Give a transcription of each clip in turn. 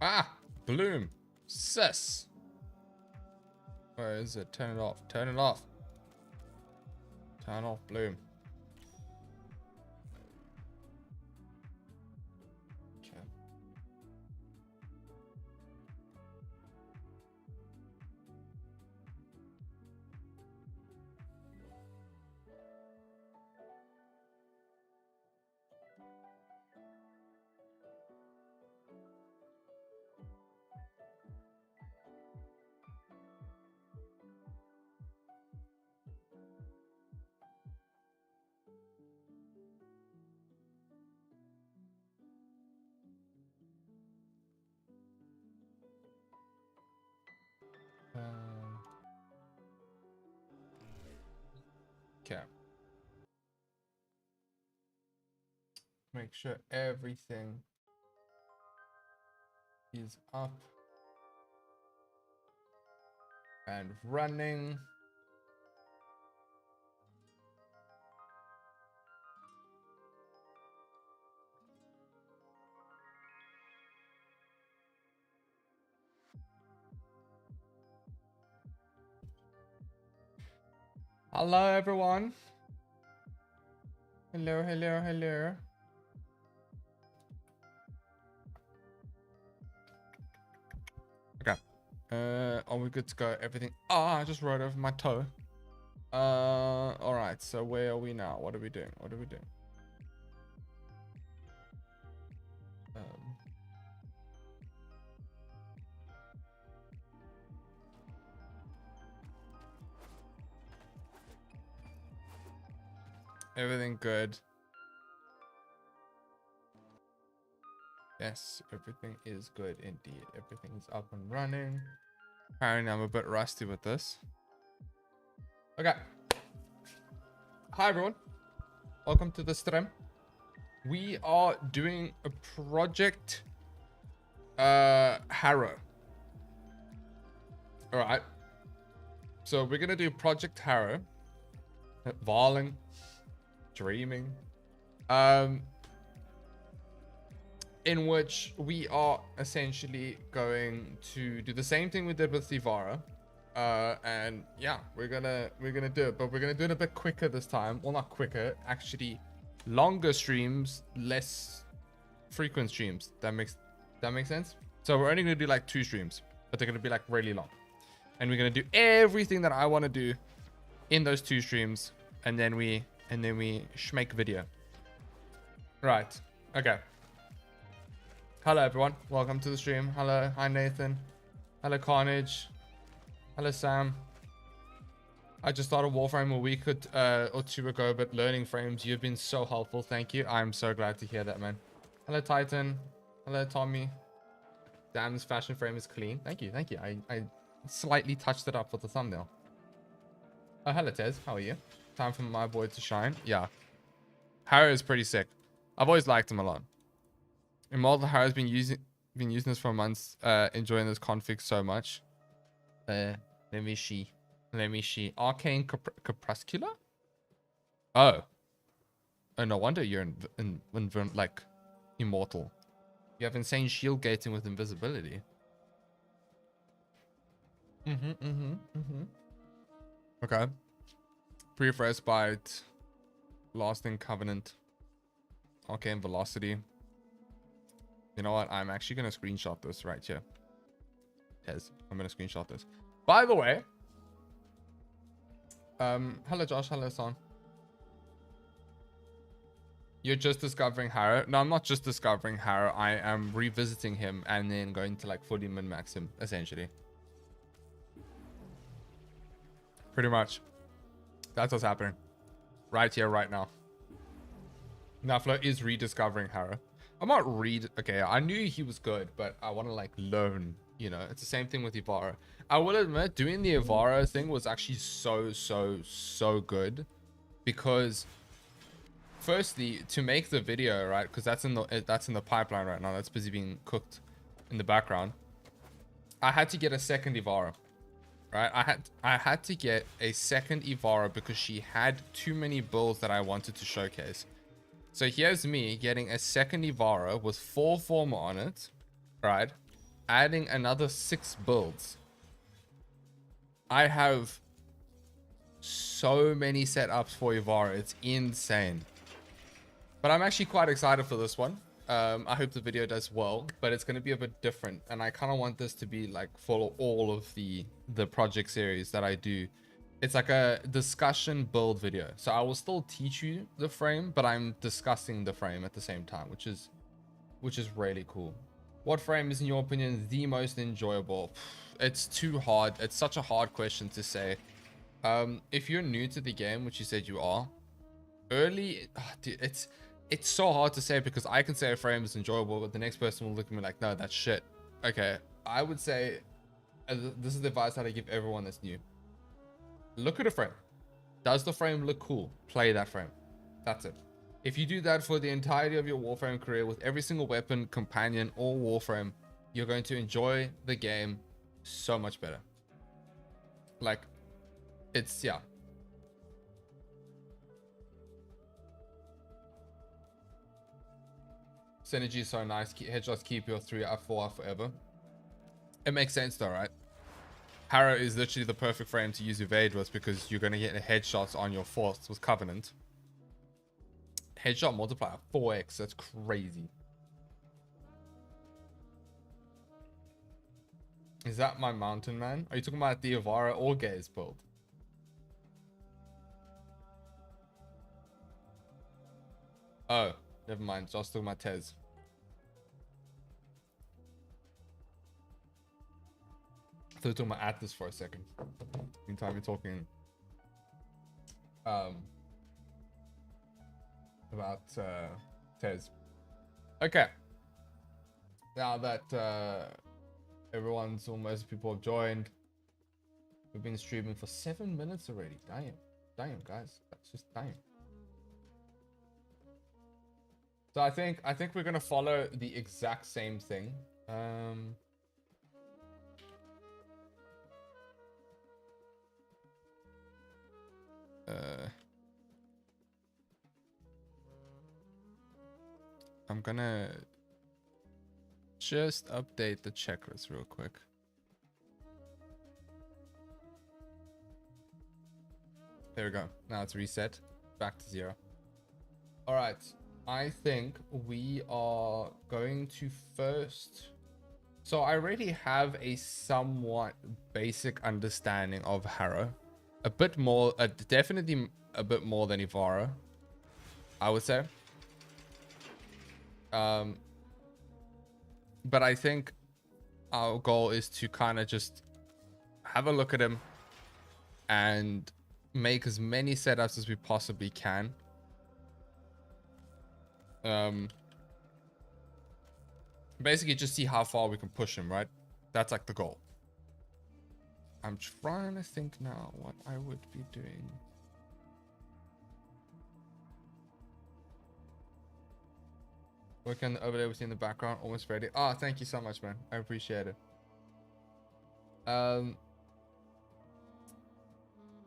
Ah, bloom. Sis. Where is it? Turn it off. Turn it off. Turn off bloom. Okay. Okay. Make sure everything is up and running. Hello, everyone. Hello, hello, hello. Okay. Are we good to go? Everything. I just rode over my toe. All right. So where are we now? What are we doing? What are we doing? Everything good. Yes, everything is good indeed. Everything is up and running. Apparently, I'm a bit rusty with this. Okay. Hi, everyone. Welcome to the stream. We are doing a project Harrow. All right. So we're going to do Project Harrow. Varling. Dreaming. In which we are essentially going to do the same thing we did with Ivara. And yeah, we're gonna do it, but we're gonna do it a bit quicker this time. Well, not quicker, actually longer streams, less frequent streams. That makes sense. So we're only gonna do like 2 streams, but they're gonna be like really long, and we're gonna do everything that I want to do in those 2 streams, and then we schmake video. Right. Okay. Hello, everyone. Welcome to the stream. Hello. Hi, Nathan. Hello, Carnage. Hello, Sam. I just started Warframe a week or 2 ago, but learning frames, you've been so helpful. Thank you. I'm so glad to hear that, man. Hello, Titan. Hello, Tommy. Damn, this fashion frame is clean. Thank you. Thank you. I slightly touched it up with the thumbnail. Oh, hello, Tez. How are you? Time for my boy to shine. Yeah. Harrow is pretty sick. I've always liked him a lot. Immortal Harrow's been using this for months. Enjoying this config so much. Let me see. Arcane Crepuscular? Oh, no wonder you're in like immortal. You have insane shield gating with invisibility. Okay. Pre-fresh bite. Lasting Covenant. Arcane Velocity. You know what? I'm actually going to screenshot this right here. Tez, I'm going to screenshot this. By the way, hello, Josh. Hello, Son. You're just discovering Harrow. No, I'm not just discovering Harrow. I am revisiting him and then going to like fully min-max him, essentially. Pretty much. That's what's happening. Right here, right now. Naflo is rediscovering Harrow. I'm not okay, I knew he was good, but I want to like learn, you know. It's the same thing with Ivara. I will admit, doing the Ivara thing was actually so good, because firstly, to make the video, right, because that's in the pipeline right now, that's busy being cooked in the background, I had to get a second Ivara, right? I had to get a second Ivara because she had too many builds that I wanted to showcase. So here's me getting a second Ivara with 4 Phenmor on it, right? adding another 6 builds. I have so many setups for Ivara. It's insane. But I'm actually quite excited for this one. I hope the video does well, but it's going to be a bit different. And I kind of want this to be like for all of the project series that I do. It's like a discussion build video. So I will still teach you the frame, but I'm discussing the frame at the same time, which is really cool. What frame is, in your opinion, the most enjoyable? It's too hard. It's such a hard question to say. If you're new to the game, which you said you are, dude, it's so hard to say, because I can say a frame is enjoyable, but the next person will look at me like, no, that's shit. Okay, I would say, this is the advice that I give everyone that's new. Look at a frame. Does the frame look cool? Play that frame. That's it. If you do that for the entirety of your Warframe career with every single weapon, companion, or Warframe, you're going to enjoy the game so much better. Like, it's, yeah. Synergy is so nice. Headshots keep your 3 up 4 up forever. It makes sense though, right? Harrow is literally the perfect frame to use evade with, because you're going to get headshots on your 4th with Covenant. Headshot multiplier 4x. That's crazy. Is that my mountain man? Are you talking about the Ivara or Gaze build? Oh, never mind. Just talking about Tez. I thought you were talking about Atlas for a second. Meantime, you're talking about Tez. Okay. Now that most people have joined, we've been streaming for 7 minutes already. Damn, guys, that's just damn. So I think we're gonna follow the exact same thing. I'm gonna just update the checklist real quick. There we go. Now it's reset. Back to 0. All right. I think we are going to first... So I already have a somewhat basic understanding of Harrow. A bit more, definitely a bit more than Ivara, I would say. But I think our goal is to kind of just have a look at him and make as many setups as we possibly can. Basically just see how far we can push him, right? That's like the goal. I'm trying to think now what I would be doing. Working on the overlay with you in the background, almost ready. Ah, thank you so much, man. I appreciate it.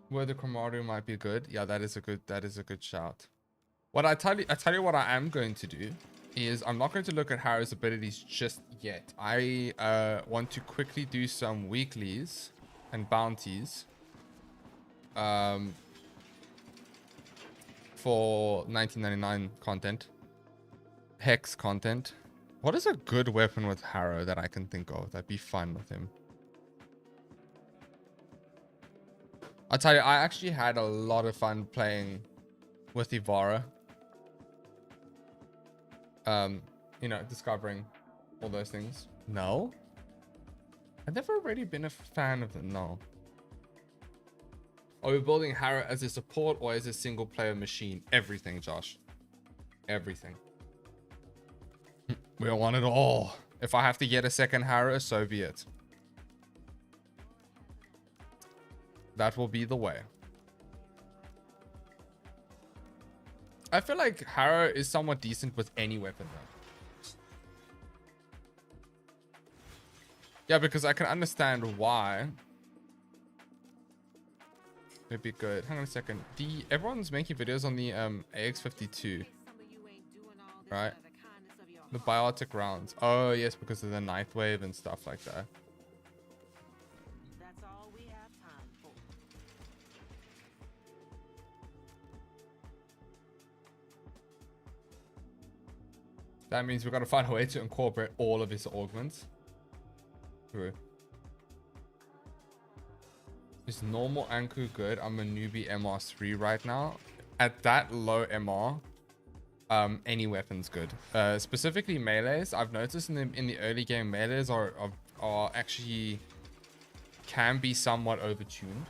Where the camaraderie might be good. Yeah, that is a good shout. What I tell you what I am going to do is I'm not going to look at Harrow's abilities just yet. I want to quickly do some weeklies and bounties for 1999 content, hex content. What is a good weapon with Harrow that I can think of that'd be fun with him? I'll tell you, I actually had a lot of fun playing with Ivara. You know, discovering all those things. No, I've never really been a fan of them. No. Are we building Harrow as a support or as a single player machine? Everything, Josh. Everything. We want it all. If I have to get a second Harrow, so be it. That will be the way. I feel like Harrow is somewhat decent with any weapon though. Yeah, because I can understand why. It'd be good. Hang on a second. Everyone's making videos on the AX52. Right? The biotic rounds. Oh, yes, because of the night wave and stuff like that. That's all we have time for. That means we've got to find a way to incorporate all of his augments. True. Is normal Anku good? I'm a newbie MR3 right now. At that low MR, any weapon's good. Specifically melees. I've noticed in the early game melees are actually can be somewhat overtuned.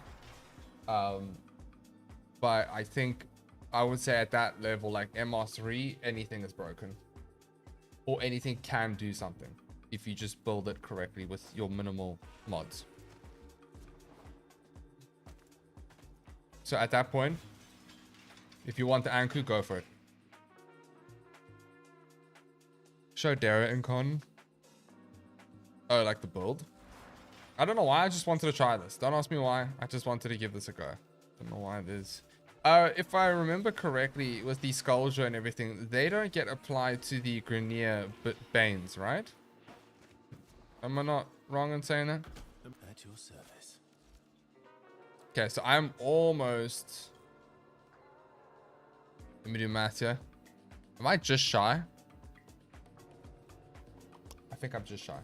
But I think I would say at that level, like MR3, anything is broken. Or anything can do something if you just build it correctly with your minimal mods. So at that point, if you want the Anku, go for it. Show Dara and Con. Oh, like the build? I don't know why, I just wanted to try this. Don't ask me why, I just wanted to give this a go. Don't know why it is. If I remember correctly, with the Skullja and everything, they don't get applied to the Grenier Banes, right? Am I not wrong in saying that? At your service. Okay, so I'm almost... Let me do math here. Am I just shy? I think I'm just shy.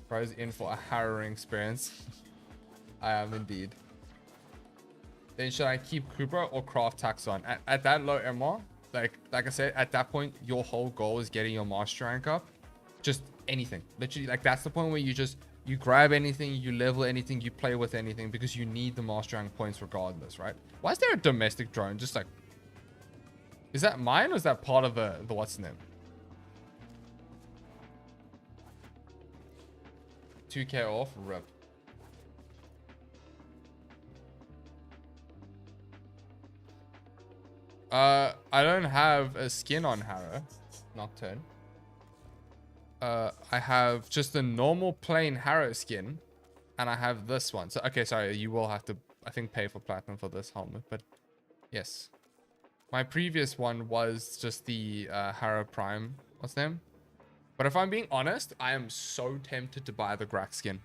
Bro's in for a harrowing experience. I am indeed. Then should I keep Kubra or craft Taxon? At that low MR, like I said, at that point, your whole goal is getting your master rank up. Just anything. Literally, like that's the point where you grab anything, you level anything, you play with anything because you need the master rank points regardless, right? Why is there a domestic drone? Just like, is that mine or is that part of the what's the name? 2k off, rip. I don't have a skin on Harrow. Nocturne. I have just a normal plain Harrow skin. And I have this one. So, okay, sorry. You will have to, I think, pay for platinum for this helmet. But, yes. My previous one was just the Harrow Prime. What's the name? But if I'm being honest, I am so tempted to buy the Grax skin.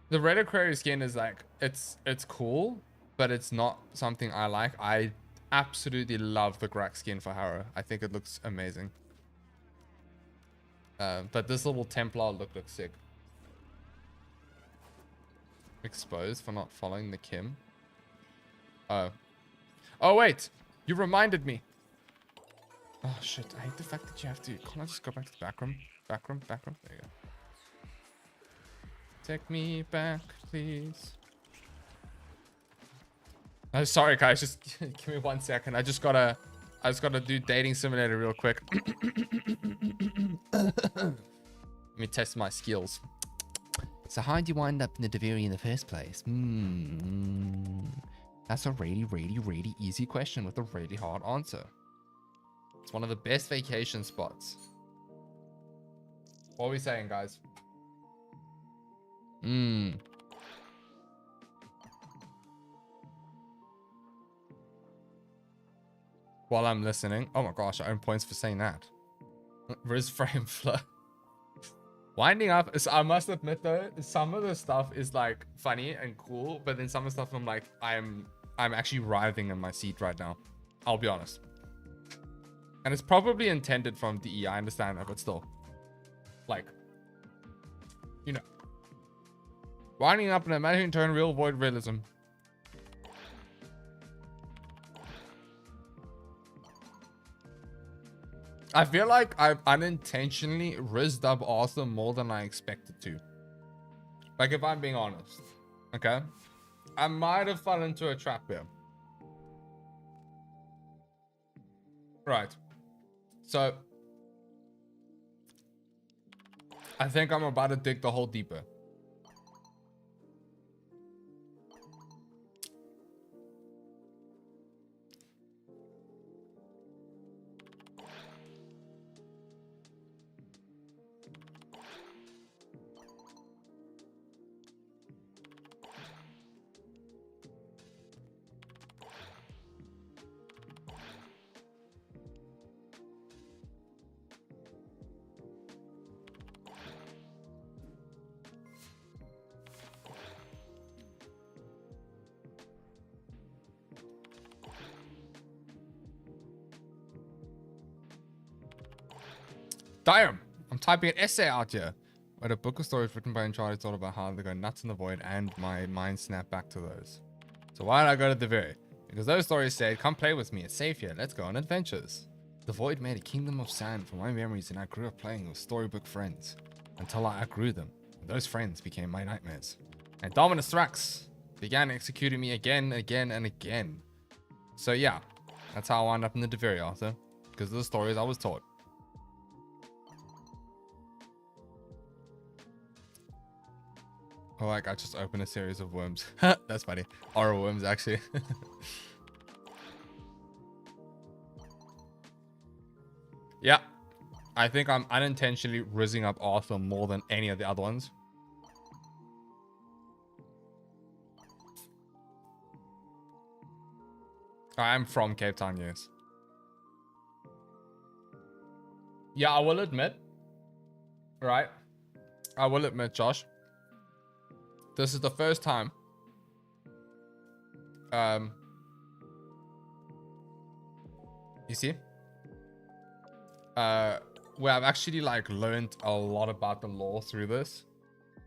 The Red Aquarius skin is like, it's cool. But it's not something I like. I absolutely love the Grax skin for Harrow. I think it looks amazing. But this little Templar look looks sick. Exposed for not following the Kim. Oh. Oh, wait. You reminded me. Oh, shit. I hate the fact that you have to... Can't I just go back to the back room? Back room? Back room? There you go. Take me back, please. Oh, sorry, guys. Just give me 1 second. I just gotta do dating simulator real quick. Let me test my skills. So how did you wind up in the Duviri in the first place? That's a really easy question with a really hard answer. It's one of the best vacation spots. What are we saying, guys? While I'm listening. Oh my gosh, I earn points for saying that. Riz frame flow. Winding up, I must admit though, some of the stuff is like funny and cool, but then some of the stuff I'm like, I'm actually writhing in my seat right now. I'll be honest. And it's probably intended from DE, I understand that, but still. Like, you know. Winding up in a managing turn, real void realism. I feel like I've unintentionally rizzed up Arthur more than I expected to. Like, if I'm being honest. Okay? I might have fallen into a trap here. Right. So, I think I'm about to dig the hole deeper. Damn! I'm typing an essay out here. But a book of stories written by Uncharted thought about how they go nuts in the void, and my mind snapped back to those. So why did I go to Duviri? Because those stories said, come play with me, it's safe here, let's go on adventures. The void made a kingdom of sand for my memories, and I grew up playing with storybook friends. Until I outgrew them. Those friends became my nightmares. And Dominus Thrax began executing me again, and again. So yeah, that's how I wound up in the Duviri, Arthur. Because of the stories I was taught. Oh, like I just opened a series of worms. That's funny. Horror worms, actually. Yeah. I think I'm unintentionally rizzing up Arthur more than any of the other ones. I'm from Cape Town, yes. Yeah, I will admit. Right? I will admit, Josh. This is the first time. You see? Where I've actually like learned a lot about the lore through this.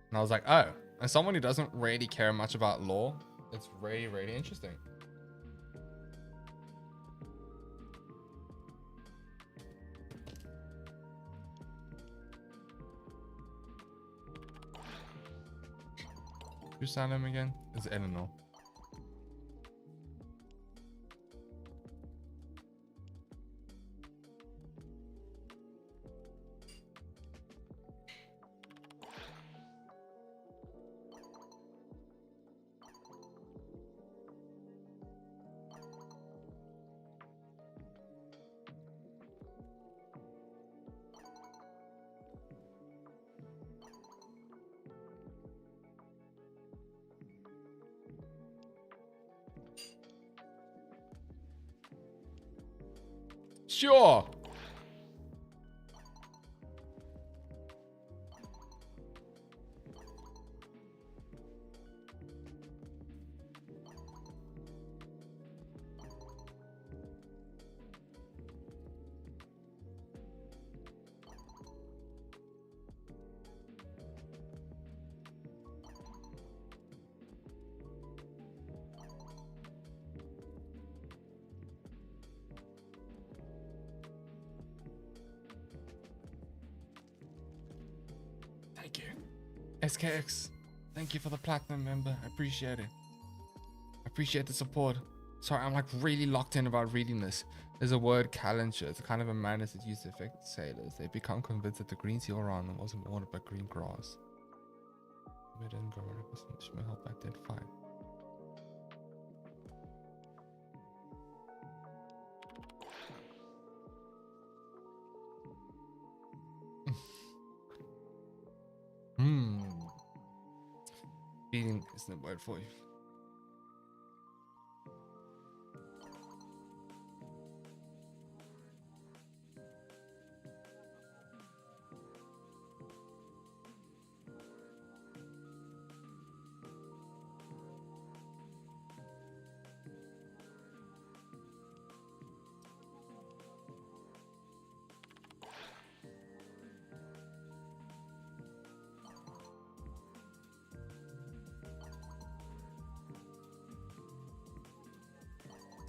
And I was like, oh, as someone who doesn't really care much about lore, it's really, really interesting. Who's him again? It's Eleanor. Sure. Thank you. SKX, thank you for the platinum member. I appreciate it. I appreciate the support. Sorry, I'm like really locked in about reading this. There's a word calenture. It's a kind of a madness that used to affect sailors. They become convinced that the green sea around them wasn't watered by green grass. Maybe it didn't go where it was. It may help identify. Feeding isn't a word for you.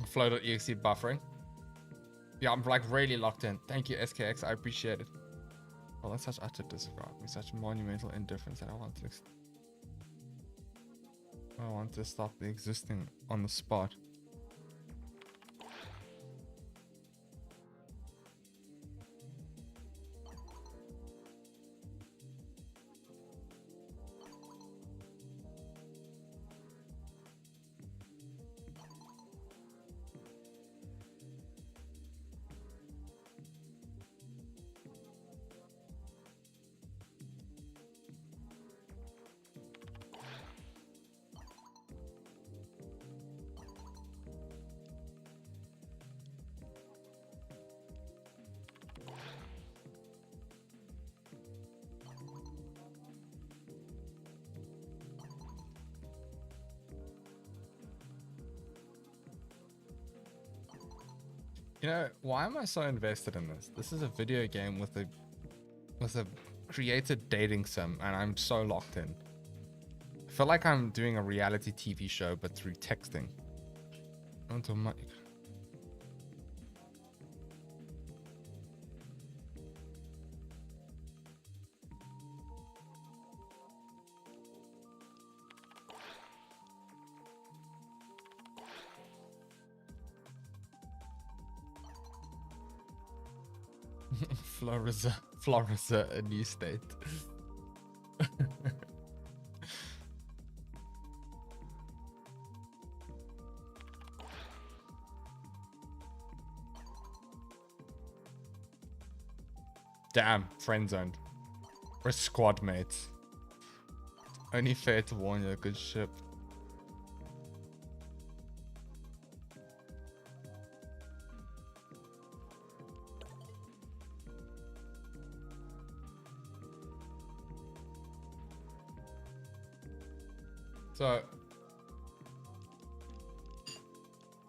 Flow.exe buffering. Yeah, I'm like really locked in. Thank you, SKX. I appreciate it. Well, that's such utter disregard. With such monumental indifference that I want to stop the existing on the spot. You know, why am I so invested in this? This is a video game with a was a created dating sim, and I'm so locked in. I feel like I'm doing a reality TV show, but through texting. Onto my... Floriza, a new state. Damn, friend zoned. We're squad mates. Only fair to warn you, good ship. So,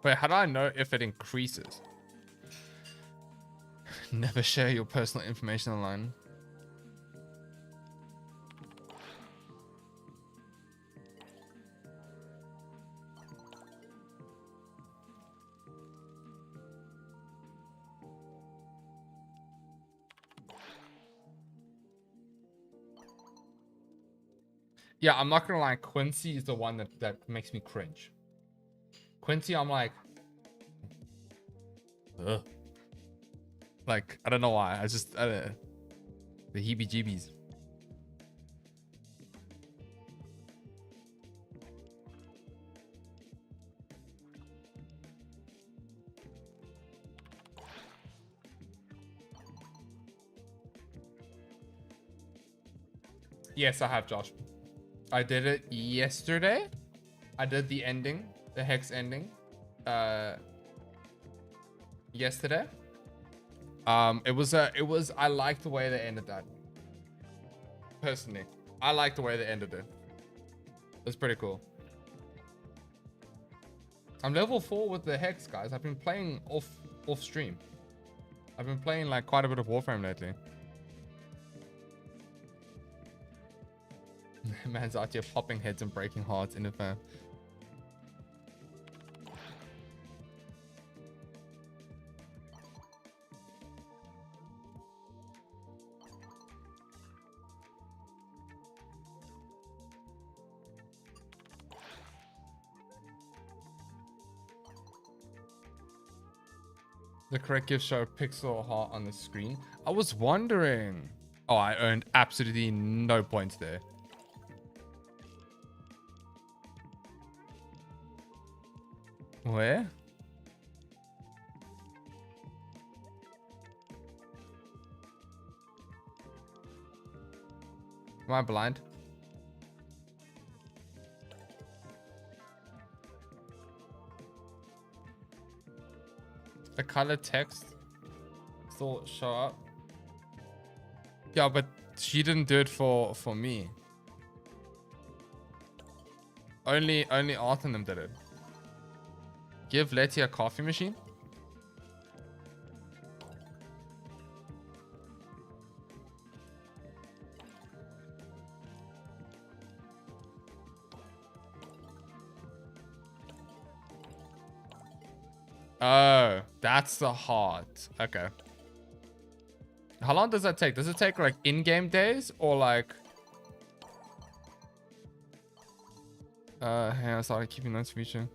wait, how do I know if it increases? Never share your personal information online. Yeah, I'm not gonna lie. Quincy is the one that makes me cringe. Quincy, I'm like, ugh. Like, I don't know why. I don't know. The heebie-jeebies. Yes, I have, Josh. I did it yesterday. I did the ending, the hex ending, yesterday. I liked the way they ended that. Personally, I like the way they ended it. It's pretty cool. I'm level 4 with the hex, guys. I've been playing off stream. I've been playing like quite a bit of Warframe lately. Man's out here popping heads and breaking hearts in the fan. The correct gift show pixel heart on the screen. I was wondering. Oh, I earned absolutely no points there. Where? Am I blind? The color text still show up. Yeah, but she didn't do it for me. Only Art and them did it. Give Letty a coffee machine. Oh, that's the heart. Okay. How long does that take? Does it take like in-game days or like... Hey, I started keeping notes feature.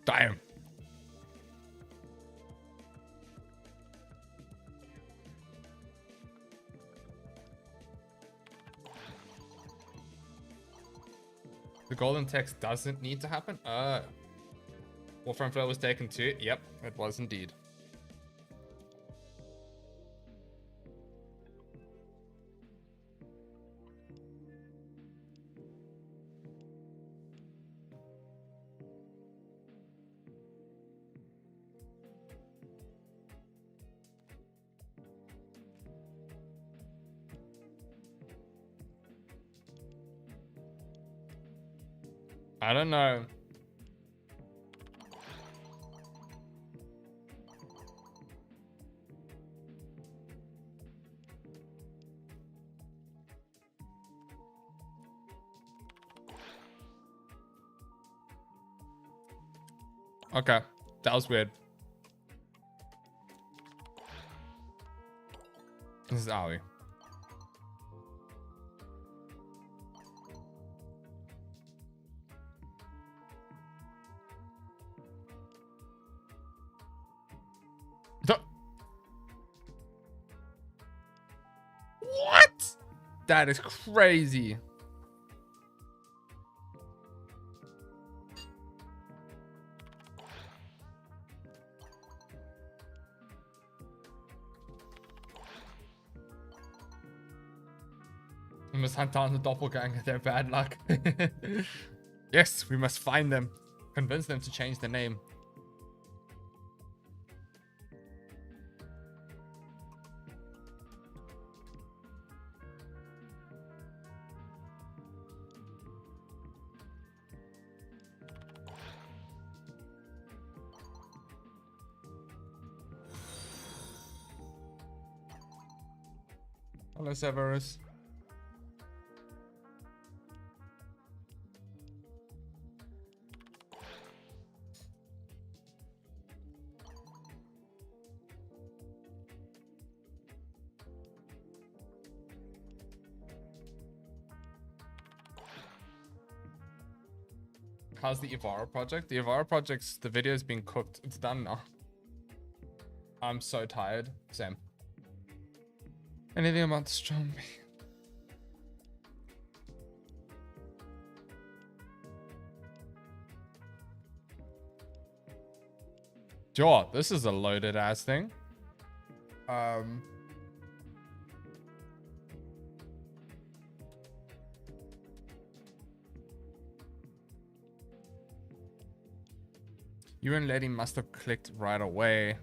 Damn. The golden text doesn't need to happen? Warframe Flow was taken too? Yep, it was indeed. I don't know. Okay. That was weird. This is Aoi. What? That is crazy. We must hunt down the doppelganger. They're bad luck. Yes, we must find them. Convince them to change the name. Hello, Severus. How's the Ivara project? The Ivara project's, the video's been cooked. It's done now. I'm so tired. Same. Anything about the strong? Sure, this is a loaded ass thing. You and Lady must have clicked right away.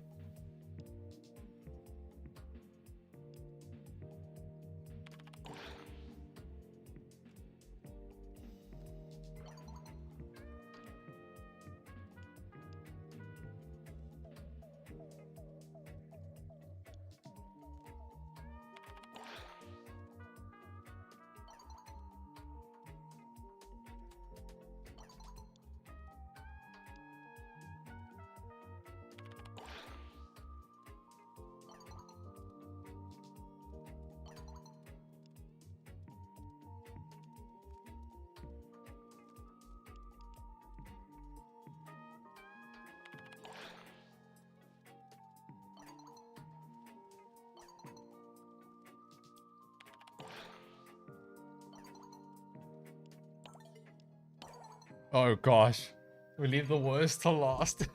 Oh gosh. We leave the worst to last.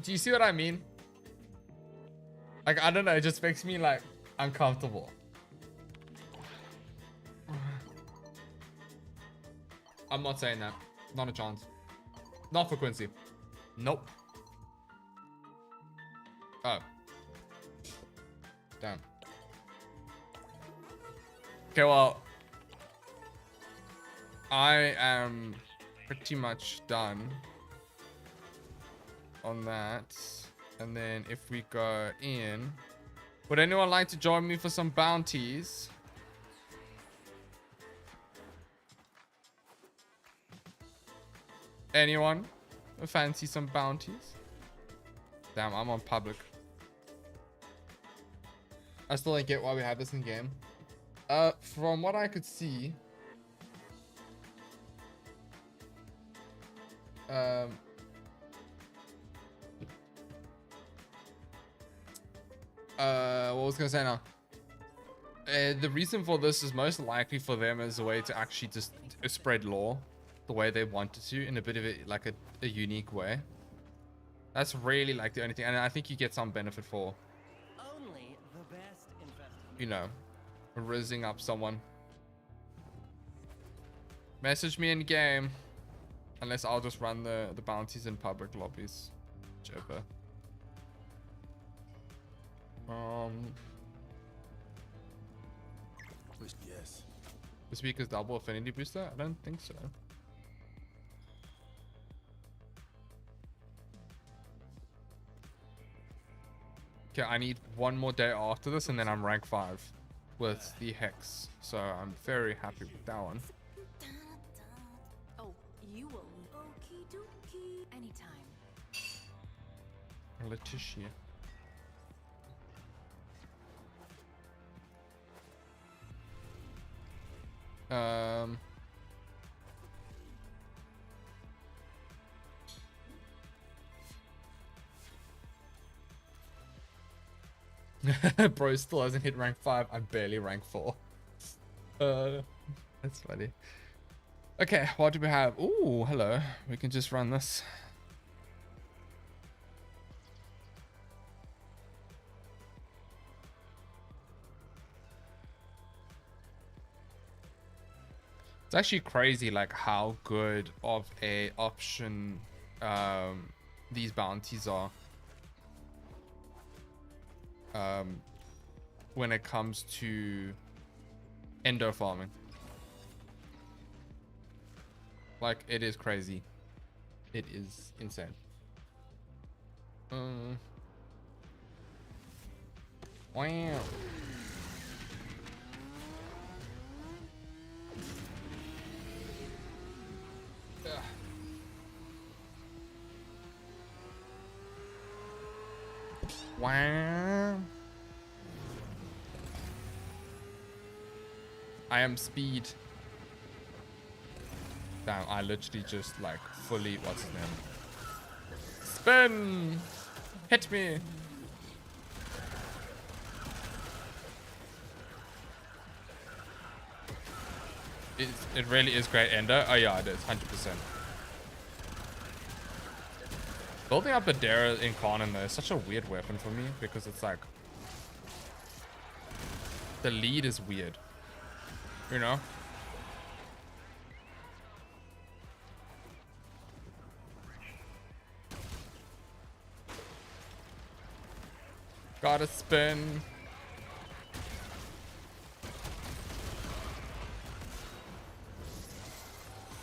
Do you see what I mean? Like, I don't know, it just makes me like uncomfortable. I'm not saying that. Not a chance. Not for Quincy. Nope. Oh. Damn. Okay, well. I am pretty much done on that. And then if we go in, would anyone like to join me for some bounties? Anyone fancy some bounties? Damn, I'm on public. I still don't get why we have this in game. From what I could see, what was I gonna say now? The reason for this is most likely for them as a way to actually just spread lore the way they wanted to, in a bit of a unique way. That's really like the only thing, and I think you get some benefit for, Only the best investment. you know, rizzing up someone. Message me in game, unless I'll just run the bounties in public lobbies, whichever. Yes. The speaker's double affinity booster? I don't think so. Okay, I need one more day after this and then I'm rank 5 with the Hex. So I'm very happy with that one. Oh, you will. Okie dokie. Anytime. Letitia. Bro still hasn't hit rank 5. I'm barely rank 4. That's funny. Okay, what do we have? Ooh, hello. We can just run this. It's actually crazy like how good of a option these bounties are when it comes to endo farming. Like, it is crazy. It is insane. Wow. Wow. I am speed. Damn, I literally just like fully, what's his name? Spin! Hit me! It really is great ender. Oh yeah, it is, 100%. Building up the Dare in Conan though is such a weird weapon for me because it's like the lead is weird, you know? Gotta spin.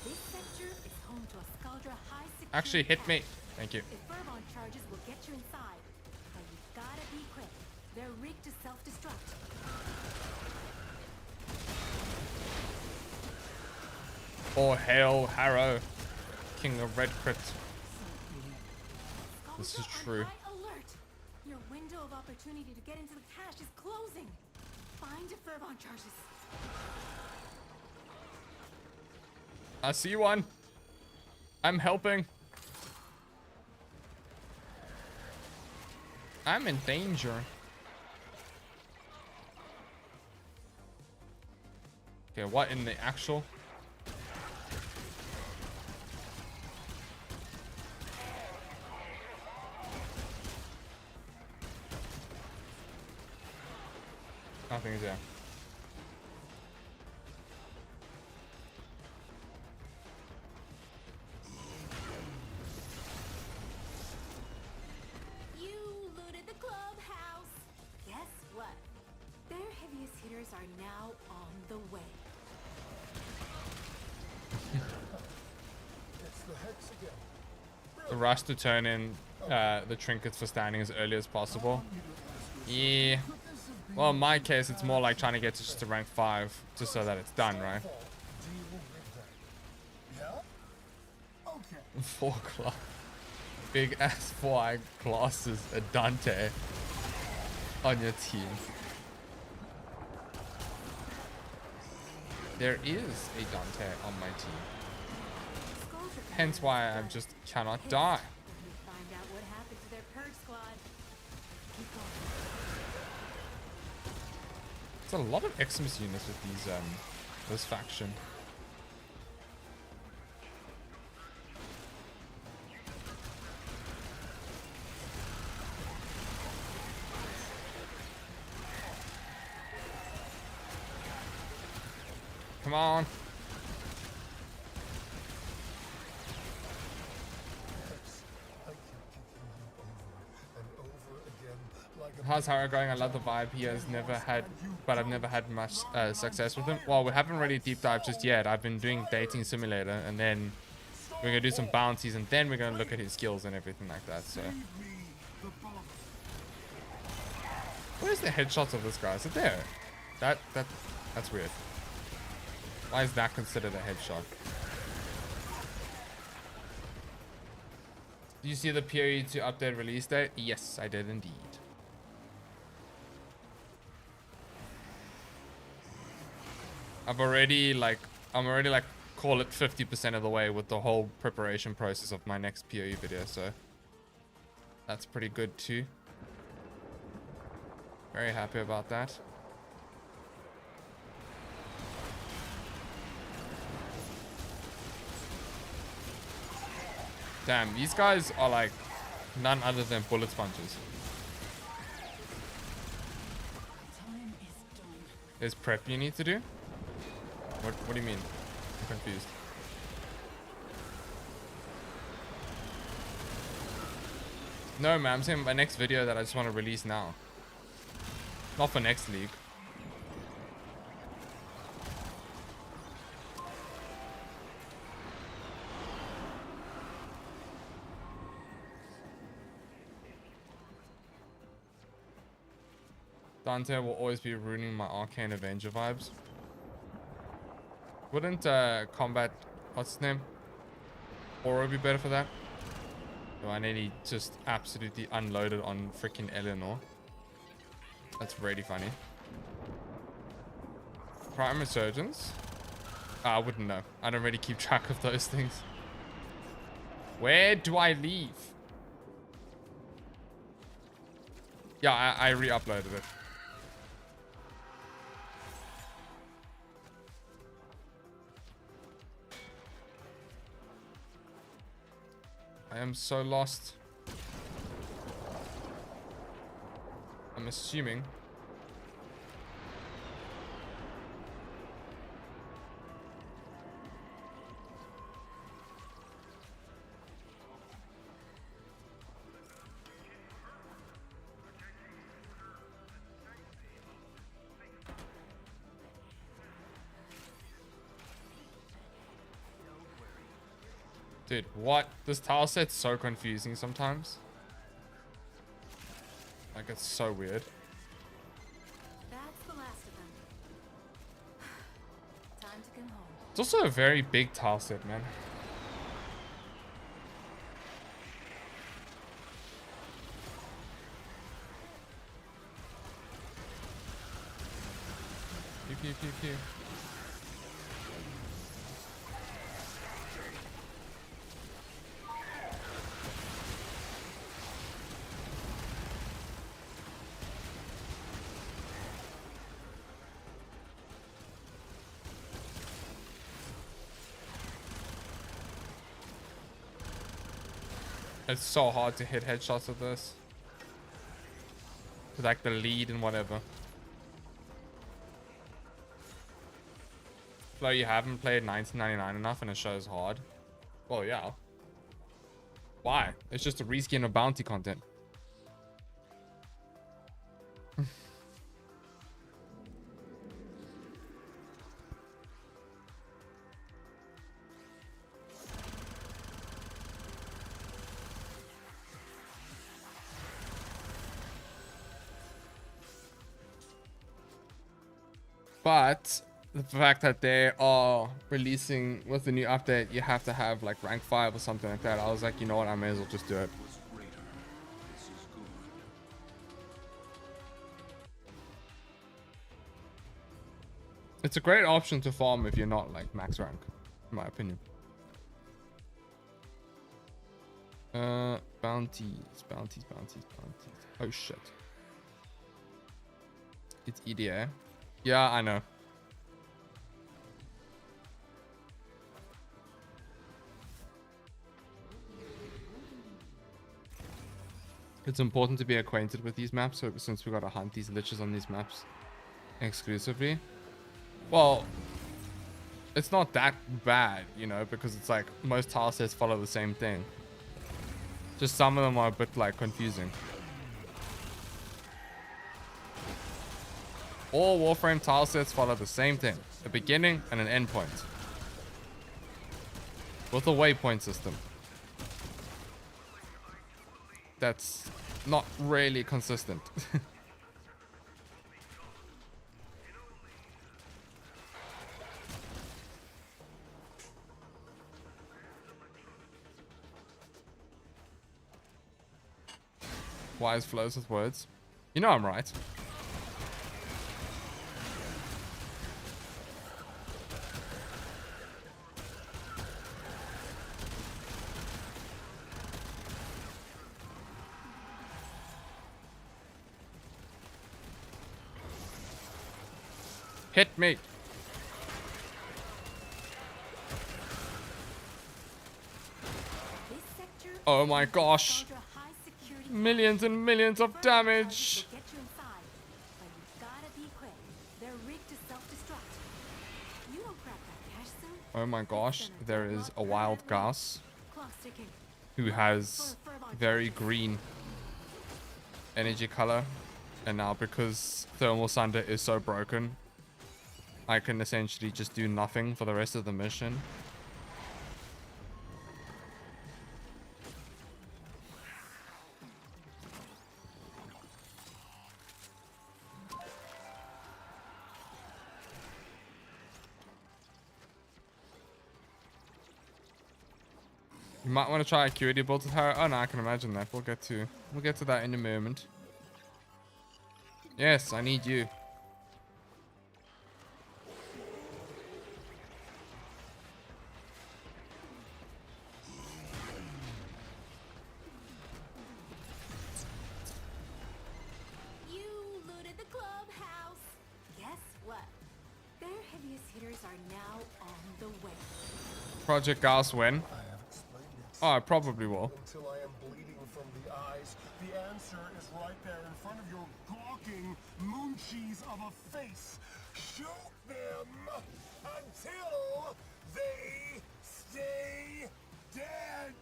This sector is home to a Scaldra high security. Actually hit me. Thank you. The Furban charges will get you inside, but you gotta be quick. They're rigged to self-destruct. Oh hail Harrow, king of red crit. This is Scaldra on true. high alert. Your window of opportunity to get into the cache is closing. Find the Furban charges. I see one. I'm helping. I'm in danger. Okay, what in the actual? Nothing's there. You looted the clubhouse. Guess what? Their heaviest hitters are now on the way. The rush to turn in the trinkets for standing as early as possible. Yeah. Well, in my case, it's more like trying to get to just to rank 5, just so that it's done, right? 4 class. Big ass 4 classes, a Dante on your team. There is a Dante on my team. Hence why I just cannot die. Find out what happened to their purge squad. Keep going. There's a lot of Xmas units with these this faction. Come on. How's Harrow going? I love the vibe. He has never had, but I've never had much success with him. Well, we haven't really deep dived just yet. I've been doing dating simulator, and then we're gonna do some bounties, and then we're gonna look at his skills and everything like that. So, where's the headshots of this guy? Is it there? That's weird. Why is that considered a headshot? Do you see the period to update release date? Yes, I did indeed. I'm already like call it 50% of the way with the whole preparation process of my next PoE video, so that's pretty good too. Very happy about that. Damn, these guys are like none other than bullet sponges. There's prep you need to do? What do you mean? I'm confused. No, man, I'm saying my next video that I just want to release now. Not for next league. Dante will always be ruining my Arcane Avenger vibes. Wouldn't combat, what's his name? Aura be better for that? No, I nearly just absolutely unloaded on freaking Eleanor. That's really funny. Prime Resurgence? I wouldn't know. I don't really keep track of those things. Where do I leave? Yeah, I re-uploaded it. I am so lost. I'm assuming. Dude, what? This tile set's so confusing sometimes. Like, it's so weird. That's the last of them. Time to come home. It's also a very big tile set, man. Pew, pew, pew, pew. It's so hard to hit headshots with this. With like the lead and whatever. Flo, you haven't played 1999 enough and it shows hard. Well, yeah. Why? It's just a reskin of bounty content. But the fact that they are releasing with the new update, you have to have like rank 5 or something like that. I was like, you know what, I may as well just do it. It's a great option to farm if you're not like max rank, in my opinion. Bounties. Oh shit. It's EDA. Yeah, I know. It's important to be acquainted with these maps, so since we gotta hunt these liches on these maps exclusively. Well, it's not that bad, you know, because it's like most tile sets follow the same thing. Just some of them are a bit like confusing. All Warframe tile sets follow the same thing, a beginning and an end point, with a waypoint system. That's not really consistent. Wise flows with words. You know I'm right. Hit me. Oh my gosh. Millions and millions of damage. Oh my gosh, there is a wild Gas who has very green energy color. And now because Thermal Sunder is so broken, I can essentially just do nothing for the rest of the mission. You might want to try acuity build with her. Oh no, I can imagine that. We'll get to that in a moment. Yes, I need you. You looted the clubhouse. Guess what? Their heaviest hitters are now on the way. Project Gas when? Oh, I probably will. Until I am bleeding from the eyes, the answer is right there in front of your gawking moon cheese of a face. Shoot them until they stay dead.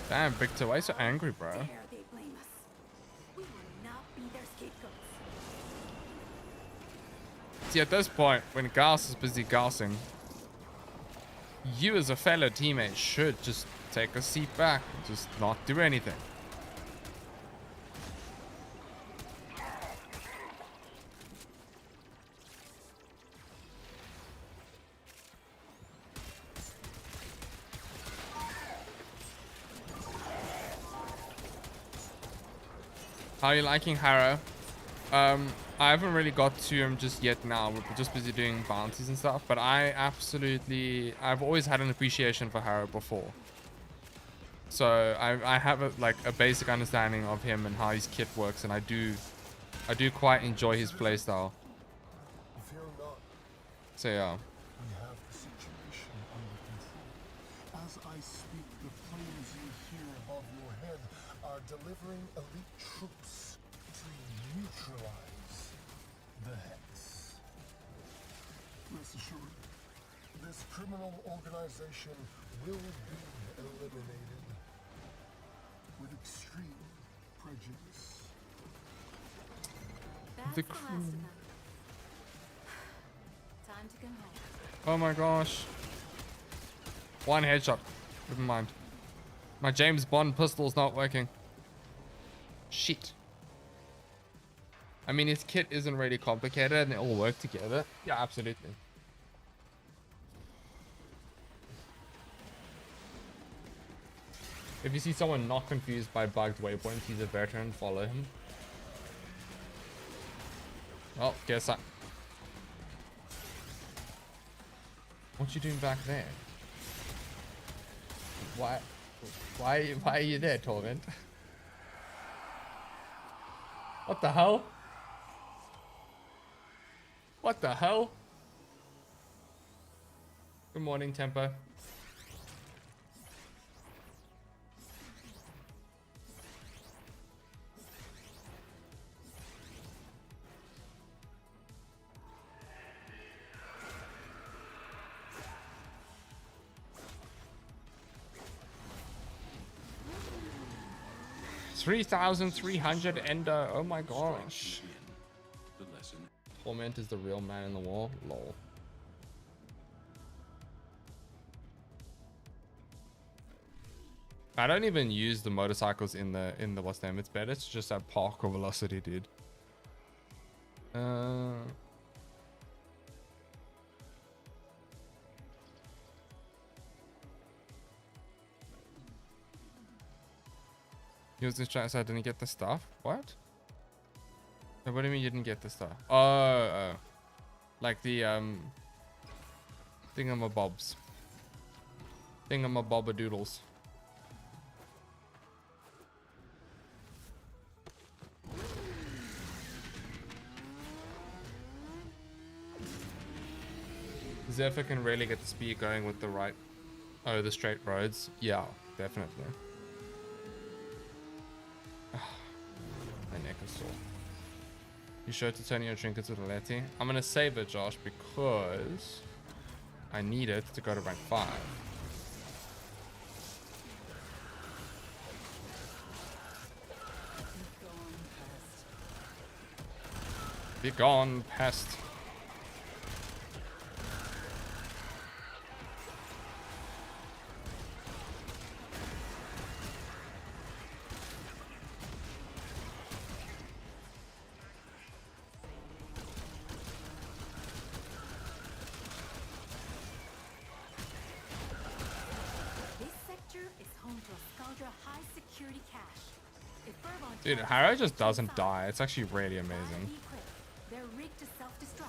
Damn, Victor, why are you so angry, bro? Dare they blame us? We will not be their scapegoats. See, at this point, when Gas is busy gassing, you as a fellow teammate should just take a seat back and just not do anything. How are you liking Harrow? I haven't really got to him just yet now. We're just busy doing bounties and stuff. But I've always had an appreciation for Harrow before. So I have a basic understanding of him and how his kit works. And I do quite enjoy his playstyle. Fear not. So yeah. We have the situation under control. As I speak, the flames you hear above your head are delivering elite troops to neutralize the Hex. Rest assured, this criminal organization will be eliminated with extreme prejudice. That's The the last of crew. them. Time to come home. Oh my gosh. One headshot. Never mind. My James Bond pistol's not working. Shit. I mean, his kit isn't really complicated and they all work together. Yeah, absolutely. If you see someone not confused by bugged waypoints, he's a veteran, follow him. Oh, guess I... What you doing back there? Why are you there, Torment? What the hell? What the hell? Good morning, Tempo. $3,300 ender. Oh my gosh. Torment is the real man in the wall. Lol. I don't even use the motorcycles in the what's name. It's better to just have parkour velocity, dude. He was just trying to say I didn't get the stuff. What? No, what do you mean you didn't get the stuff? Oh, like the thingamabobs, thingamabobadoodles. Zephyr can really get the speed going with the right, the straight roads. Yeah, definitely. My neck is sore. You showed to Tenno your trinkets with a Letty. I'm gonna save it, Josh, because I need it to go to rank 5. Be gone, pest. Dude, Harrow just doesn't die. It's actually really amazing. They're rigged to self-destruct.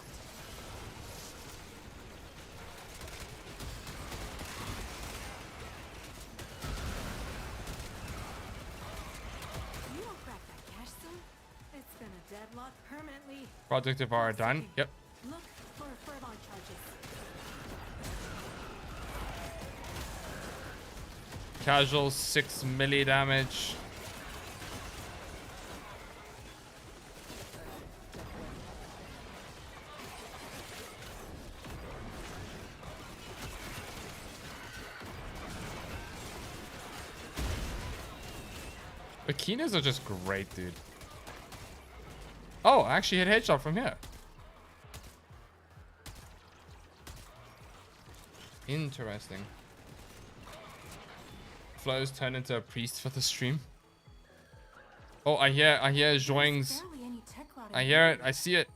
You won't crack that cache soon. It's gonna deadlock permanently. Project Duviri done. Yep. Look for Fervon charges. Casual 6 melee damage. The Kinas are just great, dude. Oh, I actually hit headshot from here. Interesting. Flows turn into a priest for the stream. Oh, I hear Zhuang's. I hear it. I see it.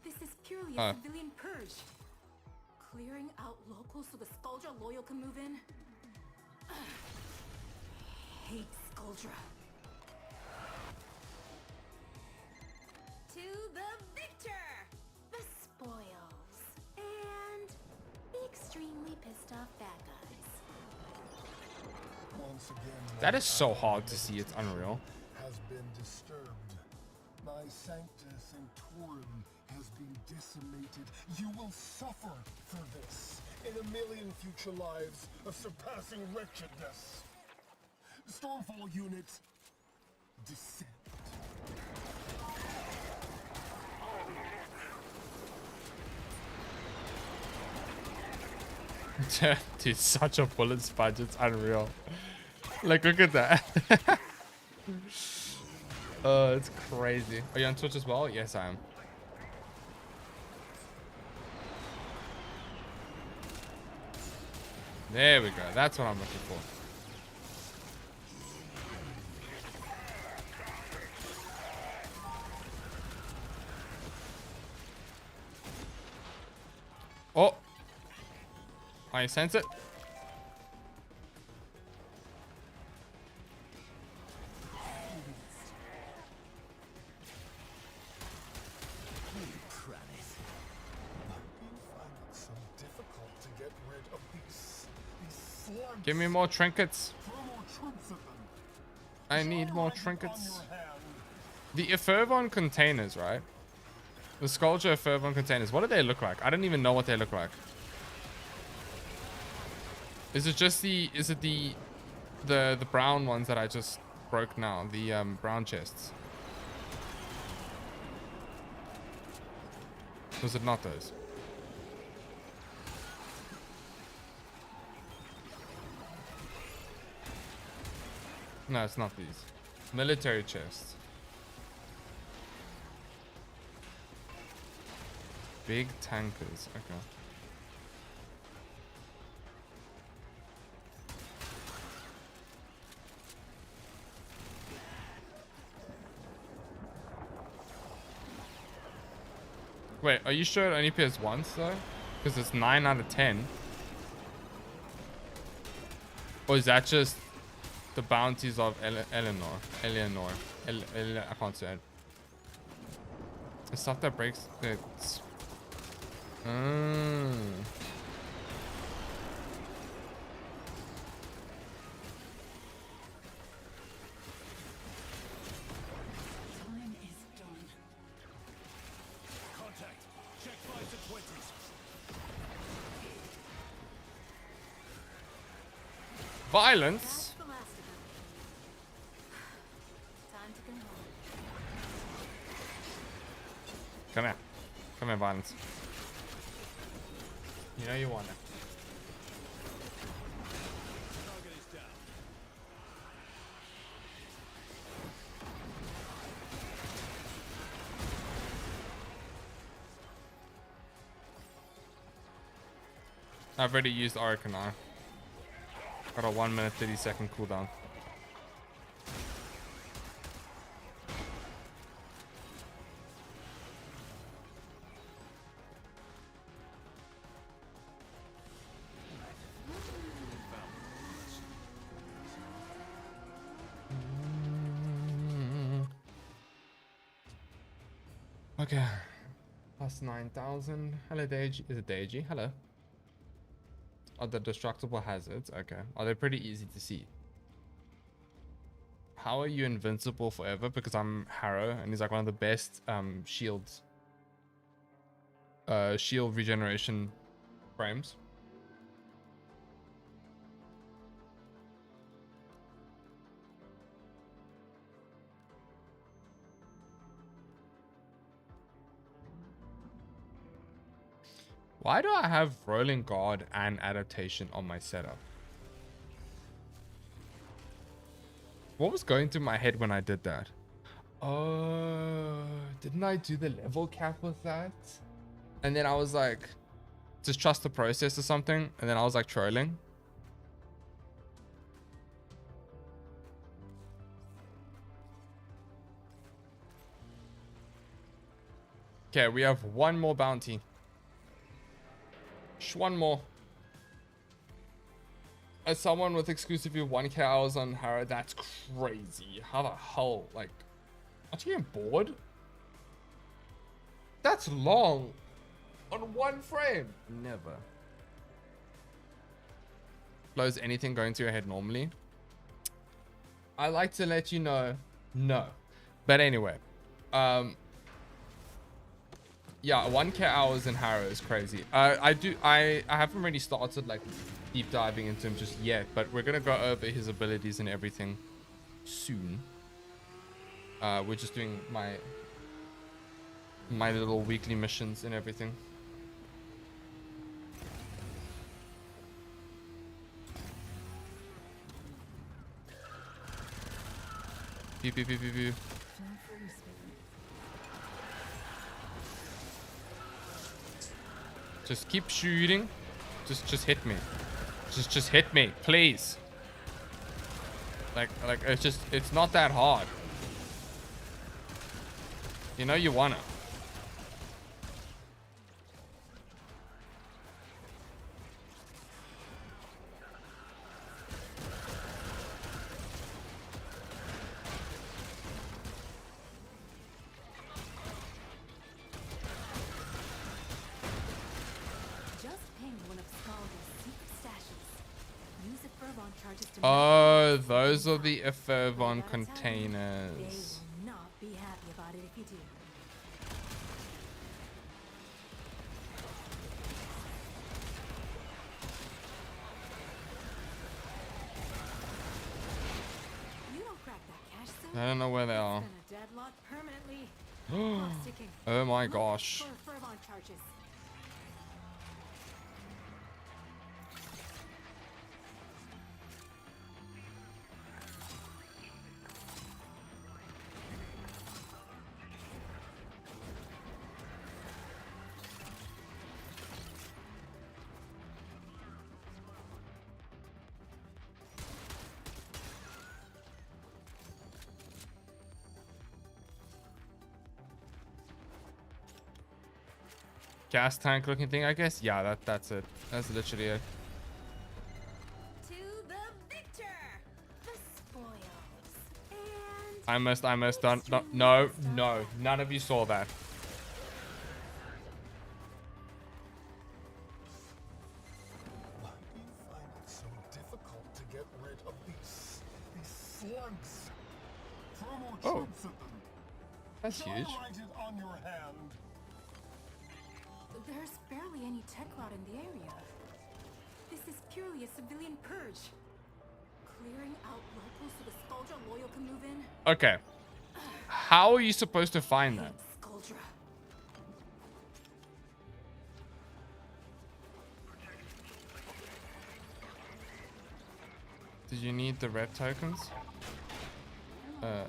This is purely a civilian purge. Clearing out locals so the Skuldra loyal can move in. Hate Skuldra. To the victor! The spoils. And the extremely pissed off bad guys. Once again, That is so hard to see. It's unreal. has been disturbed. My Sanctus Sanctorum has been decimated. You will suffer for this in a million future lives of surpassing wretchedness. Stormfall units, descend. Dude, such a bullet sponge. It's unreal. Like, look at that. It's crazy. Are you on Twitch as well? Yes, I am. There we go. That's what I'm looking for. Oh, I sense it. So difficult to get rid of these slugs. Give me more trinkets. Throw more troops at them. I need more Blood on trinkets. your hand. The Fervon containers, right? The Sculpture Fervon containers. What do they look like? I don't even know what they look like. Is it just the? Is it the brown ones that I just broke now? The brown chests. Was it not those? No, it's not these. Military chests. Big tankers. Okay. Wait, are you sure it only appears once though? Because it's 9 out of 10. Or is that just the bounties of Eleanor? I can't say it. The stuff that breaks. It's. Time is done. Contact. Check 5s and 20s. Violence? That's the last of them. Time to go home. Come here. Come here, violence. You know you want it. Target is down. I've already used Arcanine. Got a 1 minute 30-second cooldown. Okay. Plus 9,000. Hello, Deiji. Is it Deiji? Hello. Are the destructible hazards? Okay. Are they pretty easy to see? How are you invincible forever? Because I'm Harrow, and he's like one of the best shields. Shield regeneration frames. Why do I have rolling guard and adaptation on my setup? What was going through my head when I did that? Oh, didn't I do the level cap with that? And then I was like, just trust the process or something. And then I was like trolling. Okay, we have one more bounty. Just one more. As someone with exclusively 1k hours on Harrow, that's crazy. How the hell, like, aren't you getting bored? That's long. On one frame. Never. Blows anything going through your head normally? I like to let you know, no. But anyway, yeah, 1k hours in Harrow is crazy. I haven't really started like deep diving into him just yet, but we're gonna go over his abilities and everything soon. We're just doing my little weekly missions and everything. Pew pew pew pew pew. Just keep shooting. Just hit me. Just hit me, please. Like it's not that hard. You know you wanna. Oh, those are the Ifovon Gotta tell you, containers. They will not be happy about it if you do. You don't crack that cash cell. I don't know where they are. Gonna deadlock permanently. Clock ticking. Oh my Look gosh. for Fervon charges. Gas tank looking thing, I guess. Yeah, that's it. That's literally it. To the victor, the spoils, and I must done. No, no, none of you saw that. Why do you find it so difficult to get rid of these slugs? Throw more Oh. troops at them. That's Shall I huge. write it on your hand? there's barely any tech crowd in the area. This is purely a civilian purge. Clearing out locals so the Skuldra loyal can move in. Okay. How are you supposed to find that? Skuldra. Did you need the red tokens? Yeah,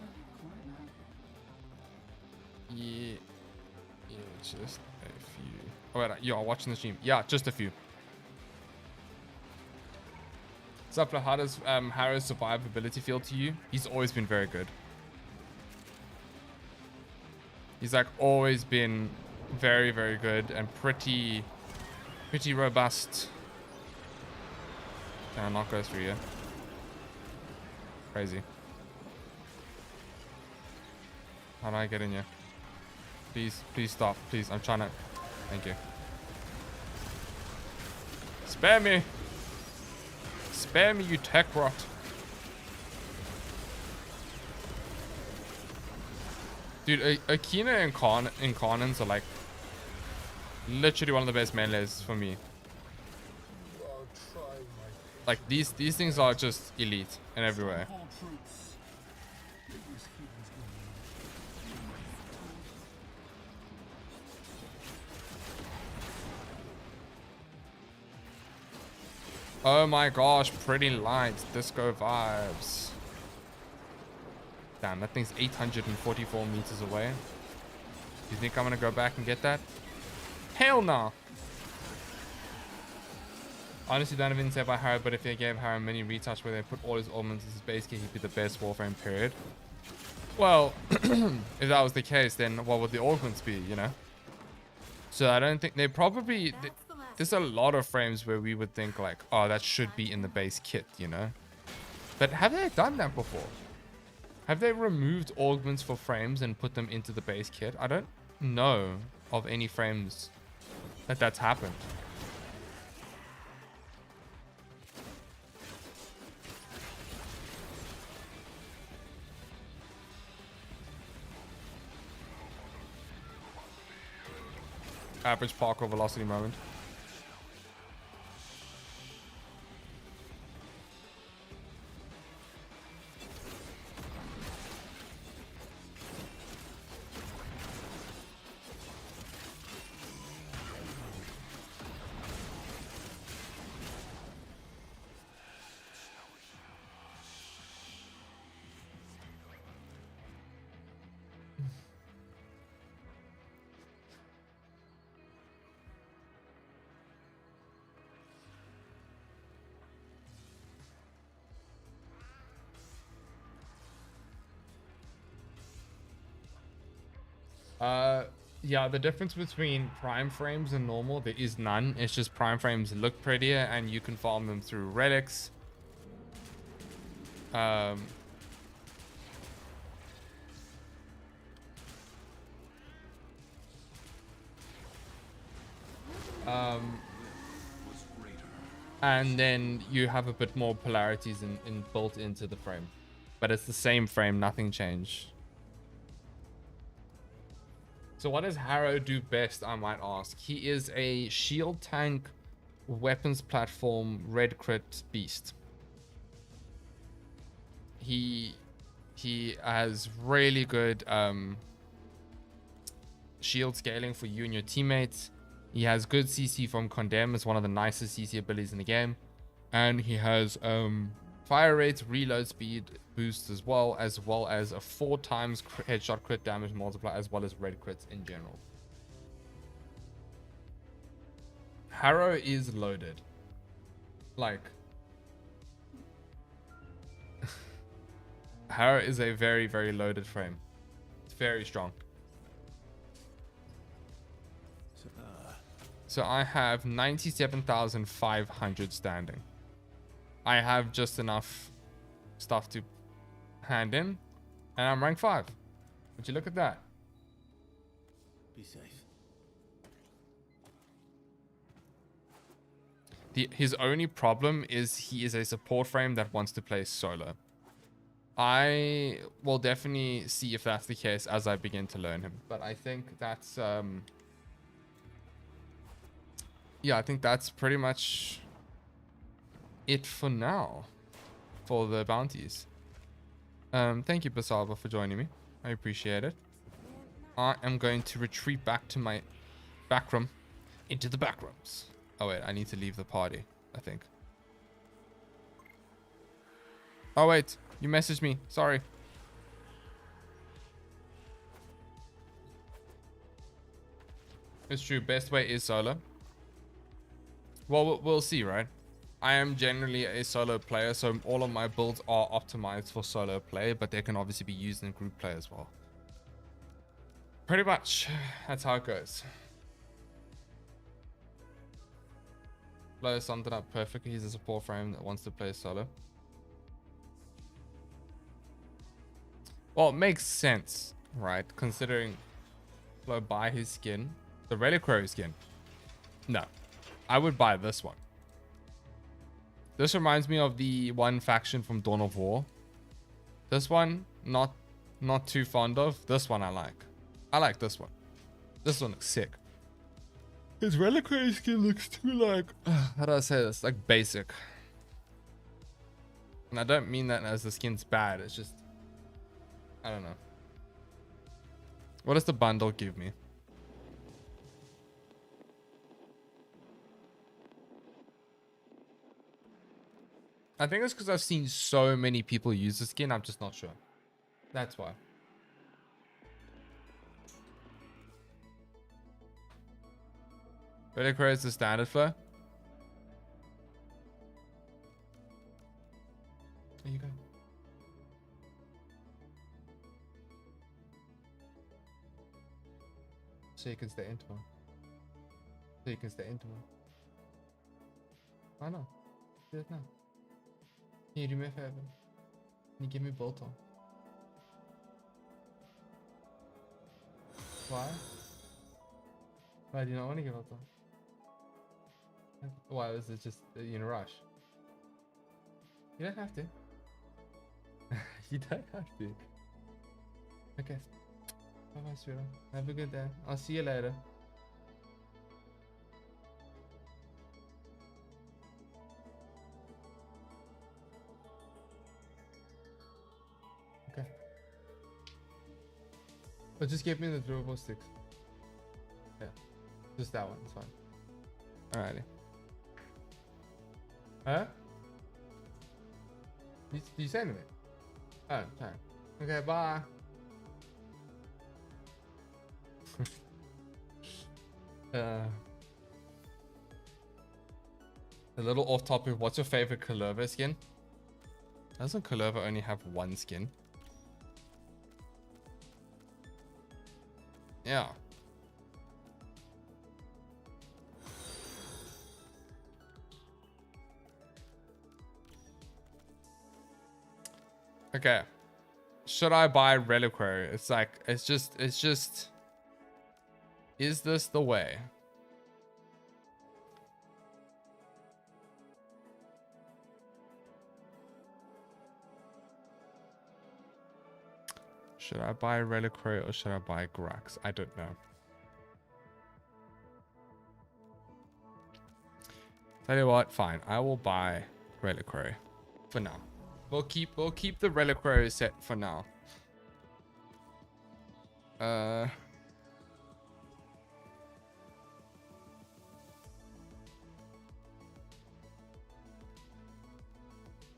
just a few. Oh wait, you are watching the stream. Yeah, just a few. What's up, how does Harrow's survivability feel to you? He's always been very good. He's like always been very, very good and pretty robust. Can I not go through here? Crazy. How do I get in here? Please, please stop. Please, I'm trying to. Thank you. Spare me! Spare me, you tech rot. Dude, Akina and Incarnans are like literally one of the best melees for me. I'll try my Like these things are just elite in every way. whole troops. It was humans Oh my gosh, pretty lights, disco vibes. Damn, that thing's 844 meters away. You think I'm gonna go back and get that? Hell no! Honestly, don't even say about Harrow, but if they gave Harrow a mini retouch where they put all his ornaments in his base kit, he'd be the best Warframe, period. Well, if that was the case, then what would the augments be, you know? So I don't think they probably... There's a lot of frames where we would think like, oh, that should be in the base kit, you know? But have they done that before? Have they removed augments for frames and put them into the base kit? I don't know of any frames that's happened. Average parkour velocity moment. Yeah, the difference between prime frames and normal, there is none. It's just prime frames look prettier and you can farm them through relics. And then you have a bit more polarities in built into the frame. But it's the same frame, nothing changed. So what does Harrow do best, I might ask? He is a shield tank, weapons platform, red crit beast. He has really good shield scaling for you and your teammates. He has good CC from Condemn, is one of the nicest CC abilities in the game. And he has fire rate, reload speed boost as well as a 4 times headshot crit damage multiplier, as well as red crits in general. Harrow is loaded. Like, Harrow is a very, very loaded frame. It's very strong. So I have 97,500 standing. I have just enough stuff to hand in, and I'm rank 5. Would you look at that? Be safe. His only problem is he is a support frame that wants to play solo. I will definitely see if that's the case as I begin to learn him. But I think that's yeah, I think that's pretty much it for now for the bounties. Thank you, Basaba, for joining me. I appreciate it. I am going to retreat back to my back room, into the back rooms. Oh wait, I need to leave the party, I think. Oh wait, you messaged me. Sorry. It's true. Best way is solo. Well, we'll see, right? I am generally a solo player, so all of my builds are optimized for solo play, but they can obviously be used in group play as well. Pretty much, that's how it goes. Flo summed it up perfectly. He's a support frame that wants to play solo. Well, it makes sense, right? Considering Flo buy his skin, the Reliquary skin. No, I would buy this one. This reminds me of the one faction from Dawn of War. This one, not too fond of. This one I like. I like this one. This one looks sick. His Reliquary skin looks too like, how do I say this? Like basic. And I don't mean that as the skin's bad. It's just, I don't know. What does the bundle give me? I think it's because I've seen so many people use the skin. I'm just not sure. That's why. Reliquary is the standard flow. There you go. So you can stay into one. So you can stay into one. Why not? Do it now. Can you do me a favor? Can you give me bolt on? Why? Why do you not want to give bolt on? Why is it just you in a rush? You don't have to. You don't have to. Okay. Bye bye, sweetheart. Have a good day. I'll see you later. Okay. But just give me the durable sticks. Yeah. Just that one. It's fine. Alrighty. Huh? Did you say anything? Oh, sorry. Okay, bye. A little off topic. What's your favorite Kullervo skin? Doesn't Kullervo only have one skin? Yeah. Okay. Should I buy Reliquary? It's like, it's just, is this the way? Should I buy Reliquary or should I buy Grax? I don't know. Tell you what, fine. I will buy Reliquary for now. We'll keep the Reliquary set for now.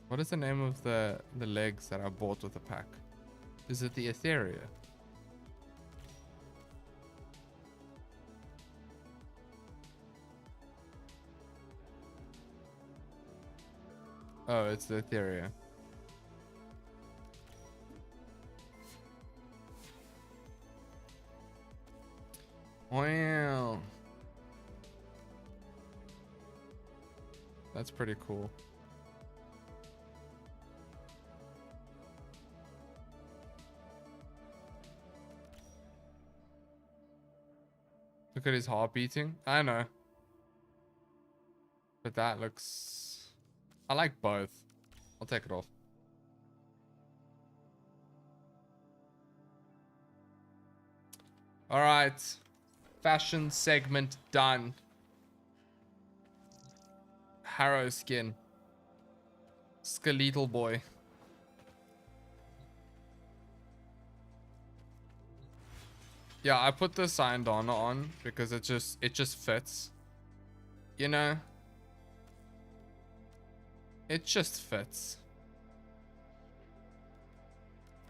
What is the name of the legs that I bought with the pack? Is it the Etheria? Oh, it's the Etheria. Wow. That's pretty cool. Look at his heart beating. I know. But that looks... I like both. I'll take it off. Alright. Fashion segment done. Harrow skin. Skeletal boy. Yeah, I put the signed on because it just fits. You know? It just fits.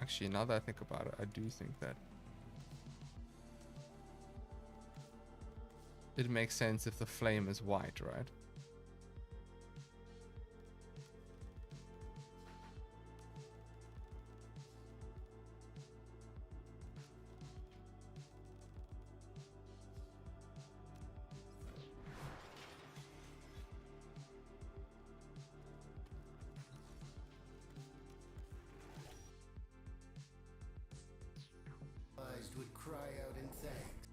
Actually, now that I think about it, I do think that it makes sense if the flame is white, right? Would cry out in thanks.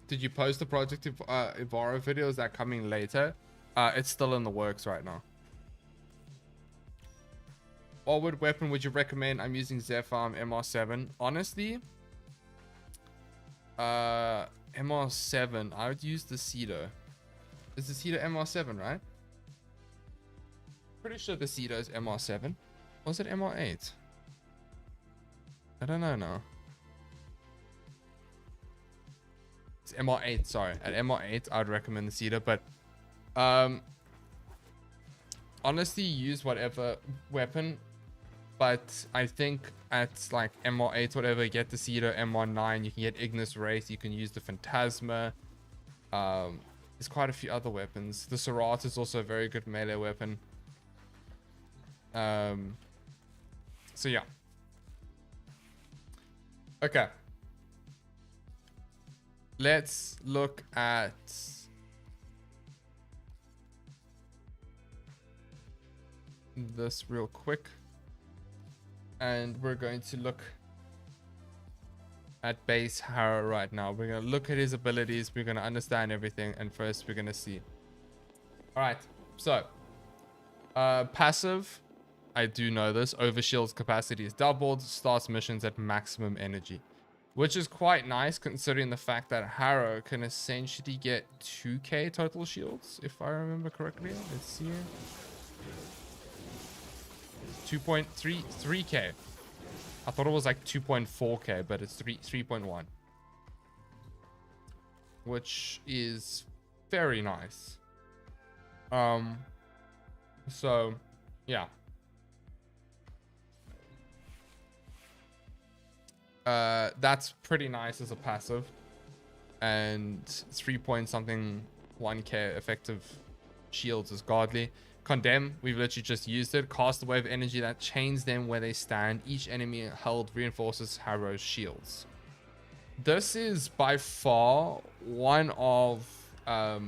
Did you post the Project Ibarra video? Is that coming later? It's still in the works right now. What weapon would you recommend? I'm using Zephyr MR7. Honestly, MR7, I would use the Cedo. Is the Cedo MR7, right? Pretty sure the Cedo is MR7. Was it MR8? I don't know now. It's MR8, sorry. At MR8, I'd recommend the Cedo, but honestly, use whatever weapon. But I think at like MR8, whatever, get the Cedo. MR9, you can get Ignis Wraith. You can use the Phantasma. There's quite a few other weapons. The Surat is also a very good melee weapon. So yeah. Okay. Let's look at this real quick. And we're going to look at base Harrow right now. We're going to look at his abilities. We're going to understand everything. And first, we're going to see. All right. So, passive. I do know this. Overshield's capacity is doubled. Starts missions at maximum energy. Which is quite nice considering the fact that Harrow can essentially get 2k total shields. If I remember correctly. Let's see here. 3k. I thought it was like 2.4k, but it's 3.1. Which is very nice. So, yeah. That's pretty nice as a passive. And 3 point something 1k effective shields is godly. Condemn, we've literally just used it. Cast a wave of energy that chains them where they stand. Each enemy held reinforces Harrow's shields. This is by far one of the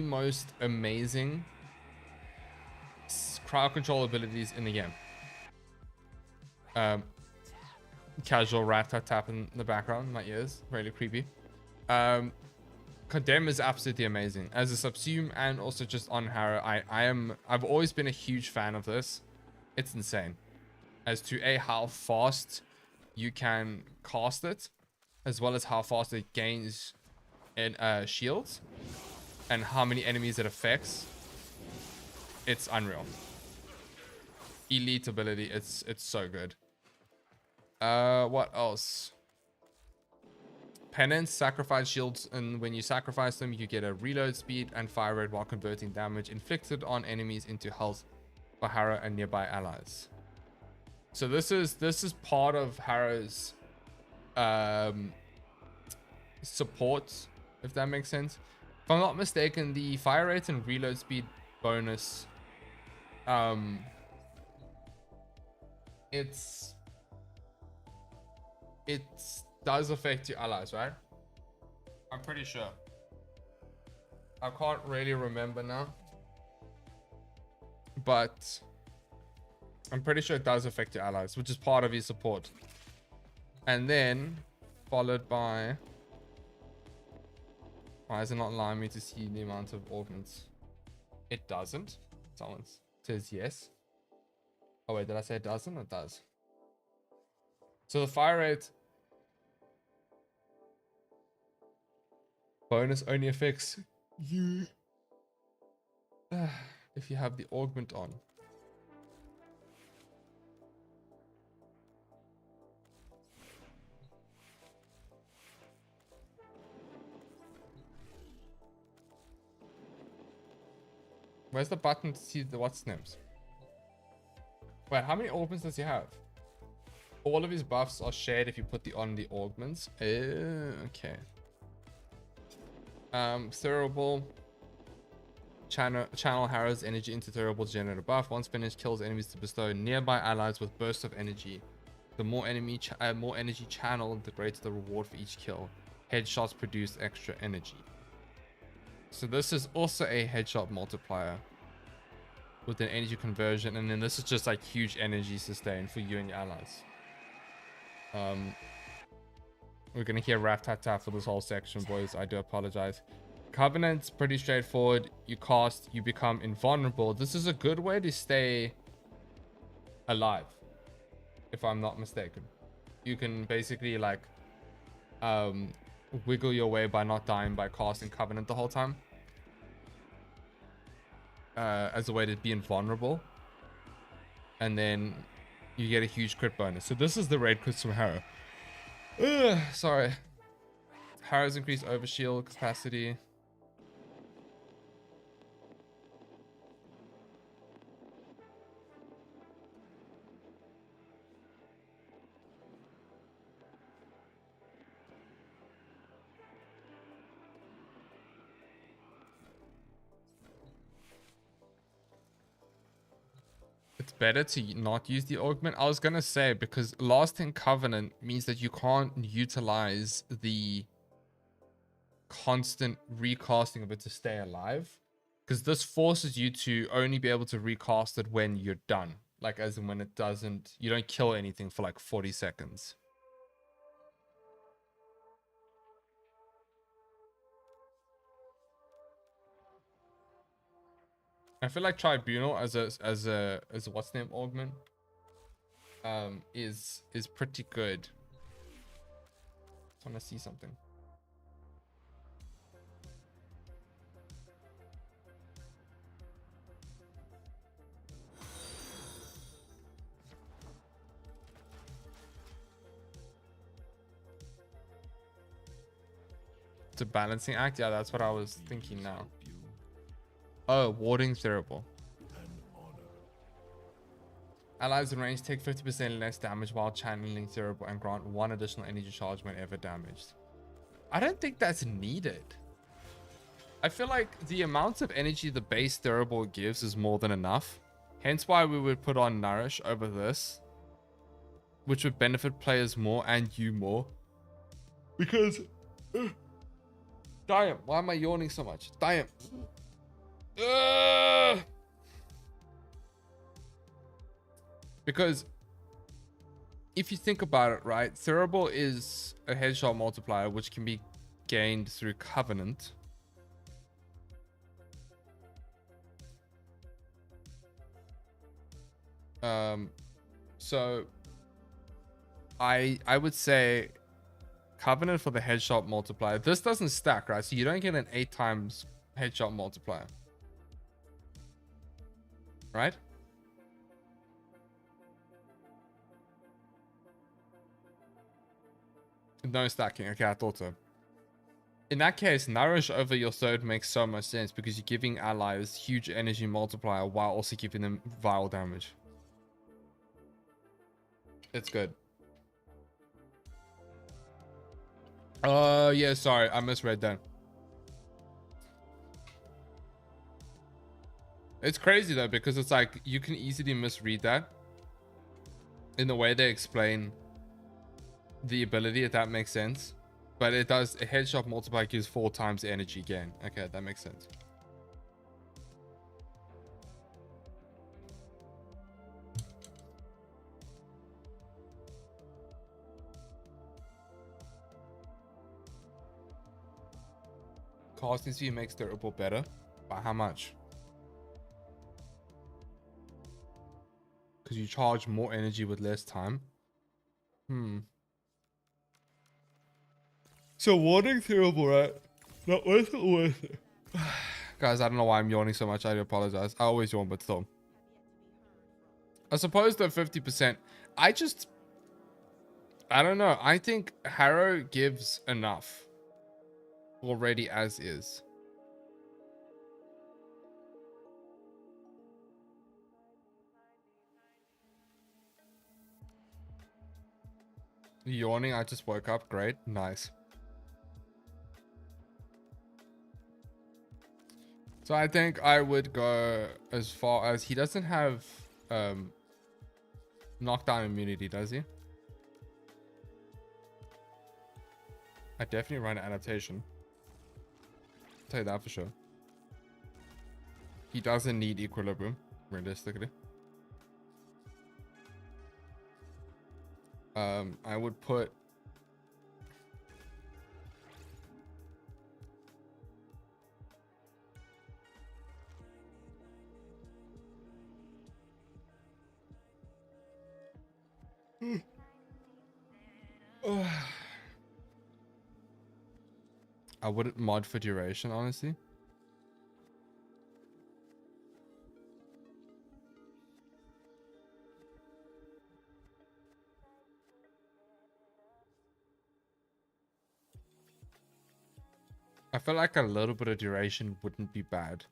most amazing crowd control abilities in the game. Casual rat tap in the background, my ears, really creepy. Condemn is absolutely amazing as a subsume and also just on Harrow. I've always been a huge fan of this. It's insane as to how fast you can cast it, as well as how fast it gains in shields and how many enemies it affects. It's unreal. Elite ability. It's so good. What else? Penance, sacrifice shields, and when you sacrifice them, you get a reload speed and fire rate while converting damage inflicted on enemies into health for Harrow and nearby allies. So this is part of Harrow's support, if that makes sense. If I'm not mistaken, the fire rate and reload speed bonus, it does affect your allies, right? I'm pretty sure. I can't really remember now, but I'm pretty sure it does affect your allies, which is part of your support. And then followed by, why is it not allowing me to see the amount of augments? It doesn't. Someone says yes. Oh wait, did I say it doesn't? It does. So the fire rate bonus only affects you if you have the augment on. Where's the button to see the what's names? Wait, how many augments does he have? All of his buffs are shared if you put on the augments. Okay. Thurible. Channel Harrow's energy into Thurible to generate a buff. Once finished, kills enemies to bestow nearby allies with bursts of energy. The more energy channeled, the greater the reward for each kill. Headshots produce extra energy. So this is also a headshot multiplier with an energy conversion, and then this is just like huge energy sustain for you and your allies. We're gonna hear rat-tat-tat for this whole section, boys. I do apologize. Covenant's pretty straightforward. You cast, you become invulnerable. This is a good way to stay alive, if I'm not mistaken. You can basically like wiggle your way by not dying by casting Covenant the whole time, as a way to be invulnerable, and then you get a huge crit bonus. So this is the raid crits from Harrow. Sorry. Harrow's increased overshield capacity. It's better to not use the augment. I was gonna say, because lasting covenant means that you can't utilize the constant recasting of it to stay alive, because this forces you to only be able to recast it when you're done, like as in when it doesn't, you don't kill anything for like 40 seconds. I feel like Tribunal as a what's name augment is pretty good. Just want to see something. It's a balancing act. Yeah, that's what I was thinking now. Oh, warding's terrible. Allies in range take 50% less damage while channeling Thurible and grant 1 additional energy charge whenever damaged. I don't think that's needed. I feel like the amount of energy the base Thurible gives is more than enough. Hence why we would put on Nourish over this, which would benefit players more and you more. Because... damn, why am I yawning so much? Damn. Because if you think about it, right, Thurible is a headshot multiplier which can be gained through Covenant, So I would say Covenant for the headshot multiplier. This doesn't stack, right? So you don't get an 8 times headshot multiplier, right? No stacking. Okay, I thought so. In that case, nourish over your third makes so much sense because you're giving allies huge energy multiplier while also giving them vial damage. It's good. Oh, yeah, sorry. I misread that. It's crazy though, because it's like you can easily misread that in the way they explain the ability, if that makes sense. But it does, a headshot multiplier gives 4 times energy gain. Okay, that makes sense. Casting speed makes durable better. By how much? Because you charge more energy with less time. So warning durable, right? Not worth it or worth it? Guys, I don't know why I'm yawning so much. I do apologize. I always yawn, but still. I suppose the 50%. I don't know. I think Harrow gives enough already as is. Yawning, I just woke up. Great. Nice. So I think I would go as far as he doesn't have knockdown immunity, does he? I definitely run an adaptation. I'll tell you that for sure. He doesn't need equilibrium, realistically. I would put I wouldn't mod for duration, honestly. I feel like a little bit of duration wouldn't be bad.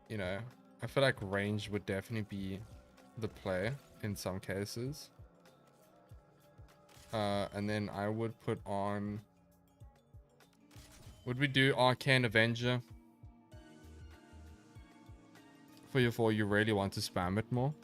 You know, I feel like range would definitely be the play in some cases. And then I would put on... Would we do Arcane Avenger? For you really want to spam it more?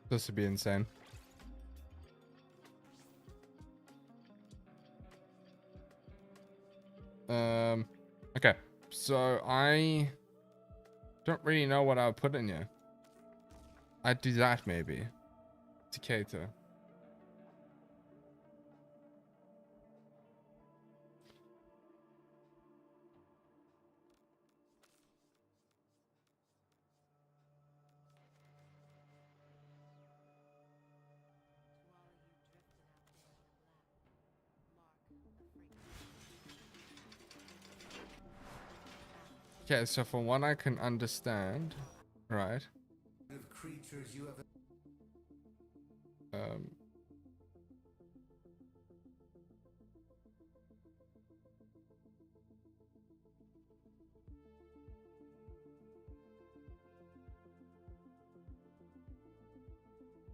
This would be insane. Okay, so I don't really know what I would put in here. I'd do that maybe. Decatur. Okay, so from what I can understand, right? Creatures you have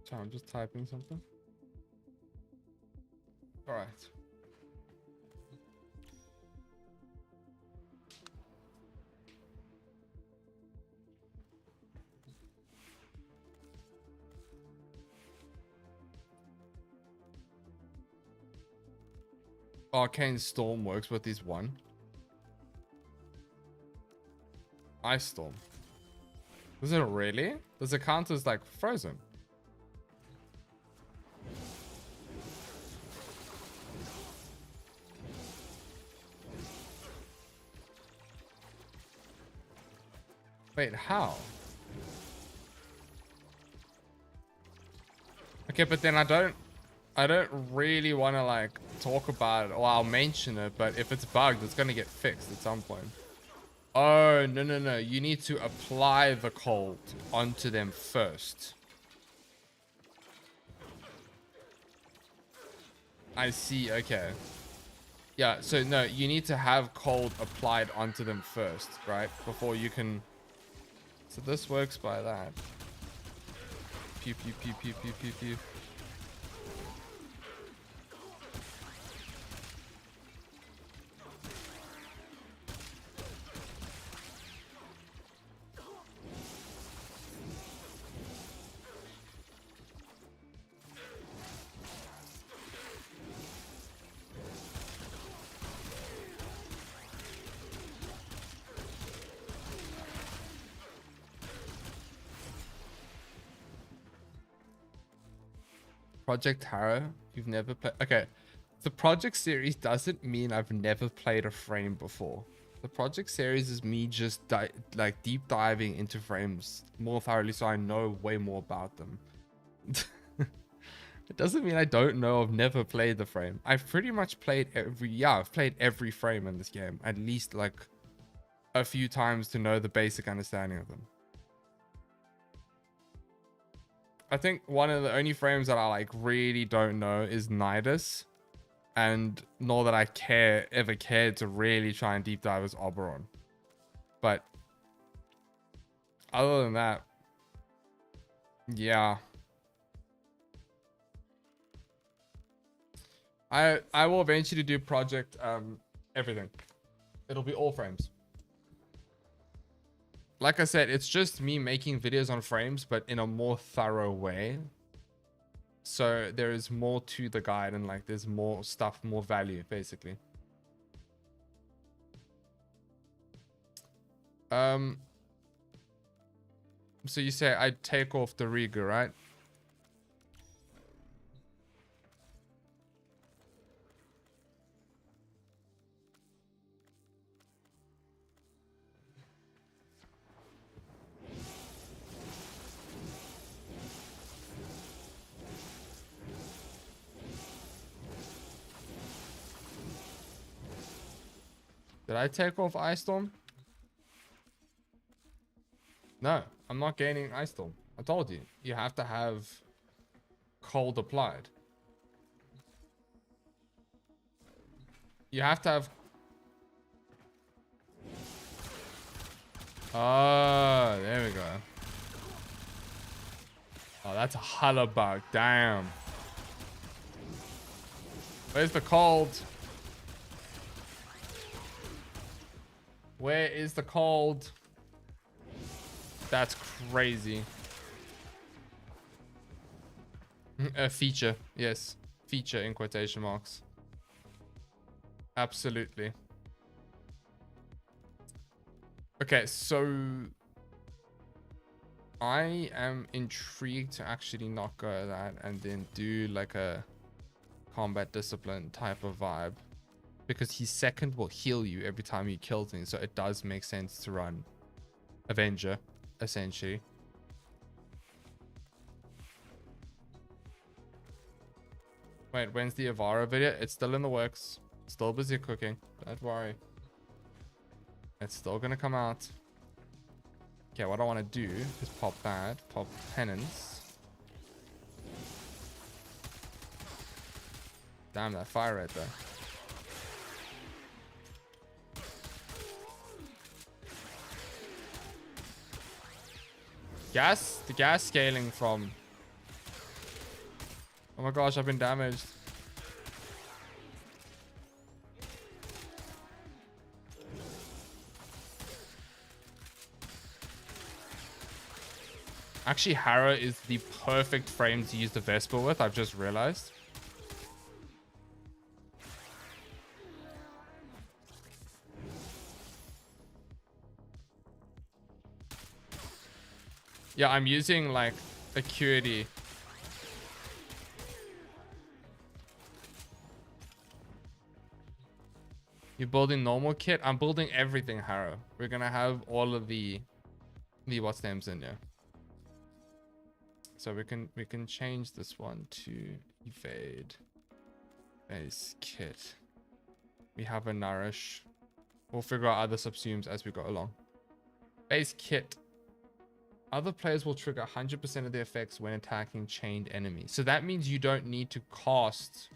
So I'm just typing something. All right. Arcane Storm works with this one. Ice Storm. Does it really? Does it count as like frozen? Wait, how? Okay, but then I don't really want to like talk about it, or I'll mention it, but if it's bugged, it's gonna get fixed at some point. Oh, no. You need to apply the cold onto them first. I see, okay. Yeah, so no, you need to have cold applied onto them first, right? Before you can... So this works by that. Pew, pew, pew, pew, pew, pew, pew. Project Harrow, you've never played... Okay, the project series doesn't mean I've never played a frame before. The project series is me just like deep diving into frames more thoroughly, so I know way more about them. It doesn't mean I don't know. I've never played the frame. I've pretty much played I've played every frame in this game at least like a few times to know the basic understanding of them. I think one of the only frames that I like really don't know is Nidus, and nor that I ever cared to really try and deep dive as Oberon. But other than that, yeah. I will eventually do project everything. It'll be all frames. Like I said, it's just me making videos on frames, but in a more thorough way. So there is more to the guide, and like there's more stuff, more value, basically. So you say I'd take off the Riga, right? Did I take off Ice Storm? No, I'm not gaining Ice Storm. I told you, you have to have cold applied. You have to have... Oh, there we go. Oh, that's a hullabug. Damn. Where's the cold? Where is the cold? That's crazy. A feature. Yes. Feature in quotation marks. Absolutely. Okay, so I am intrigued to actually not go that and then do like a combat discipline type of vibe. Because his second will heal you every time he kills him. So it does make sense to run Avenger, essentially. Wait, when's the Avara video? It's still in the works. Still busy cooking. Don't worry. It's still gonna come out. Okay, what I want to do is pop that. Pop Penance. Damn, that fire rate though. The gas scaling from... Oh my gosh, I've been damaged. Actually, Harrow is the perfect frame to use the Vesper with, I've just realized. Yeah, I'm using like acuity. You're building normal kit? I'm building everything, Harrow. We're gonna have all of the what's names in there. So we can change this one to evade base kit. We have a nourish. We'll figure out other subsumes as we go along. Base kit. Other players will trigger 100% of their effects when attacking chained enemies. So that means you don't need to cast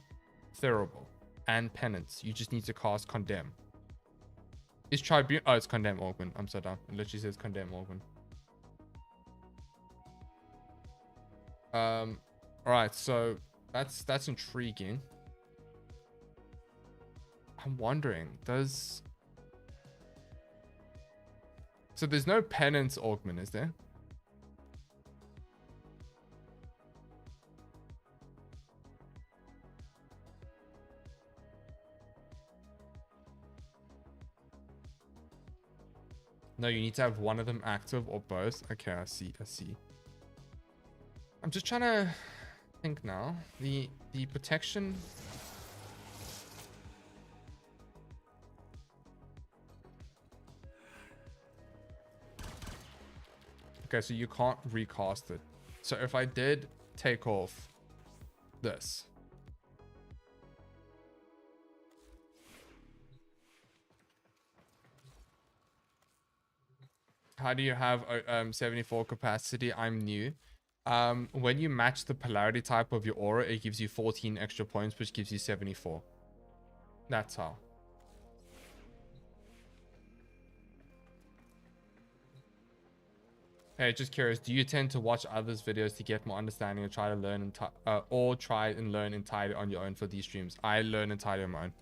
Terrible and Penance. You just need to cast Condemn. Is Tribune... Oh, it's Condemn Organ. I'm so dumb. It literally says Condemn Organ. Alright, so that's intriguing. I'm wondering, does... So there's no Penance Augment, is there? No, you need to have one of them active or both. Okay, I see. I'm just trying to think now. The protection. Okay, so you can't recast it. So if I did take off this. How do you have 74 capacity? I'm new. When you match the polarity type of your aura, it gives you 14 extra points, which gives you 74. That's how. Hey, just curious, do you tend to watch others' videos to get more understanding or try to learn learn entirely on your own for these streams? I learn entirely on my own.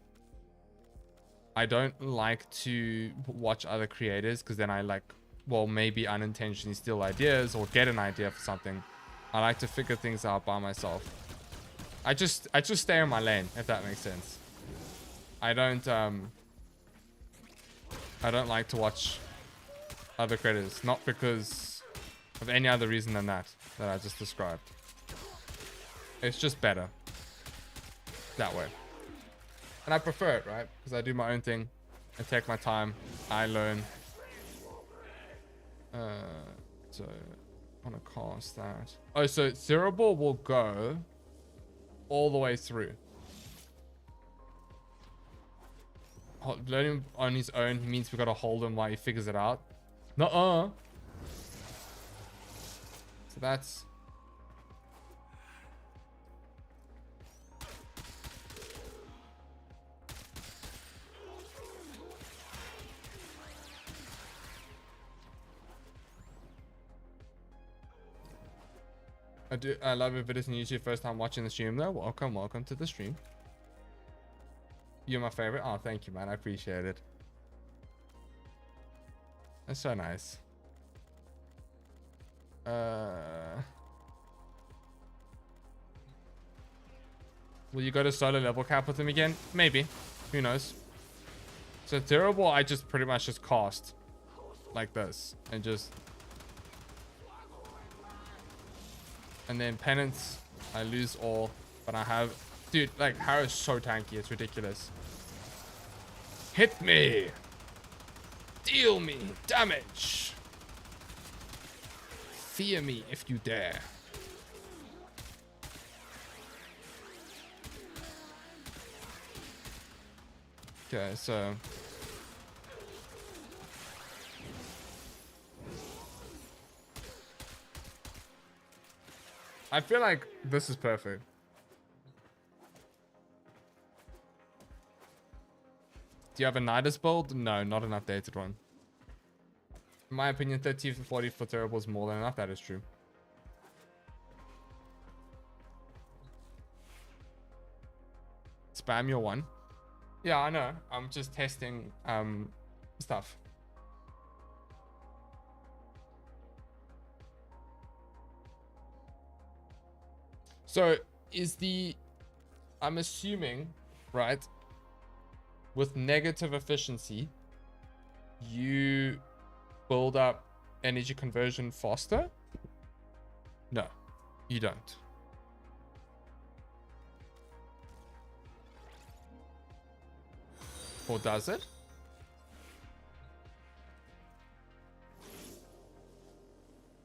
I don't like to watch other creators because then I like, well, maybe unintentionally steal ideas or get an idea for something. I like to figure things out by myself. I just stay in my lane, if that makes sense. I don't like to watch other creators, not because of any other reason than that I just described. It's just better that way. And I prefer it, right? Because I do my own thing. I take my time. I learn. So I want to cast that. Oh, so Cerebral will go all the way through. Learning on his own means we got to hold him while he figures it out. Nuh-uh. So that's... I love your videos on YouTube. First time watching the stream though. Welcome to the stream. You're my favorite. Oh, thank you, man. I appreciate it. That's so nice. Will you go to solo level cap with him again? Maybe. Who knows? So Terrible, I just pretty much just cast like this and just... And then Penance, I lose all, but I have... Dude, like, Harrow is so tanky, it's ridiculous. Hit me! Deal me damage! Fear me if you dare. Okay, so... I feel like this is perfect. Do you have a Nidus build? No, not an updated one. In my opinion, 30 to 40 for Terrible is more than enough. That is true. Spam your one. Yeah, I know. I'm just testing stuff. So is the... I'm assuming, right? With negative efficiency, you build up energy conversion faster? No, you don't. Or does it?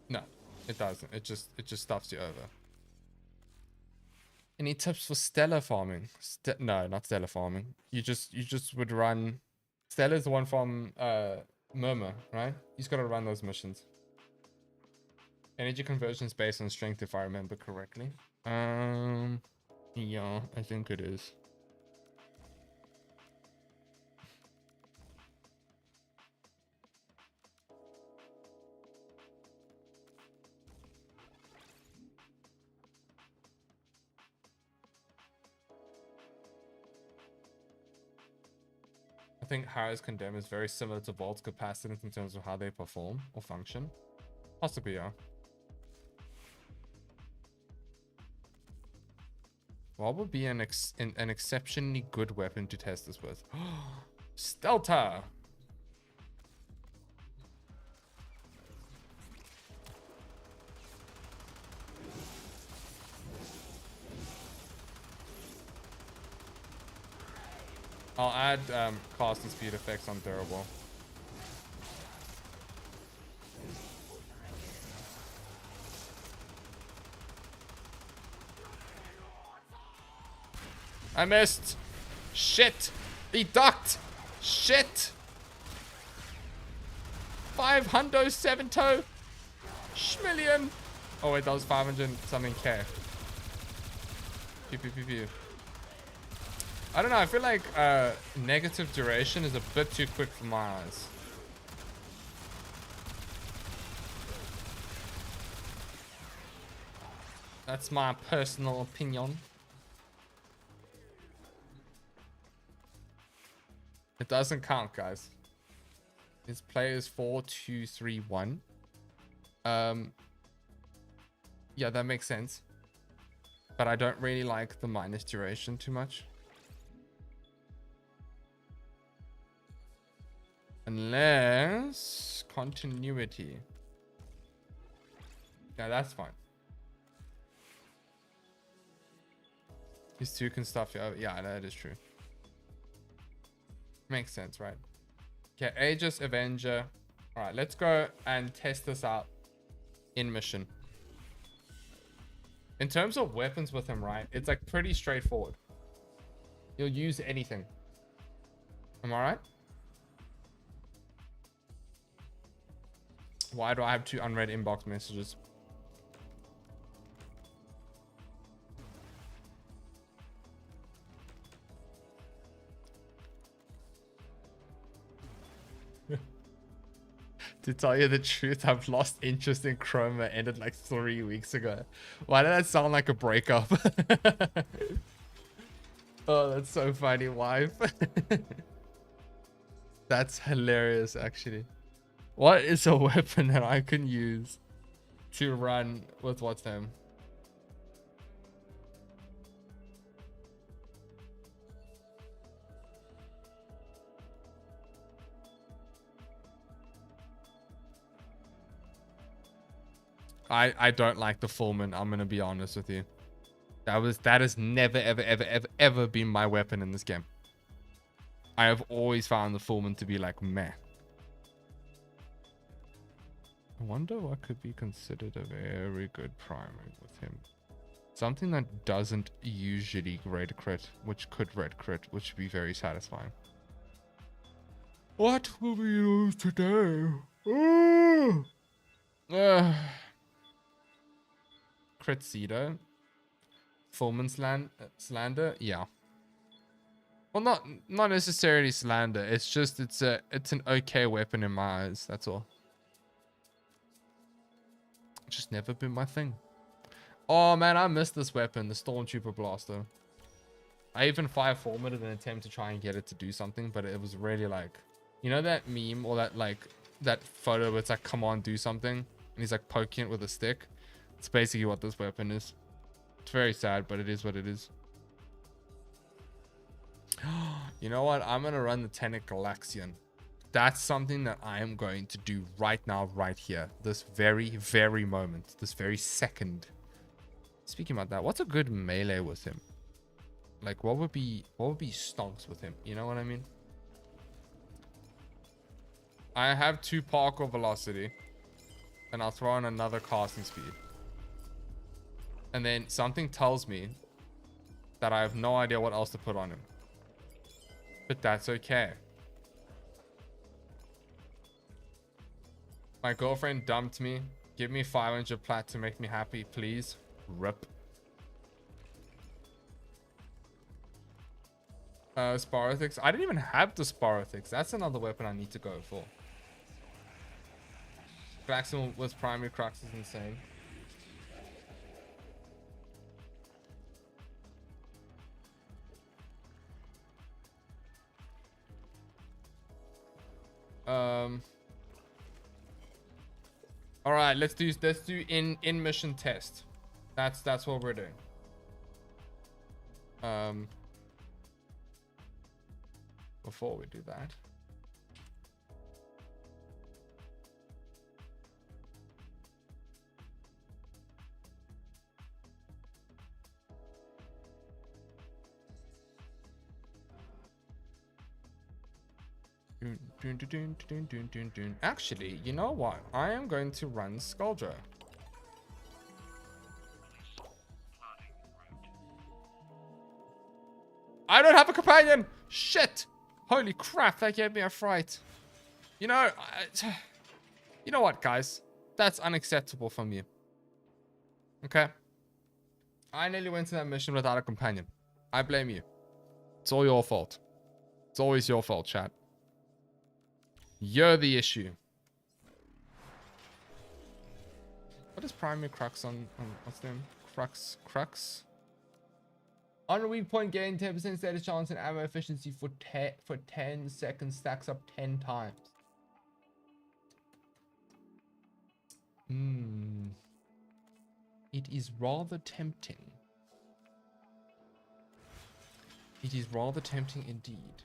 No, it doesn't. It just stuffs you over. Any tips for stellar farming? No, not stellar farming. You just would run. Stellar is the one from Murmur, right? You just gotta run those missions. Energy conversion is based on strength, if I remember correctly. Yeah, I think it is. I think Harrow's Condemn is very similar to Vault's Capacitance in terms of how they perform or function. Possibly, yeah. What would be an exceptionally good weapon to test this with? Stelta! I'll add casting speed effects on durable. I missed. Shit. He ducked. Shit. 500 7-toe. Schmillion. Oh wait, that was 500 something K. Pew pew pew pew. I don't know, I feel like negative duration is a bit too quick for my eyes. That's my personal opinion. It doesn't count, guys. It's players 4, 2, 3, 1. Yeah, that makes sense. But I don't really like the minus duration too much. Unless continuity. Yeah, that's fine. These two can stuff you over. Yeah, that is true. Makes sense, right? Okay, Aegis, Avenger. Alright, let's go and test this out in mission. In terms of weapons with him, right? It's like pretty straightforward. You'll use anything. Am I right? Why do I have 2 unread inbox messages? To tell you the truth, I've lost interest in Chroma. Ended like 3 weeks ago. Why did that sound like a breakup? Oh, that's so funny, wife. That's hilarious, actually. What is a weapon that I can use to run with what's name? I don't like the Fullman. I'm gonna be honest with you. That has never ever been my weapon in this game. I have always found the Fullman to be like meh. I wonder what could be considered a very good primary with him. Something that doesn't usually red crit, which could red crit, which would be very satisfying. What will we use today? Crit Cedo. Fullman slander? Yeah. Well, not necessarily slander. It's just it's an okay weapon in my eyes. That's all. Just never been my thing. Oh man, I missed this weapon, the Stormtrooper Blaster. I even 5-formatted an attempt to try and get it to do something, but it was really like, you know that meme or that like that photo where it's like, come on, do something, and he's like poking it with a stick. It's basically what this weapon is. It's very sad, but it is what it is. You know what? I'm gonna run the Tenno Galaxian. That's something that I am going to do right now, right here. This very, very moment. This very second. Speaking about that, what's a good melee with him? Like, what would be stonks with him? You know what I mean? I have 2 parkour velocity. And I'll throw in another casting speed. And then something tells me that I have no idea what else to put on him. But that's okay. My girlfriend dumped me. Give me 500 plat to make me happy, please. Rip. Sparothics. I didn't even have the Sparothics. That's another weapon I need to go for. Maximum with primary crux is insane. All right, let's do in mission test. That's what we're doing. Before we do that, actually, you know what? I am going to run Skuldra. I don't have a companion. Shit! Holy crap! That gave me a fright. You know, you know what, guys? That's unacceptable from you. Okay. I nearly went to that mission without a companion. I blame you. It's all your fault. It's always your fault, chat. You're the issue. What is primary crux on what's the name? Crux? On a weak point, gain 10% status chance and ammo efficiency for 10 seconds, stacks up 10 times. It is rather tempting. It is rather tempting indeed.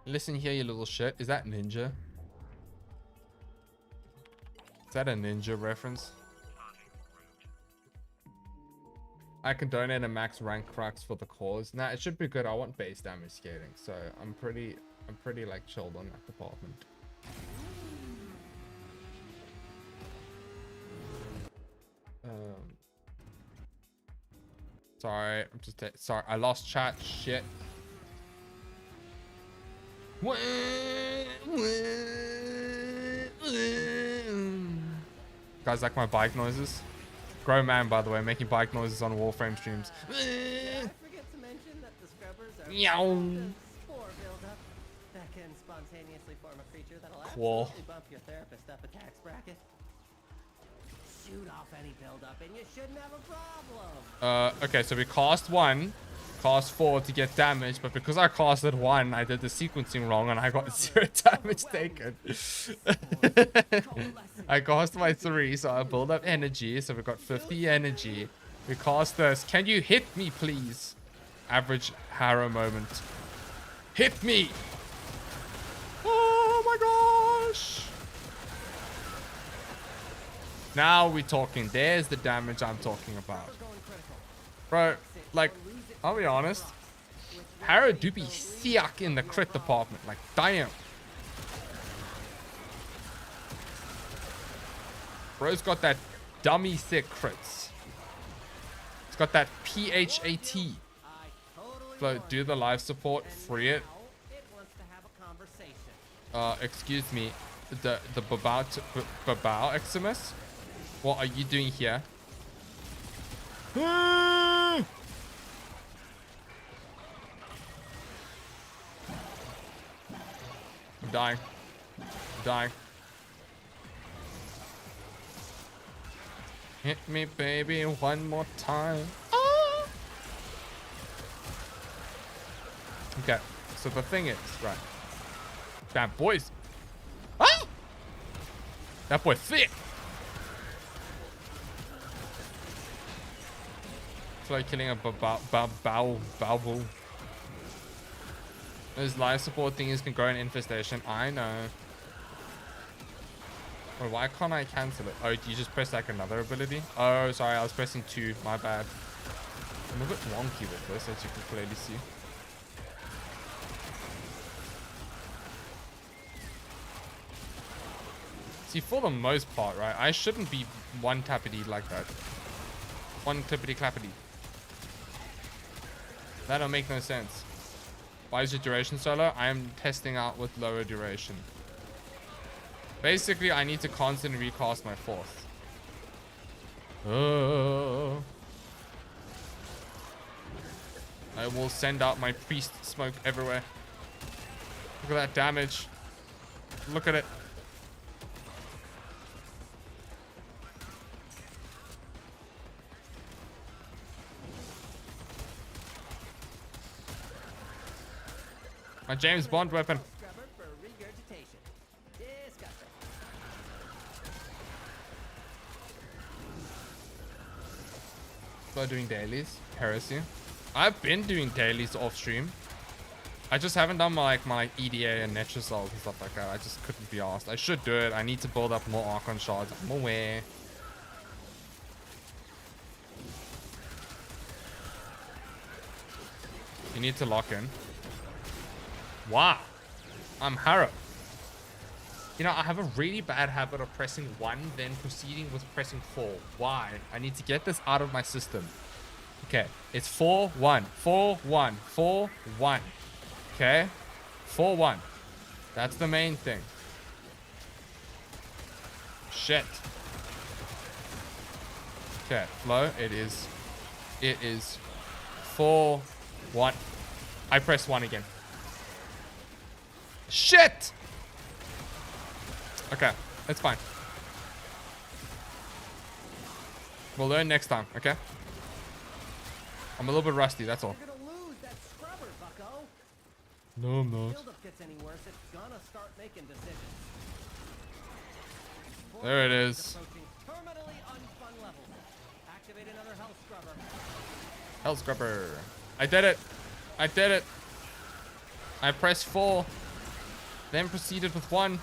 Listen here, you little shit. Is that ninja? Is that a ninja reference? I can donate a max rank crux for the cause. Nah, it should be good. I want base damage scaling, so I'm pretty like chilled on that department. Sorry, I'm just sorry. I lost chat. Shit. Guys, like my bike noises? Grown man, by the way, making bike noises on Warframe streams. I forget to mention that the scrubbers are Meow. spore buildup that can spontaneously form a creature that'll Cool. absolutely bump your therapist up a tax bracket. Shoot off any buildup and you shouldn't have a problem. Okay, so we cast 1, cast 4 to get damage, but because I casted 1, I did the sequencing wrong and I got 0 damage taken. I cast my 3, so I build up energy, so we got 50 energy. We cast this. Can you hit me, please? Average Harrow moment. Hit me! Oh my gosh! Now we're talking. There's the damage I'm talking about. Bro, like, I'll be honest. Harrow do be sick in the crit department. Like, damn. Bro's got that dummy sick crits. It's got that PHAT. Flo, do the live support. Free it. Excuse me. The Babao Eximus? What are you doing here? I'm dying. I'm dying. Hit me, baby, one more time. Ah! Okay, so the thing is, right. That boy's... Ah! That boy thick. It's like killing a Baobu. Those life support things can grow in infestation. I know. Wait, why can't I cancel it? Oh, do you just press like another ability? Oh, sorry, I was pressing 2. My bad. I'm a bit wonky with this, as you can clearly see. See, for the most part, right, I shouldn't be one tappity like that. One clippity clappity. That don't make no sense. Why is your duration so low? I am testing out with lower duration. Basically, I need to constantly recast my 4th. I will send out my priest smoke everywhere. Look at that damage. Look at it. My James Bond weapon. Scrubber for regurgitation. Disgusting. Start doing dailies. Heresy. I've been doing dailies off stream. I just haven't done my EDA and Netrasol and stuff like that. I just couldn't be asked. I should do it. I need to build up more Archon shards. I'm aware. You need to lock in. Wow. I'm Harrow. You know, I have a really bad habit of pressing 1, then proceeding with pressing 4. Why? I need to get this out of my system. Okay, it's 4-1. 4-1. 4-1. Okay? 4-1. That's the main thing. Shit. Okay, flow. It is 4-1. I press 1 again. Shit! Okay, it's fine. We'll learn next time, okay? I'm a little bit rusty, that's all. You're gonna lose that scrubber, bucko. No, I'm not. Build-up gets any worse, it's gonna start making decisions. There it is. Approaching terminally unfun levels. Activate another health scrubber. Hell scrubber. I did it. I did it. I pressed 4. Then proceeded with 1.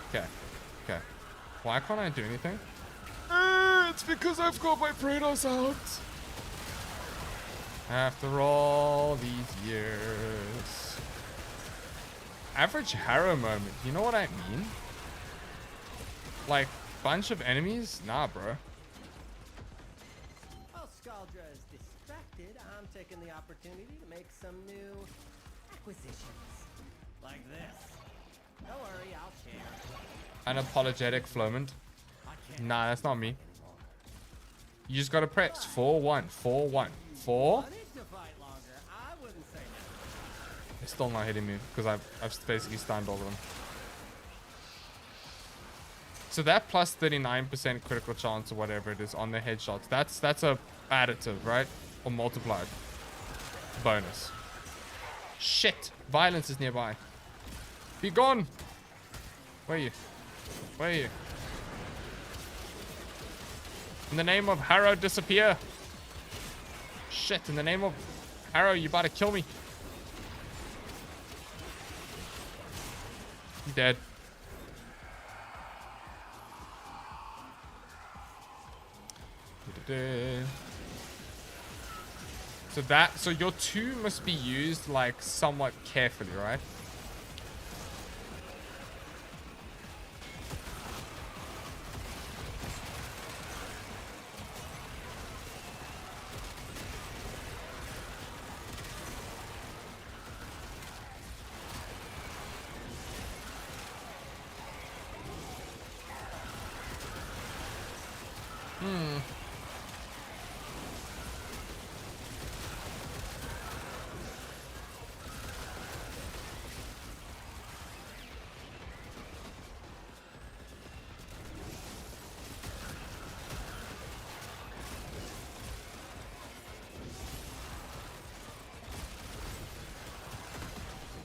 Okay. Okay. Why can't I do anything? It's because I've got my Praetos out. After all these years. Average Harrow moment. You know what I mean? Like, bunch of enemies? Nah, bro. While Scaldra is distracted, I'm taking the opportunity to make some new acquisitions. Like this. Don't worry, I'll share. Unapologetic Flowment. I can't Nah, that's not me. You just gotta press 4-1. 4-1. 4. want it to fight longer. I wouldn't say no. It's still not hitting me because I've basically stunned all of them. So that plus 39% critical chance or whatever it is on the headshots, that's a additive, right? Or multiplied bonus. Shit! Violence is nearby. Be gone! Where are you? Where are you? In the name of Harrow, disappear! Shit, in the name of Harrow, you about to kill me. You dead. So your 2 must be used like somewhat carefully, right?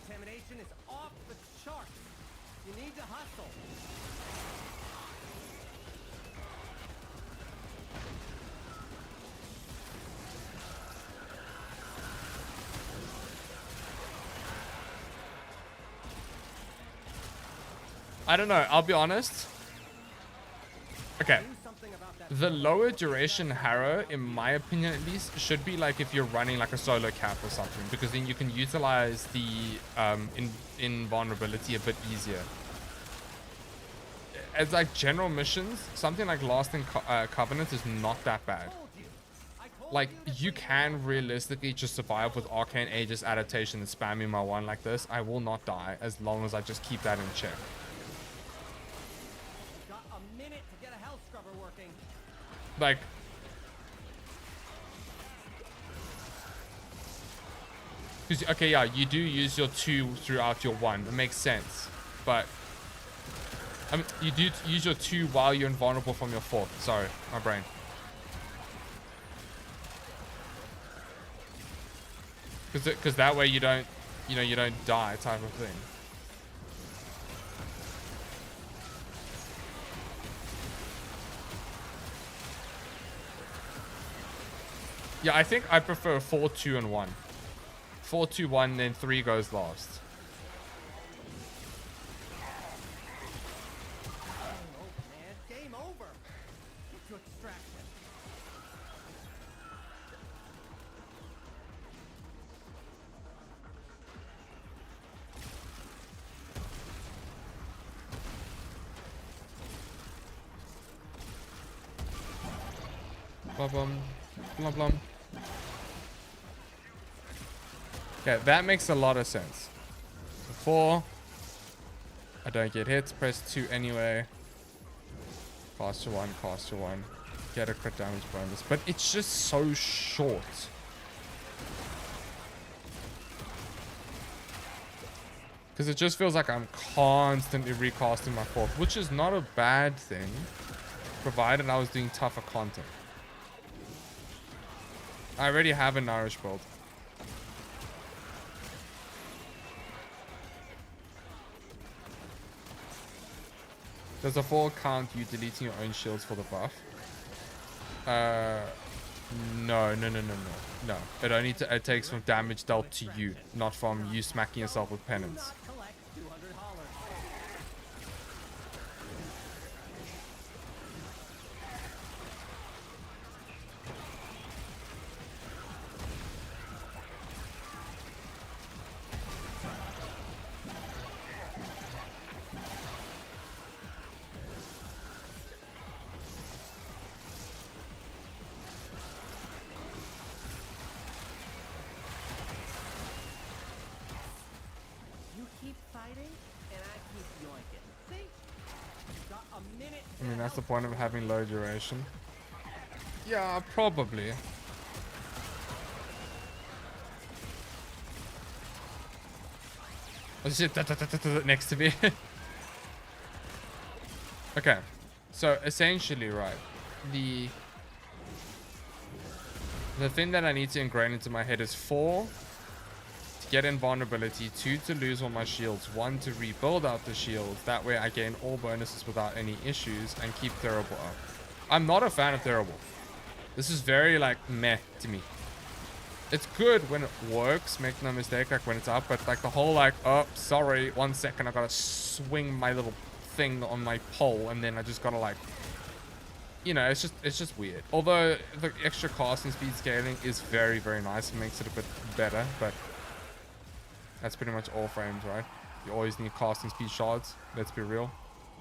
Contamination is off the charts. You need to hustle. I don't know. I'll be honest. Okay. Do something about that. The lower duration Harrow, in my opinion at least, should be like if you're running like a solo cap or something, because then you can utilize the invulnerability a bit easier. As like general missions, something like Last in Covenant is not that bad. Like, you can realistically just survive with Arcane Aegis adaptation and spamming my one like this. I will not die as long as I just keep that in check. Got a minute to get a hell scrubber working. Like, okay, yeah, you do use your 2 throughout your 1. It makes sense. But, I mean, you do use your 2 while you're invulnerable from your 4th. Sorry, my brain. Because that way you don't, you don't die type of thing. Yeah, I think I prefer 4, 2, and 1. 4, 2, 1, then 3 goes last. Oh man, game over. Get to extraction. Blum, blum, blum, blum. Okay, that makes a lot of sense. 4. I don't get hits. Press 2 anyway. Cast to 1, cast to 1. Get a crit damage bonus. But it's just so short. Because it just feels like I'm constantly recasting my 4th, which is not a bad thing, provided I was doing tougher content. I already have a Nourish build. Does a 4 count you deleting your own shields for the buff? No. No. It only it takes from damage dealt to you, not from you smacking yourself with penance. Collect $200. You keep fighting, and I keep yoinking. See? Got a minute. I mean, that's the point of having low duration. Yeah, probably. Oh shit, next to me. Okay, so essentially, right, the thing that I need to ingrain into my head is 4 to get invulnerability, 2 to lose all my shields, 1 to rebuild out the shields. That way I gain all bonuses without any issues and keep Terrible up. I'm not a fan of Terrible. This is very like meh to me. It's good when it works, make no mistake, like when it's up, but like the whole like, oh, sorry, 1 second, I gotta swing my little thing on my pole and then I just gotta like, you know, it's just weird. Although the extra casting speed scaling is very, very nice. It makes it a bit better, but that's pretty much all frames, right? You always need casting speed shards, let's be real.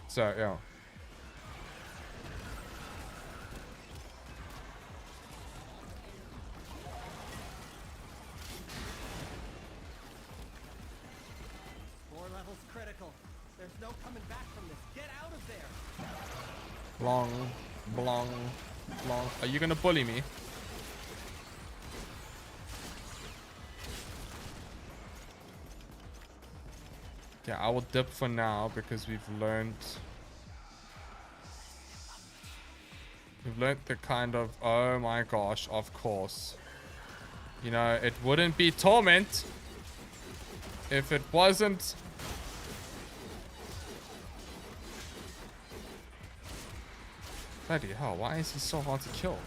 So, yeah. Level's critical. There's no coming back from this. Get out of there. Blong, blong, blong. Are you gonna bully me? Yeah, I will dip for now because we've learned the kind of, oh my gosh, of course. You know, it wouldn't be Torment if it wasn't. Bloody hell, why is he so hard to kill?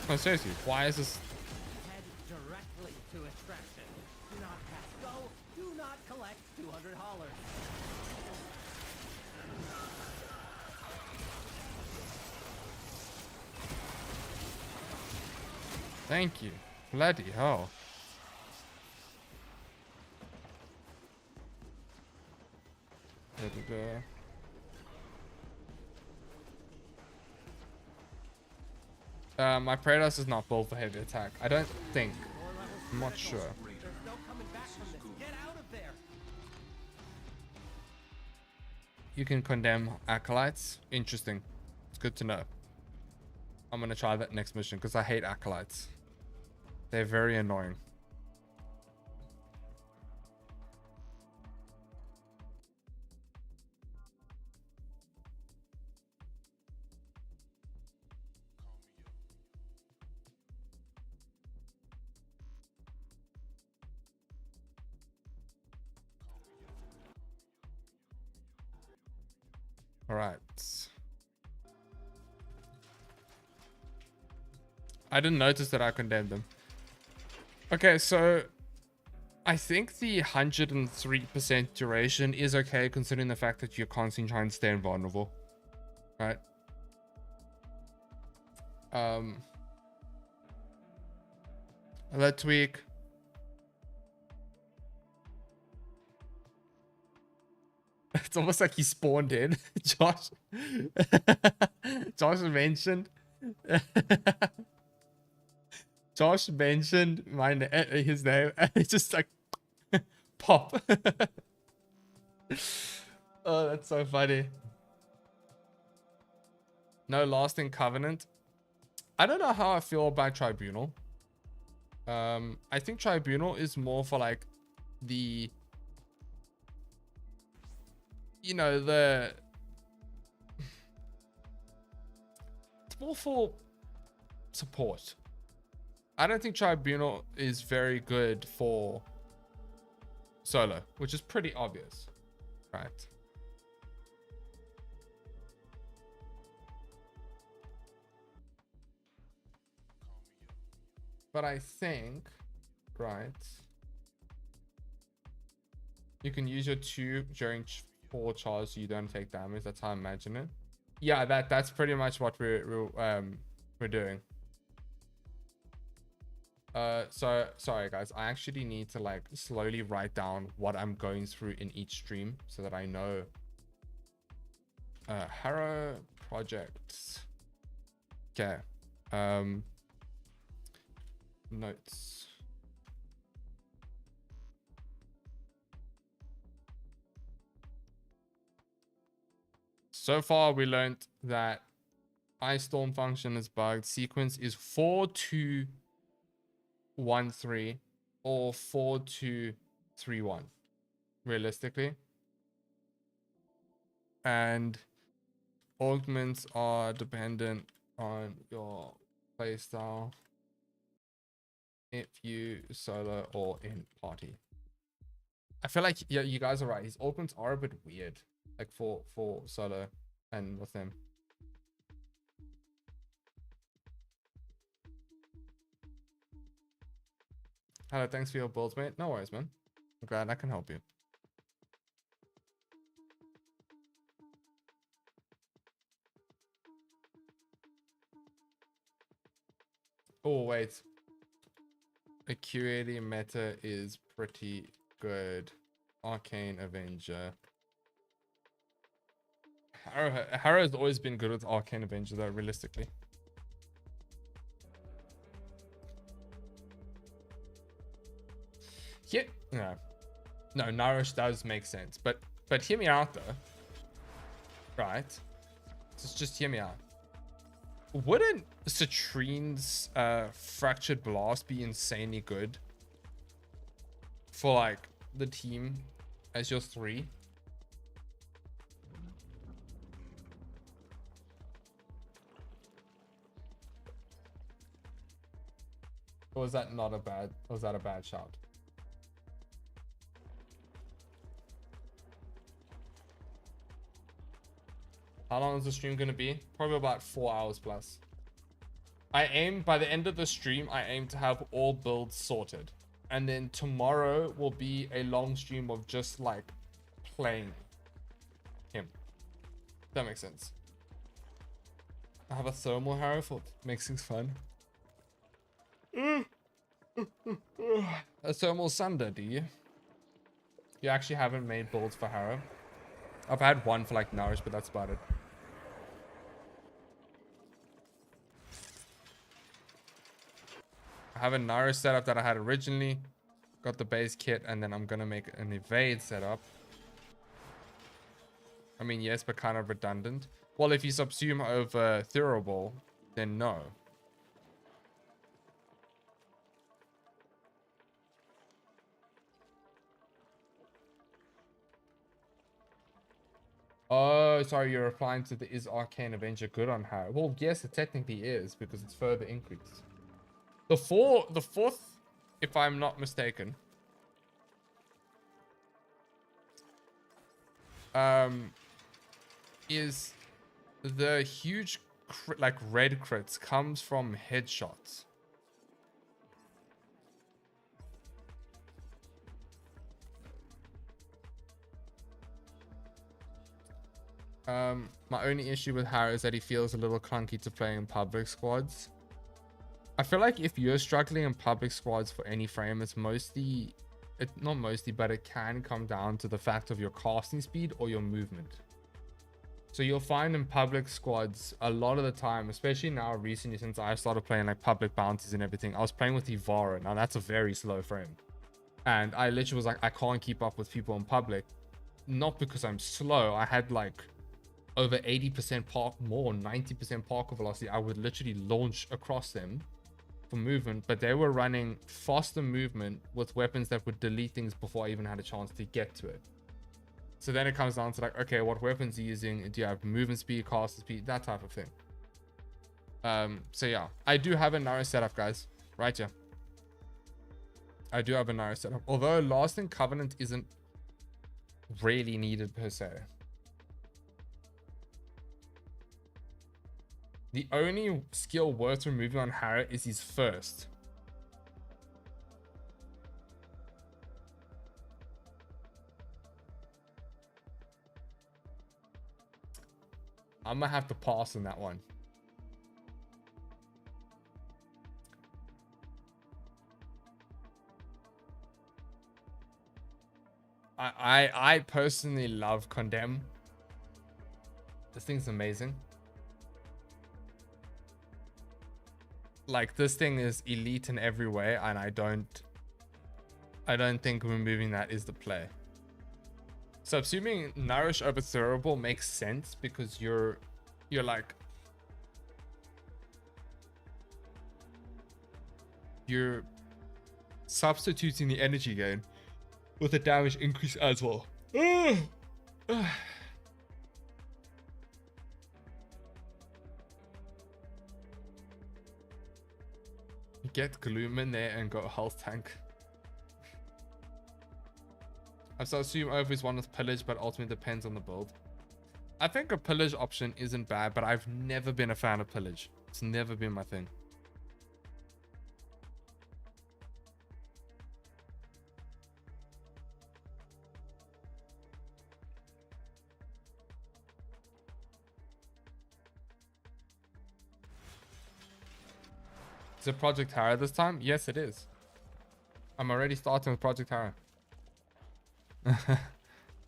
No, seriously, why is this? Head directly to extraction. 200 haulers. Thank you. Bloody hell. My Proteus is not built for heavy attack. I don't think. I'm not sure. There's no coming back from this. Get out of there. You can condemn acolytes. Interesting. It's good to know. I'm gonna try that next mission because I hate acolytes. They're very annoying. All right. I didn't notice that I condemned them. Okay, so I think the 103% duration is okay considering the fact that you're constantly trying to stay invulnerable. Right? That tweak. It's almost like he spawned in. Josh. Josh mentioned. Josh mentioned his name, and it's just like pop. Oh, that's so funny. No lasting covenant. I don't know how I feel about Tribunal. I think Tribunal is more for like the, you know, it's more for support. I don't think Tribunal is very good for solo, which is pretty obvious, right? But I think, right, you can use your 2 during 4 charges so you don't take damage. That's how I imagine it. Yeah, that's pretty much what we're doing. So sorry guys, I actually need to like slowly write down what I'm going through in each stream so that I know. Harrow projects. Okay. Notes. So far we learned that Ice Storm function is bugged. Sequence is 4213 or 4231 realistically, and augments are dependent on your playstyle if you solo or in party. I feel like, yeah, you guys are right, his augments are a bit weird, like for solo and with them. Hello, thanks for your builds, mate. No worries, man. I'm glad I can help you. Oh, wait. Acuity meta is pretty good. Arcane Avenger. Harrow has always been good with Arcane Avenger, though, realistically. Yeah, no, Nourish does make sense, but hear me out though, right? Just hear me out. Wouldn't Citrine's Fractured Blast be insanely good for like the team as your 3? Or was that not a bad? Was that a bad shout? How long is the stream going to be? Probably about 4 hours plus. I aim, by the end of the stream, I aim to have all builds sorted. And then tomorrow will be a long stream of just like playing him. That makes sense. I have a thermal Harrow for makes things fun. A thermal Sunder, do you? You actually haven't made builds for Harrow? I've had one for like Nourish, but that's about it. I have a Nourish setup that I had originally. Got the base kit, and then I'm gonna make an evade setup. I mean, yes, but kind of redundant. Well, if you subsume over Thurable, then no. Oh, sorry, you're replying to the is Arcane Avenger good on Harrow? Well, yes, it technically is, because it's further increased. The fourth, if I'm not mistaken, is the huge like red crits comes from headshots. My only issue with Harrow is that he feels a little clunky to play in public squads. I feel like if you're struggling in public squads for any frame, it's mostly, not mostly, but it can come down to the fact of your casting speed or your movement. So you'll find in public squads a lot of the time, especially now recently since I started playing like public bounties and everything, I was playing with Ivara. Now that's a very slow frame. And I literally was like, I can't keep up with people in public. Not because I'm slow. I had like over 80% park, more 90% parkour velocity. I would literally launch across them for movement, but they were running faster movement with weapons that would delete things before I even had a chance to get to it. So then it comes down to like, okay, what weapons are you using? Do you have movement speed, caster speed, that type of thing? So yeah, I do have a narrow setup, guys. Right here. I do have a narrow setup. Although Lasting Covenant isn't really needed per se. The only skill worth removing on Harrow is his first. I'm gonna have to pass on that one. I personally love Condemn. This thing's amazing. Like, this thing is elite in every way, and I don't think removing that is the play. Subsuming Nourish over Thurable makes sense because you're like, you're substituting the energy gain with a damage increase as well. Get Gloom in there and go health tank. I assume over is one with pillage, but ultimately depends on the build. I think a pillage option isn't bad, but I've never been a fan of pillage. It's never been my thing. Is it Project Harrow this time? Yes, it is. I'm already starting with Project Harrow.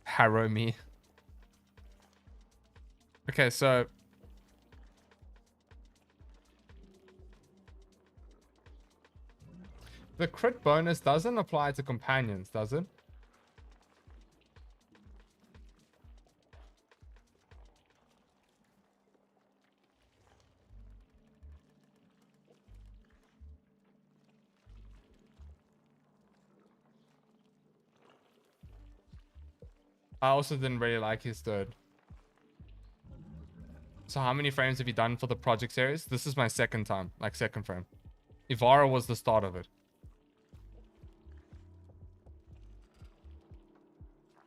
Harrow me. Okay, so the crit bonus doesn't apply to companions, does it? I also didn't really like his third. So how many frames have you done for the project series? This is my second time, like second frame. Ivara was the start of it.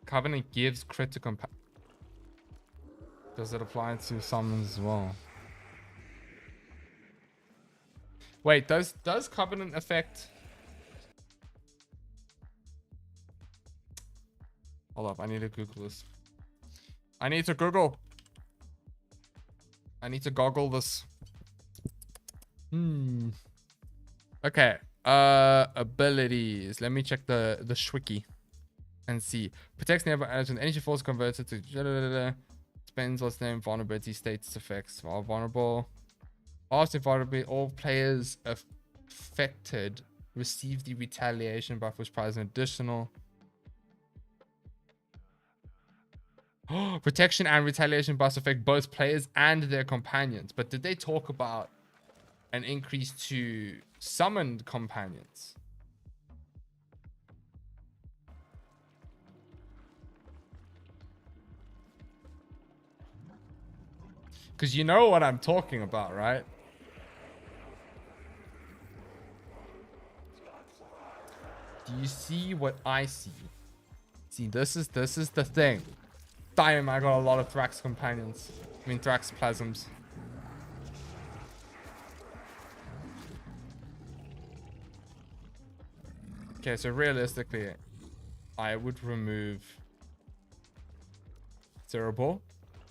Covenant gives crit to compa. Does it apply to summons as well? Wait, does Covenant affect Hold up, I need to Google this. I need to Google. I need to goggle this. Okay. Abilities. Let me check the Schwiki and see. Protects nearby allies with energy force converted to spends what's name vulnerability status effects. While vulnerable. After vulnerability, all players affected receive the retaliation buff, which provides an additional protection and retaliation buffs affect both players and their companions. But did they talk about an increase to summoned companions? Because you know what I'm talking about, right? Do you see what I see? See, this is the thing. Damn, I got a lot of Thrax companions. I mean, Thrax plasms. Okay, so realistically, I would remove Cerebral,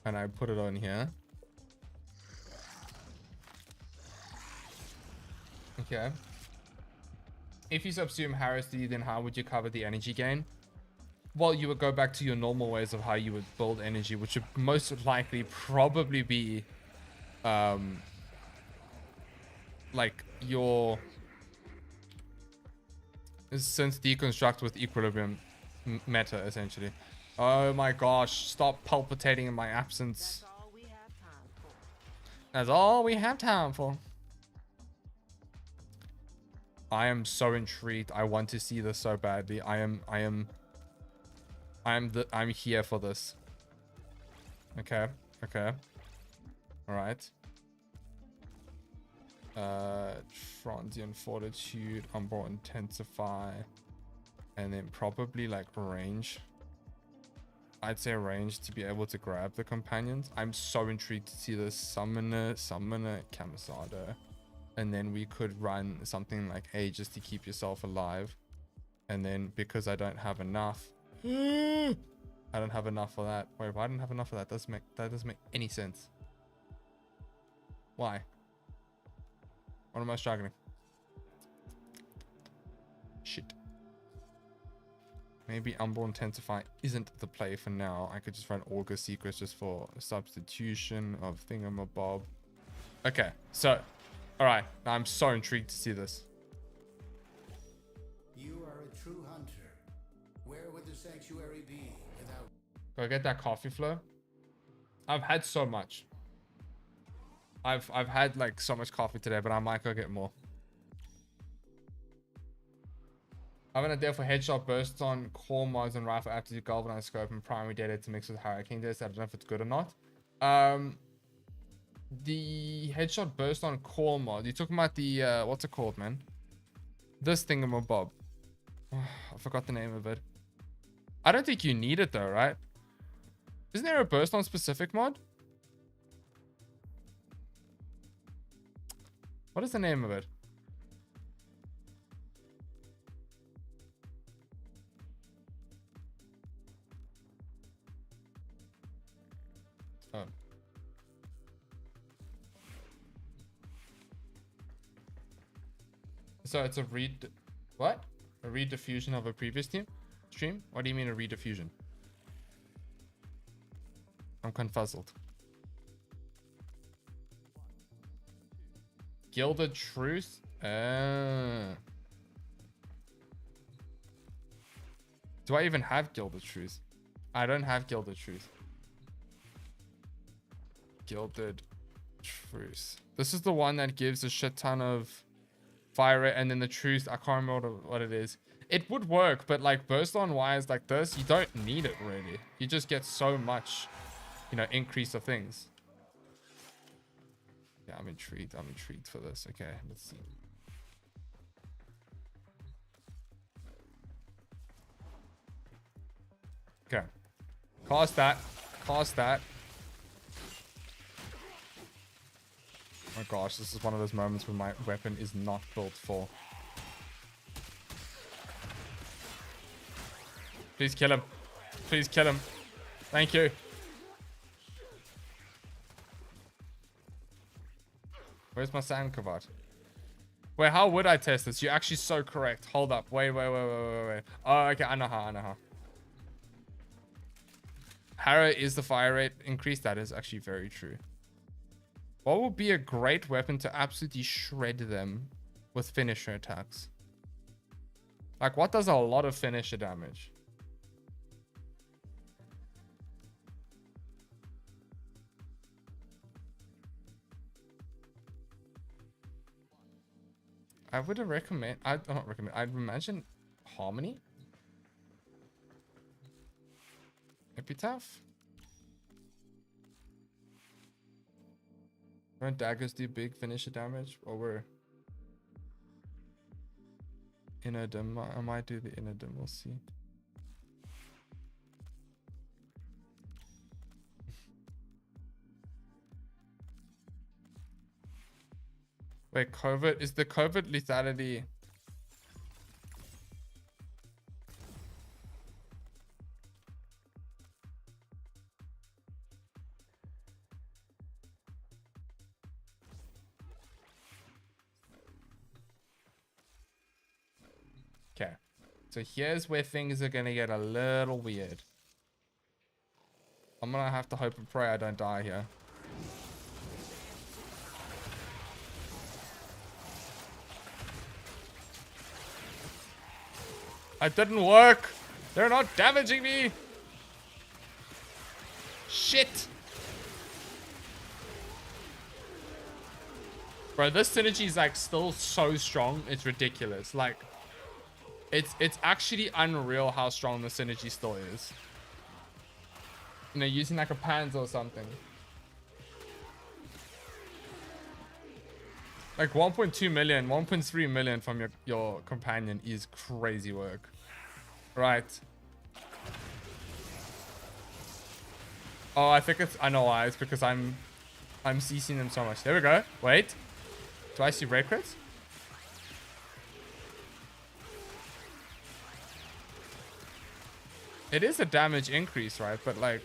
and I put it on here. Okay. If you subsume Harrow, then how would you cover the energy gain? Well, you would go back to your normal ways of how you would build energy, which would most likely probably be like your since deconstruct with equilibrium meta, essentially. Oh my gosh, stop palpitating in my absence. That's all we have time for. That's all we have time for. I am so intrigued. I want to see this so badly. I'm here for this. Okay. Okay. All right. Transient fortitude, umbral intensify, and then probably like range. I'd say range to be able to grab the companions. I'm so intrigued to see this summoner, Camisado. And then we could run something like Aegis to keep yourself alive. And then because I don't have enough, I don't have enough for that. Wait, if I don't have enough of that, that doesn't make any sense. Why? What am I struggling? Shit. Maybe Umbral Intensify isn't the play for now. I could just run Augur Secrets just for substitution of thingamabob. Okay, so, alright. Now I'm so intrigued to see this. You are a true hunter. Where would the sanctuary be without... Go get that coffee flow. I've had so much. I've had like so much coffee today, but I might go get more. I'm gonna deal for headshot bursts on core mods and rifle after you galvanize scope and primary data to mix with Hurricane data. I don't know if it's good or not. The headshot burst on core mod. You're talking about the what's it called, man? This thingamabob. I forgot the name of it. I don't think you need it though, right? Isn't there a burst on specific mod? What is the name of it? Oh. So it's a what? A rediffusion of a previous stream? What do you mean a rediffusion? I'm confuzzled. Gilded Truth? Do I even have Gilded Truth? I don't have Gilded Truth. Gilded Truth. This is the one that gives a shit ton of fire rate, and then the Truth, I can't remember what it is. It would work, but like burst on wires like this, you don't need it really. You just get so much, you know, increase of things. Yeah, I'm intrigued. I'm intrigued for this. Okay, let's see. Okay. Cast that. Cast that. Oh my gosh, this is one of those moments where my weapon is not built for. Please kill him. Please kill him. Thank you. Where's my sand cravat? Wait, how would I test this? You're actually so correct. Hold up. Wait. Oh, okay. I know how. Harrow is the fire rate increase. That is actually very true. What would be a great weapon to absolutely shred them with finisher attacks? Like, what does a lot of finisher damage? I would recommend, I'd not recommend, I'd imagine Harmony? Epitaph? Don't daggers do big finisher damage? Or we're inner dim? I might do the inner dim, we'll see. Wait, covert, is the covert lethality? Okay, so here's where things are gonna get a little weird. I'm gonna have to hope and pray I don't die here. It didn't work. They're not damaging me. Shit. Bro, this synergy is like still so strong. It's ridiculous. Like, it's actually unreal how strong the synergy still is. You know, using like a Panzer or something. Like 1.2 million, 1.3 million from your companion is crazy work. Right. Oh, I think I know why. It's because I'm CCing them so much. There we go. Wait. Do I see red crits? It is a damage increase, right? But like,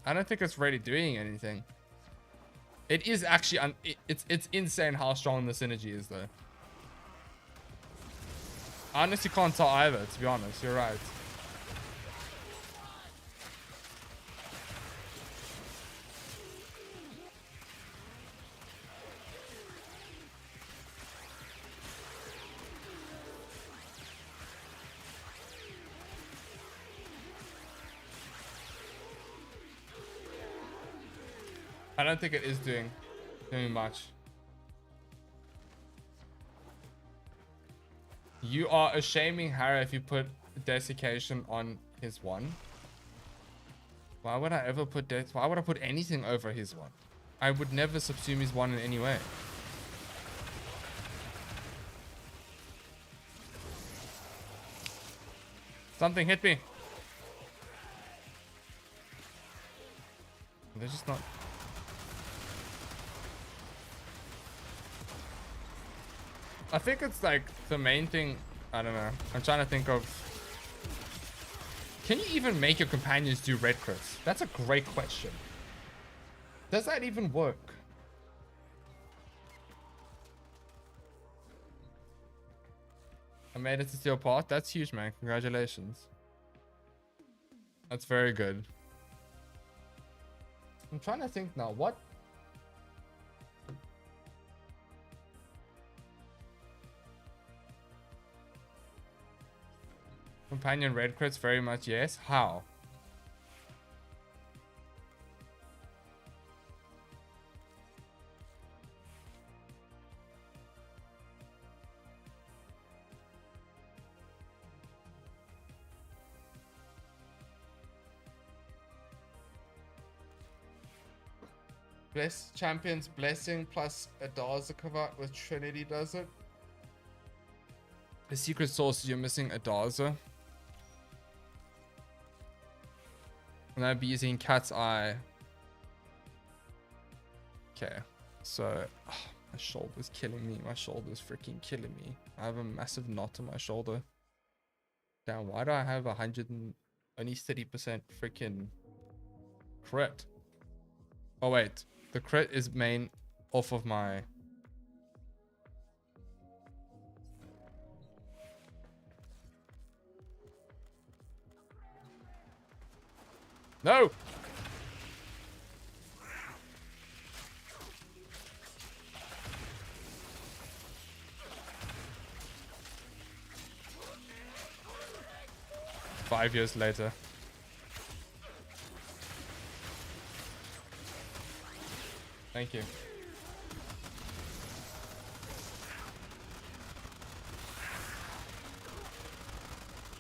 I don't think it's really doing anything. It is actually it's insane how strong the synergy is, though. I honestly can't tell either, to be honest. You're right. I don't think it is doing much. You are shaming Harrow if you put desiccation on his one. Why would I ever put why would I put anything over his one? I would never subsume his one in any way. Something hit me. They're just not. I think it's like the main thing. I don't know. I'm trying to think of. Can you even make your companions do red crits? That's a great question. Does that even work? I made it to Steel Path. That's huge, man. Congratulations. That's very good. I'm trying to think now. What? Companion red crits, very much yes. How? Bless Champion's Blessing plus a Daza cover with Trinity does it. The secret source is you're missing a Daza. And I'd be using Cat's Eye. Okay, so My shoulder's killing me. My shoulder's freaking killing me. I have a massive knot on my shoulder. Damn, why do I have 100 and only 30% freaking crit? Oh wait, the crit is main off of my... No! Five years later. Thank you.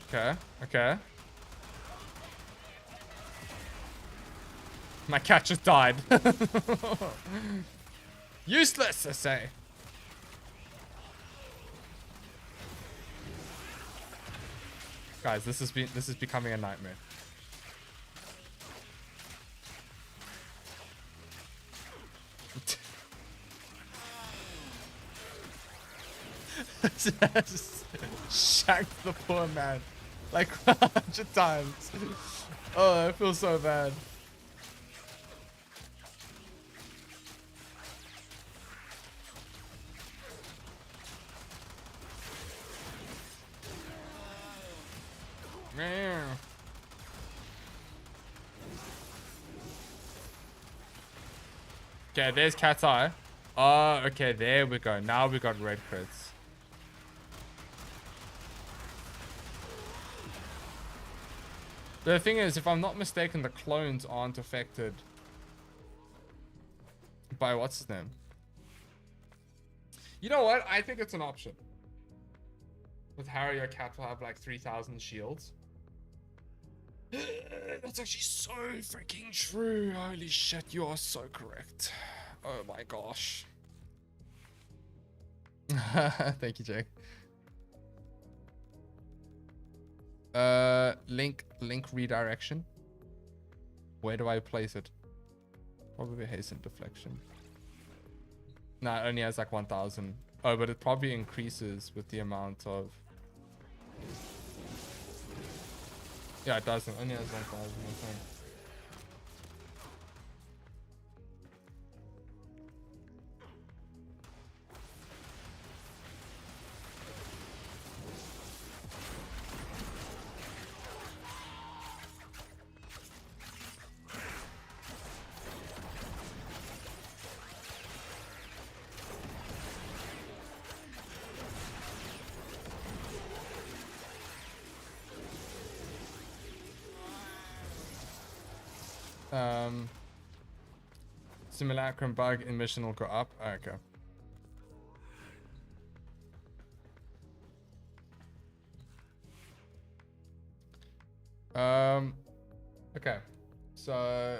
Okay, okay. My cat just died. Useless, I say. Guys, this is becoming a nightmare. Just shanked the poor man like 100 times. Oh, I feel so bad. Okay, there's cat's eye. Oh, okay, there we go. Now we got red crits. The thing is, if I'm not mistaken, the clones aren't affected by what's his name. You know what? I think it's an option. With Harrow, your cat will have like 3,000 shields. That's actually so freaking true. Holy shit, you are so correct. Oh my gosh. Thank you, Jake. Link redirection. Where do I place it? Probably hasten deflection. No, it only has like 1,000. Oh, but it probably increases with the amount of... Yeah, it doesn't. Only has 1,000, I think. Simulacrum bug in mission will go up. Okay. Okay. So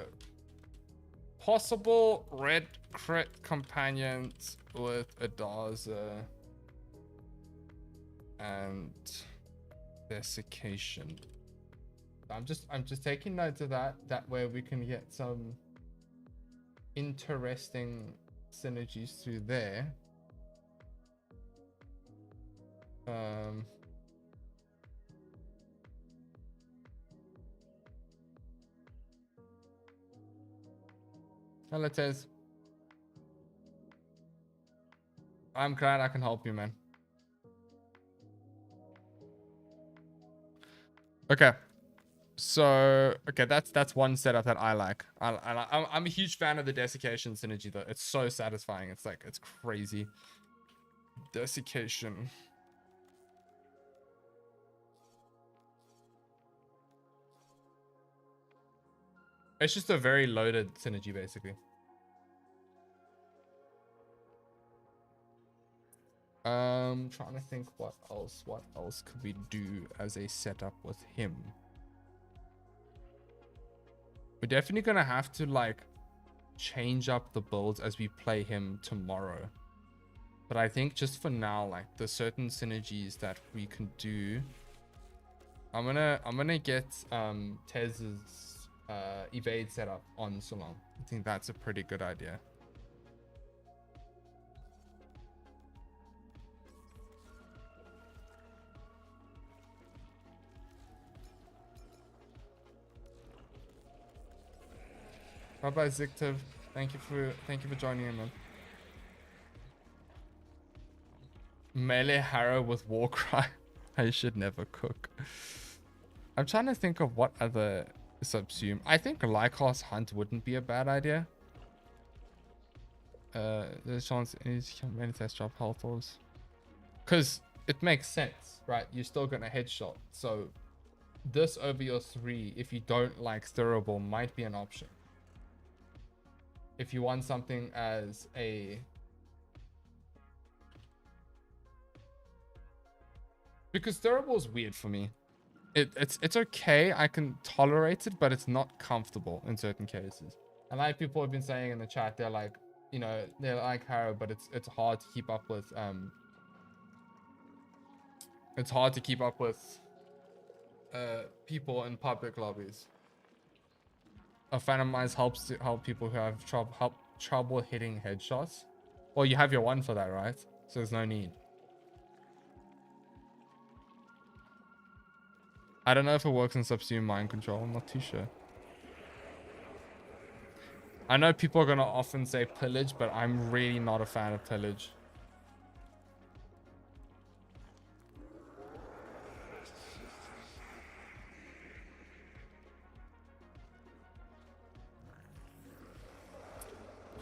possible red crit companions with Adaza and desiccation. I'm just taking notes of that. That way we can get some interesting synergies through there. Hello, Tez. I'm glad I can help you, man. Okay. So, okay, that's one setup that I like. I'm a huge fan of the desiccation synergy, though. It's so satisfying. It's like, it's crazy. Desiccation. It's just a very loaded synergy, basically. Trying to think what else could we do as a setup with him. We're definitely gonna have to like change up the builds as we play him tomorrow. But I think just for now, like the certain synergies that we can do, I'm gonna get Tez's evade setup on Salon. I think that's a pretty good idea. Bye bye Zictiv. Thank you for joining in, man. Melee Harrow with Warcry. I should never cook. I'm trying to think of what other subsume. I think Lycos Hunt wouldn't be a bad idea. There's a chance any test drop health orbs. Because it makes sense, right? You're still gonna headshot. So this over your 3, if you don't like stirrable, might be an option. If you want something as a... Because stirrable is weird for me. It's okay, I can tolerate it, but it's not comfortable in certain cases. And like people have been saying in the chat, they're like, you know, they like Harrow, but it's hard to keep up with people in public lobbies. A Phantomize helps to help people who have trouble hitting headshots. Well, you have your one for that, right? So there's no need. I don't know if it works in Subsume Mind Control. I'm not too sure. I know people are going to often say Pillage, but I'm really not a fan of Pillage.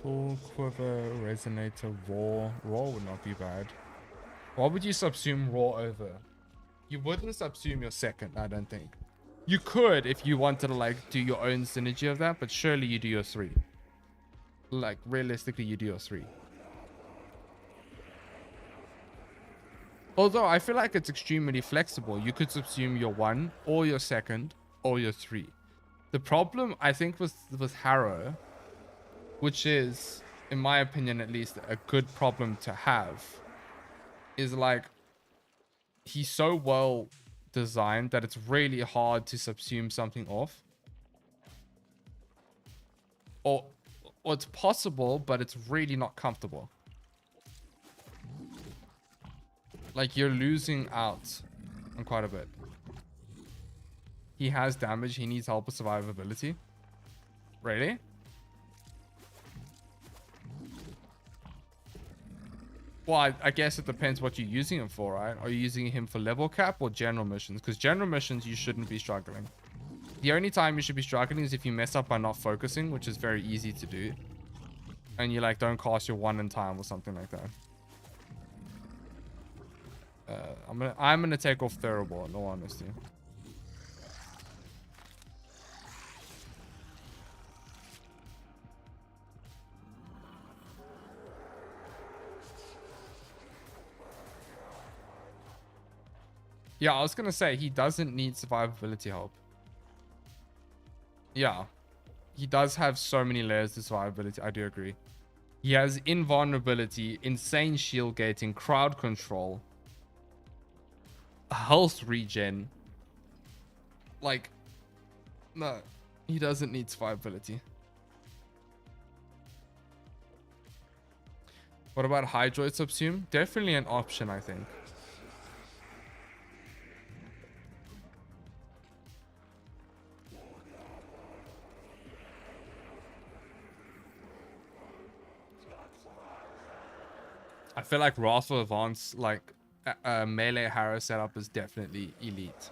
Pull, Quiver, Resonator, Raw. Raw would not be bad. What would you subsume Raw over? You wouldn't subsume your second, I don't think. You could if you wanted to like do your own synergy of that, but surely you do your 3. Like realistically, you do your 3. Although I feel like it's extremely flexible. You could subsume your 1 or your second or your 3. The problem I think with Harrow, which is, in my opinion at least, a good problem to have, is like he's so well designed that it's really hard to subsume something off. Or it's possible, but it's really not comfortable. Like you're losing out on quite a bit. He has damage. He needs help with survivability. Really? Well, I guess it depends what you're using him for, right? Are you using him for level cap or general missions? Because general missions, you shouldn't be struggling. The only time you should be struggling is if you mess up by not focusing, which is very easy to do. And you like don't cast your 1 in time or something like that. I'm gonna take off Terrible, in all honesty. Yeah, I was gonna say he doesn't need survivability help. Yeah, he does have so many layers to survivability. I do agree. He has invulnerability, insane shield gating, crowd control, health regen. Like, no, he doesn't need survivability. What about Hydroid Subsume? Definitely an option, I think. I feel like Wrathful Advance, like melee Harrow setup is definitely elite.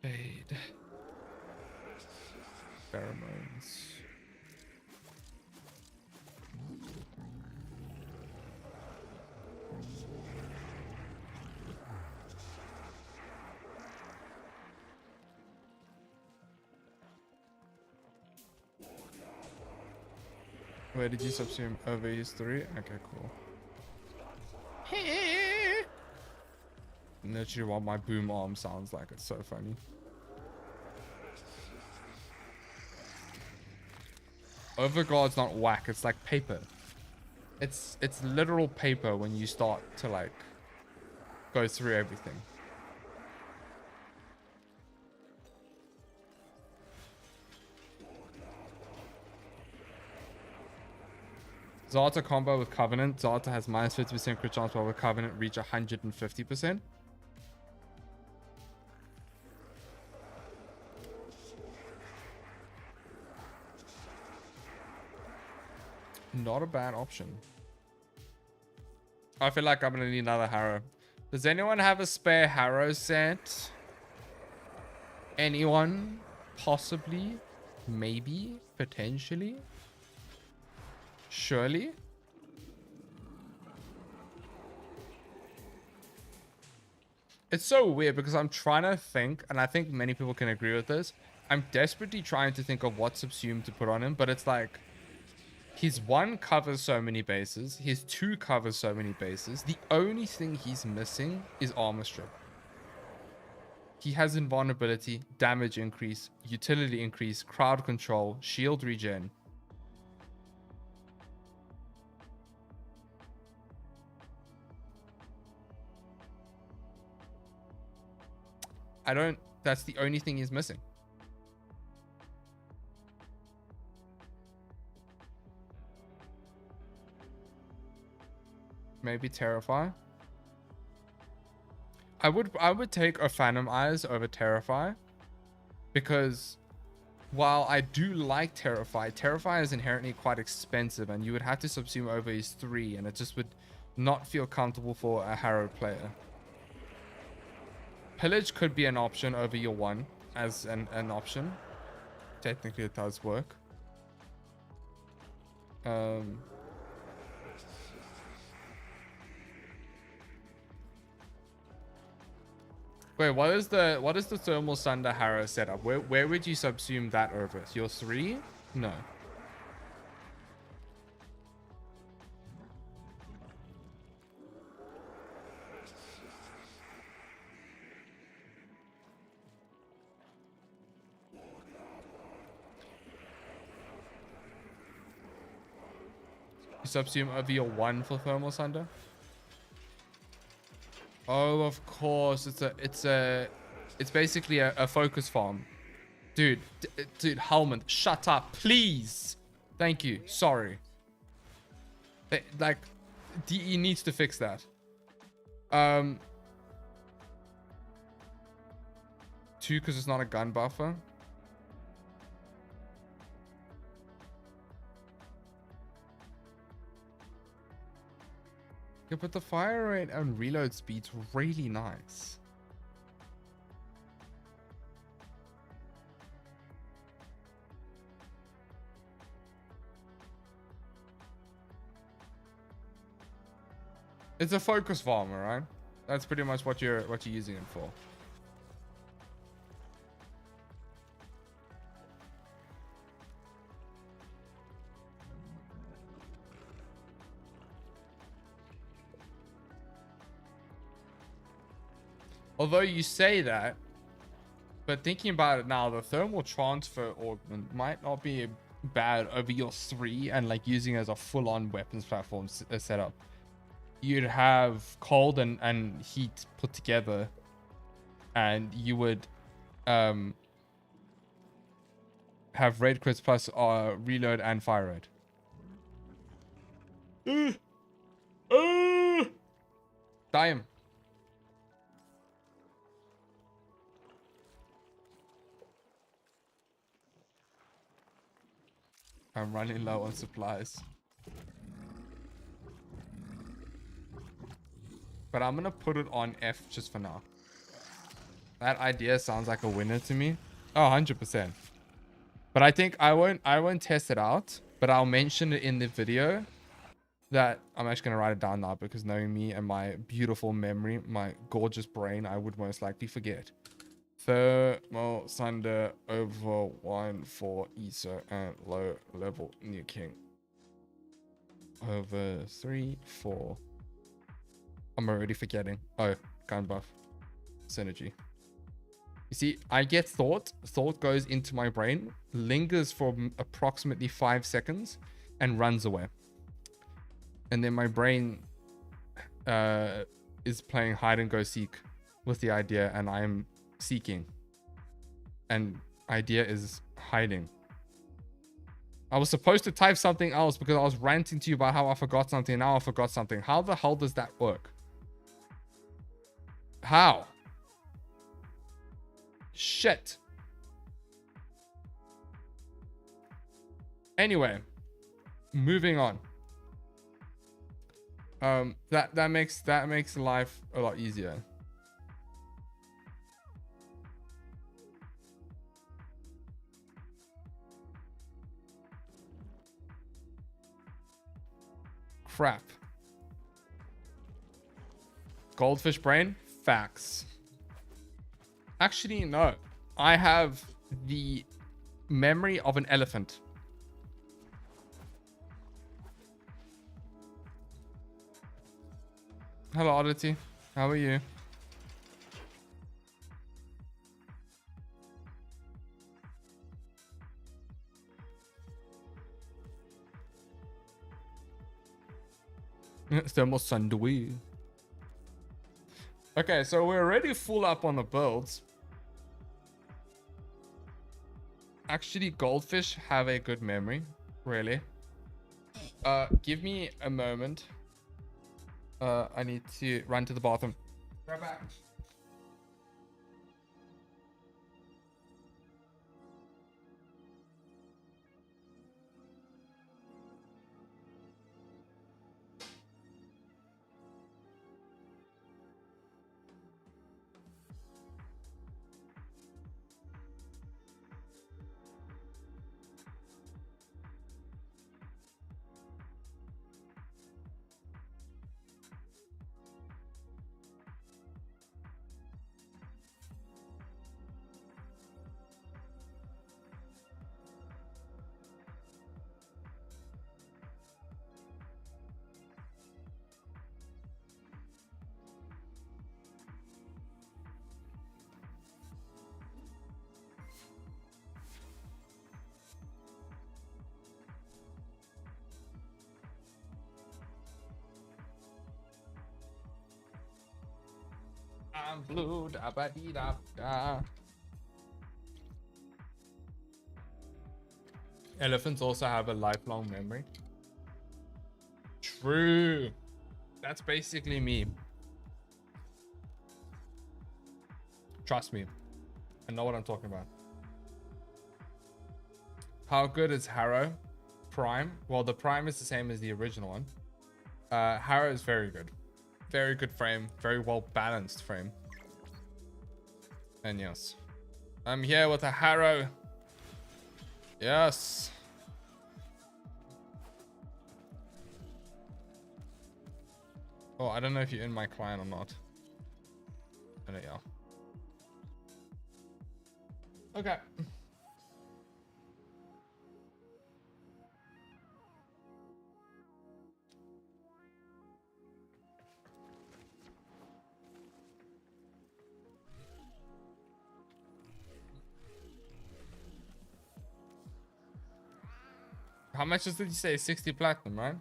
Fade. Pheromones. Where did you subsume? Over his 3? Okay, cool. Literally what my boom arm sounds like. It's so funny. Overguard's not whack. It's like paper. It's literal paper when you start to like go through everything. Zarta combo with Covenant. Zarta has minus 50% crit chance while with Covenant reach 150%. Not a bad option. I feel like I'm gonna need another Harrow. Does anyone have a spare Harrow set? Anyone? Possibly? Maybe? Potentially? Surely? It's so weird because I'm trying to think, and I think many people can agree with this. I'm desperately trying to think of what Subsume to put on him, but it's like his 1 covers so many bases, his 2 covers so many bases. The only thing he's missing is armor strip. He has invulnerability, damage increase, utility increase, crowd control, shield regen. That's the only thing he's missing. Maybe Terrify. I would take a Phantom Eyes over Terrify, because while I do like Terrify is inherently quite expensive, and you would have to subsume over his 3, and it just would not feel comfortable for a Harrow player. Pillage could be an option over your 1 as an option. Technically it does work. Wait, what is the Thermal Sunder Harrow setup? Where would you subsume that over? Your 3? No. You subsume over your 1 for Thermal Sunder? Oh, of course. It's basically a focus farm. Dude, Helmut, shut up, please. Thank you. Sorry. Like, DE needs to fix that. 2, because it's not a gun buffer. Yeah, but the fire rate and reload speed's really nice. It's a focus farmer, right? That's pretty much what you're using it for. Although you say that, but thinking about it now, the thermal transfer augment might not be bad over your 3 and like using it as a full-on weapons platform setup. You'd have cold and heat put together, and you would have red crits plus reload and fire rate. Die him. I'm running low on supplies. But I'm gonna put it on F just for now. That idea sounds like a winner to me. Oh, 100%. But I think I won't test it out, but I'll mention it in the video. That I'm actually gonna write it down now, because knowing me and my beautiful memory, my gorgeous brain, I would most likely forget. Thermal Sunder over 1 for ESO and low level new king. Over 3 for... I'm already forgetting. Oh, gun buff. Synergy. You see, I get thought. Thought goes into my brain, lingers for approximately 5 seconds, and runs away. And then my brain is playing hide and go seek with the idea, and I'm seeking. And idea is hiding. I was supposed to type something else because I was ranting to you about how I forgot something. Now I forgot something. How the hell does that work? How? Shit. Anyway, moving on. That makes life a lot easier. Crap. Goldfish brain? Facts. Actually, no. I have the memory of an elephant. Hello, Oddity. How are you? Estamos sandwich. Okay, so we're already full up on the builds. Actually, goldfish have a good memory, really. Give me a moment. I need to run to the bathroom. Right back. I'm blue, da ba dee da da. Elephants also have a lifelong memory. True. That's basically me. Trust me. I know what I'm talking about. How good is Harrow? Prime? Well, the Prime is the same as the original one. Harrow is very good. Very good frame. Very well balanced frame. And yes. I'm here with a Harrow. Yes. Oh, I don't know if you're in my client or not. I don't know. Okay. How much did you say? 60 platinum, right?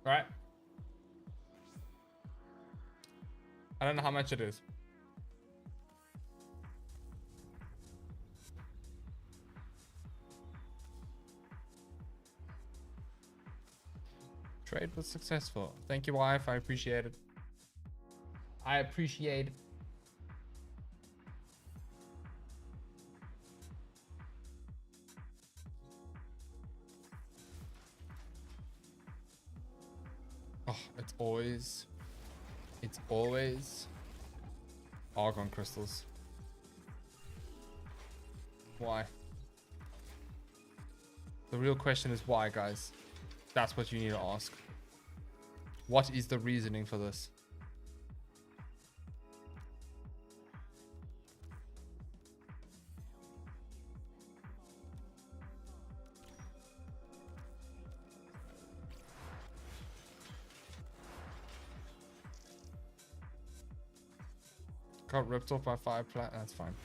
Right. I don't know how much it is. Trade was successful. Thank you, wife. I appreciate it. I appreciate it. Oh, it's always argon crystals. Why? The real question is why, guys. That's what you need to ask. What is the reasoning for this? Got ripped off by 5 plat. That's fine.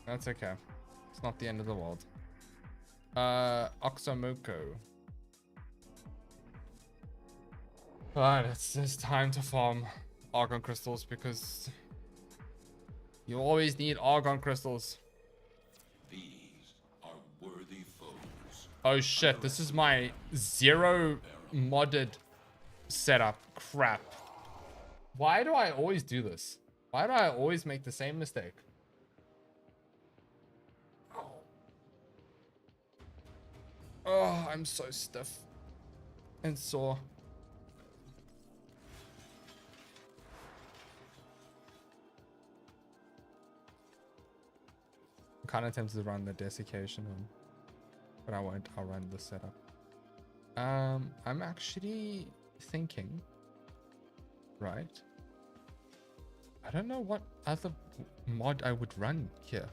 That's okay. It's not the end of the world. Oxamoko. Alright, it's time to farm argon crystals because You always need argon crystals. These are worthy foes. Oh shit, this is my 0 modded setup. Crap. Why do I always do this? Why do I always make the same mistake? Oh, I'm so stiff and sore. I'm kind of tempted to run the desiccation one, but I won't. I'll run the setup. I'm actually thinking, right? I don't know what other mod I would run here.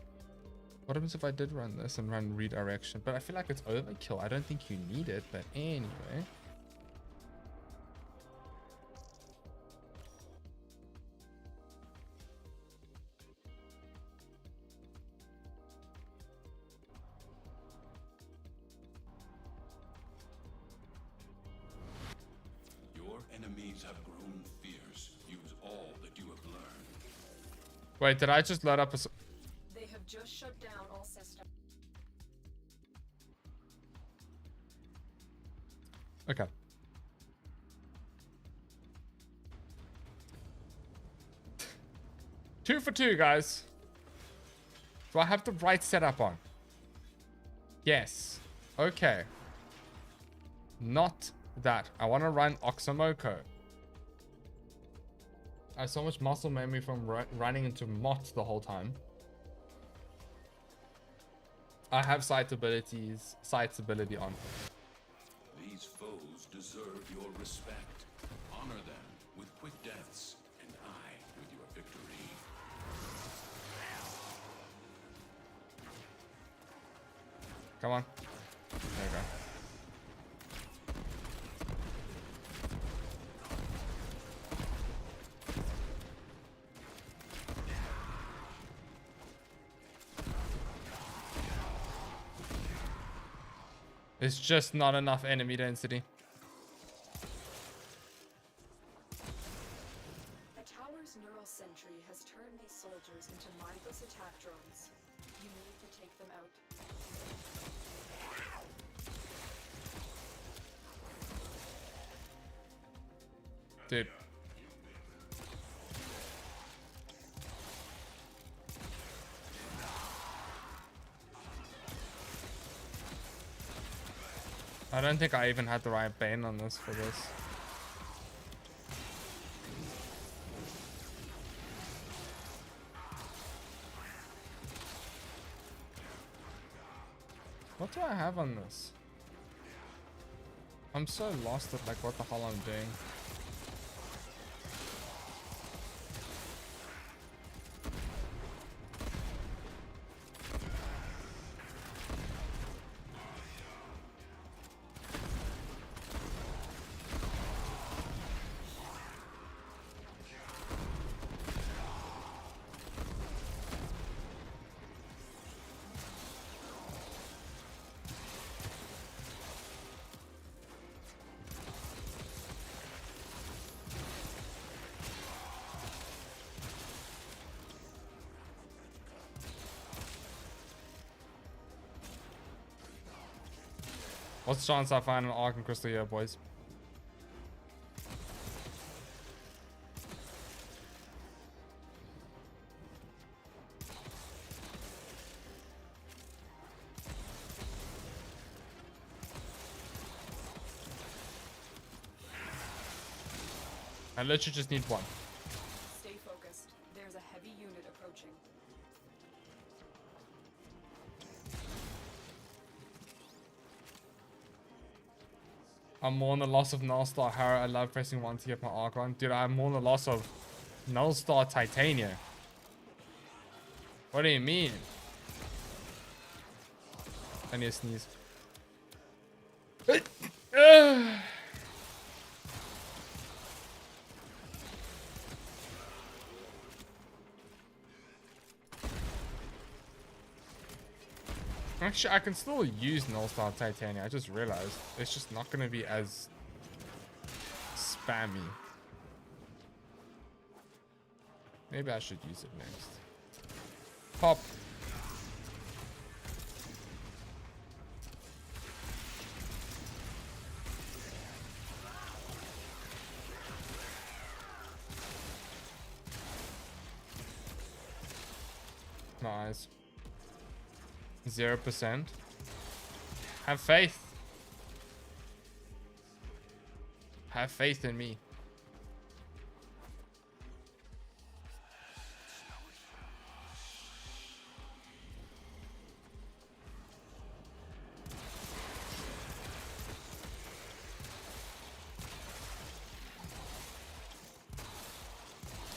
What happens if I did run this and run redirection? But I feel like it's overkill. I don't think you need it, but anyway. Your enemies have grown fierce. Use all that you have learned. Wait, did I just load up a... They have just shut down all systems. Okay. Two for two, guys. Do I have the right setup on? Yes. Okay. Not that. I want to run Oxomoko. I have so much muscle memory from running into Mott the whole time. I have sight ability on. These foes deserve your respect. Honor them with quick deaths, and I with your victory. Come on. There we go. It's just not enough enemy density. The tower's neural sentry has turned these soldiers into mindless attack drones. You need to take them out. Dude. I don't think I even had the right bane on this for this. What do I have on this? I'm so lost at like what the hell I'm doing. What's the chance I find an Arc and Crystal here, boys? I literally just need one. Stay focused. There's a heavy unit approaching. I'm mourning the loss of Nullstar Harrow. I love pressing 1 to get my arc on. Dude, I'm mourning the loss of Nullstar Titania. What do you mean? I need to sneeze. Actually, I can still use Nullstar Titania. I just realized it's just not going to be as spammy. Maybe I should use it next. Pop. Nice. 0%. Have faith. Have faith in me.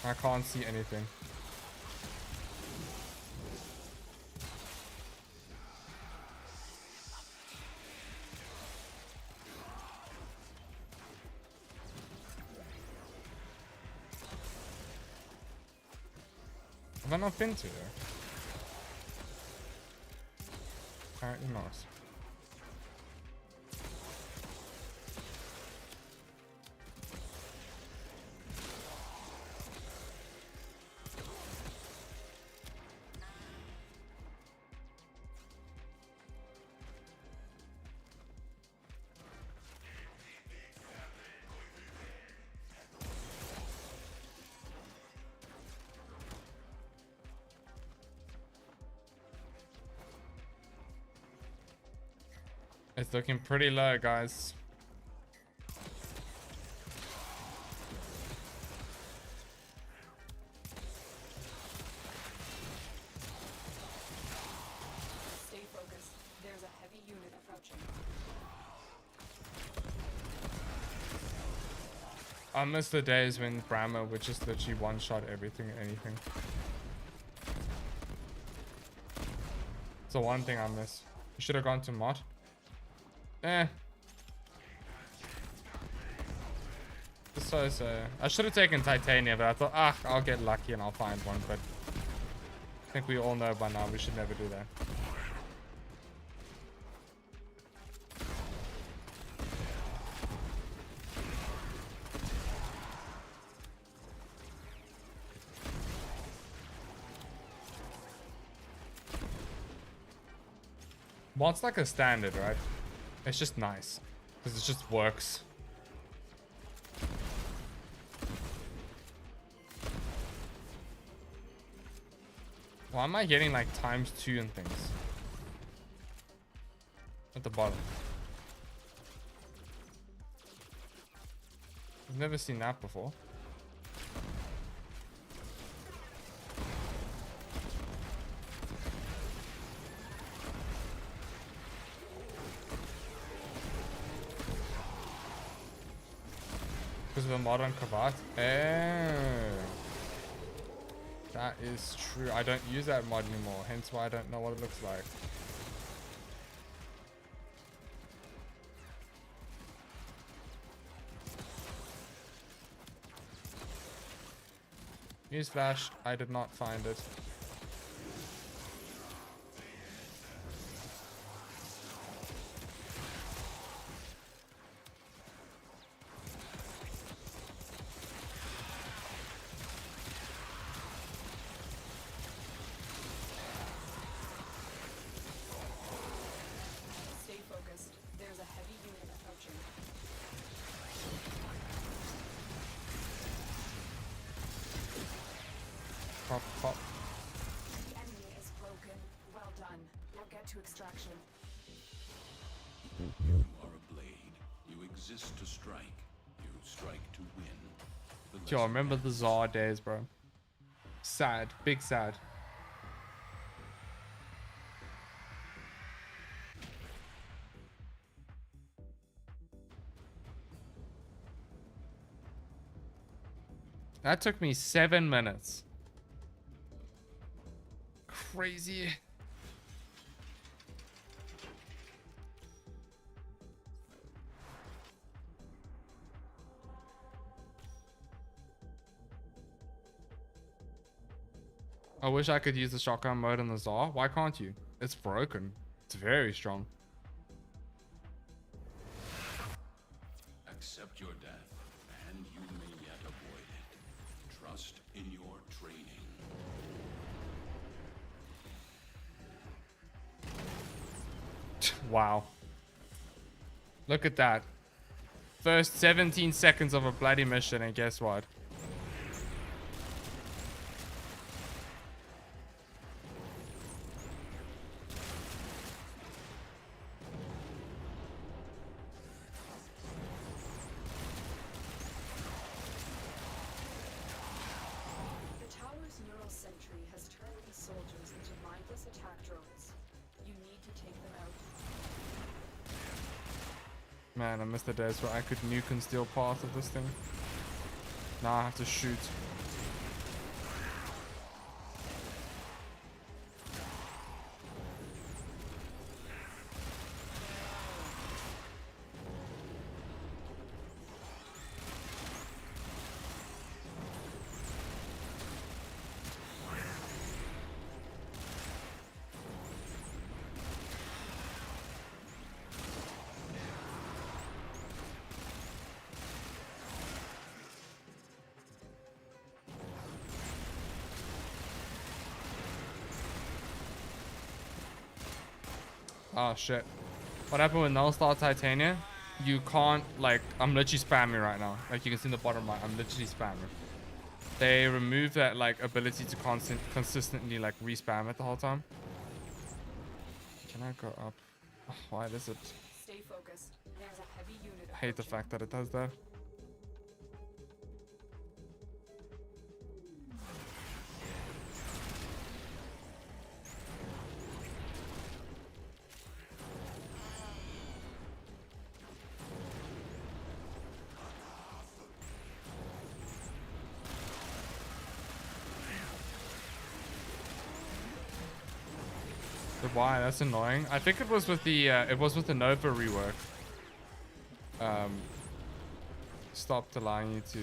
I can't see anything. Have I not been to there? Apparently not. It's looking pretty low, guys. Stay focused. There's a heavy unit approaching. I miss the days when Brahma would just literally one-shot everything and anything. It's the one thing I miss. You should have gone to mod. Eh. So. I should have taken Titania, but I thought, I'll get lucky and I'll find one. But I think we all know by now we should never do that. Well, it's like a standard, right? It's just nice. Because it just works. Why am I getting like ×2 and things? At the bottom. I've never seen that before. Because of a mod on Kavat. Oh. That is true. I don't use that mod anymore, hence why I don't know what it looks like. Newsflash, I did not find it. Stay focused. There's a heavy unit approaching. Pop, pop. The enemy is broken. Well done. Now get to extraction. You are a blade. You exist to strike. You strike to win. The Yo, lesson remember the Czar days, bro. Sad. Big sad. That took me 7 minutes. Crazy. I wish I could use the shotgun mode in the Czar. Why can't you? It's broken. It's very strong. Accept your death, and you may yet avoid it. Trust in your training. Wow. Look at that. First 17 seconds of a bloody mission, and guess what? The tower's neural sentry has turned these soldiers into mindless attack drones. You need to take them out. Man, I missed the days where I could nuke and steal parts of this thing. Now I have to shoot. Oh shit. What happened with Null Star Titania? You can't, like, I'm literally spamming right now. Like you can see in the bottom right, I'm literally spamming. They remove that like ability to consistently like respam it the whole time. Can I go up? Oh, why does it? Stay focused. There's a heavy unit. I hate the fact that it does that. Why? That's annoying. I think it was with the Nova rework. Stopped allowing you to.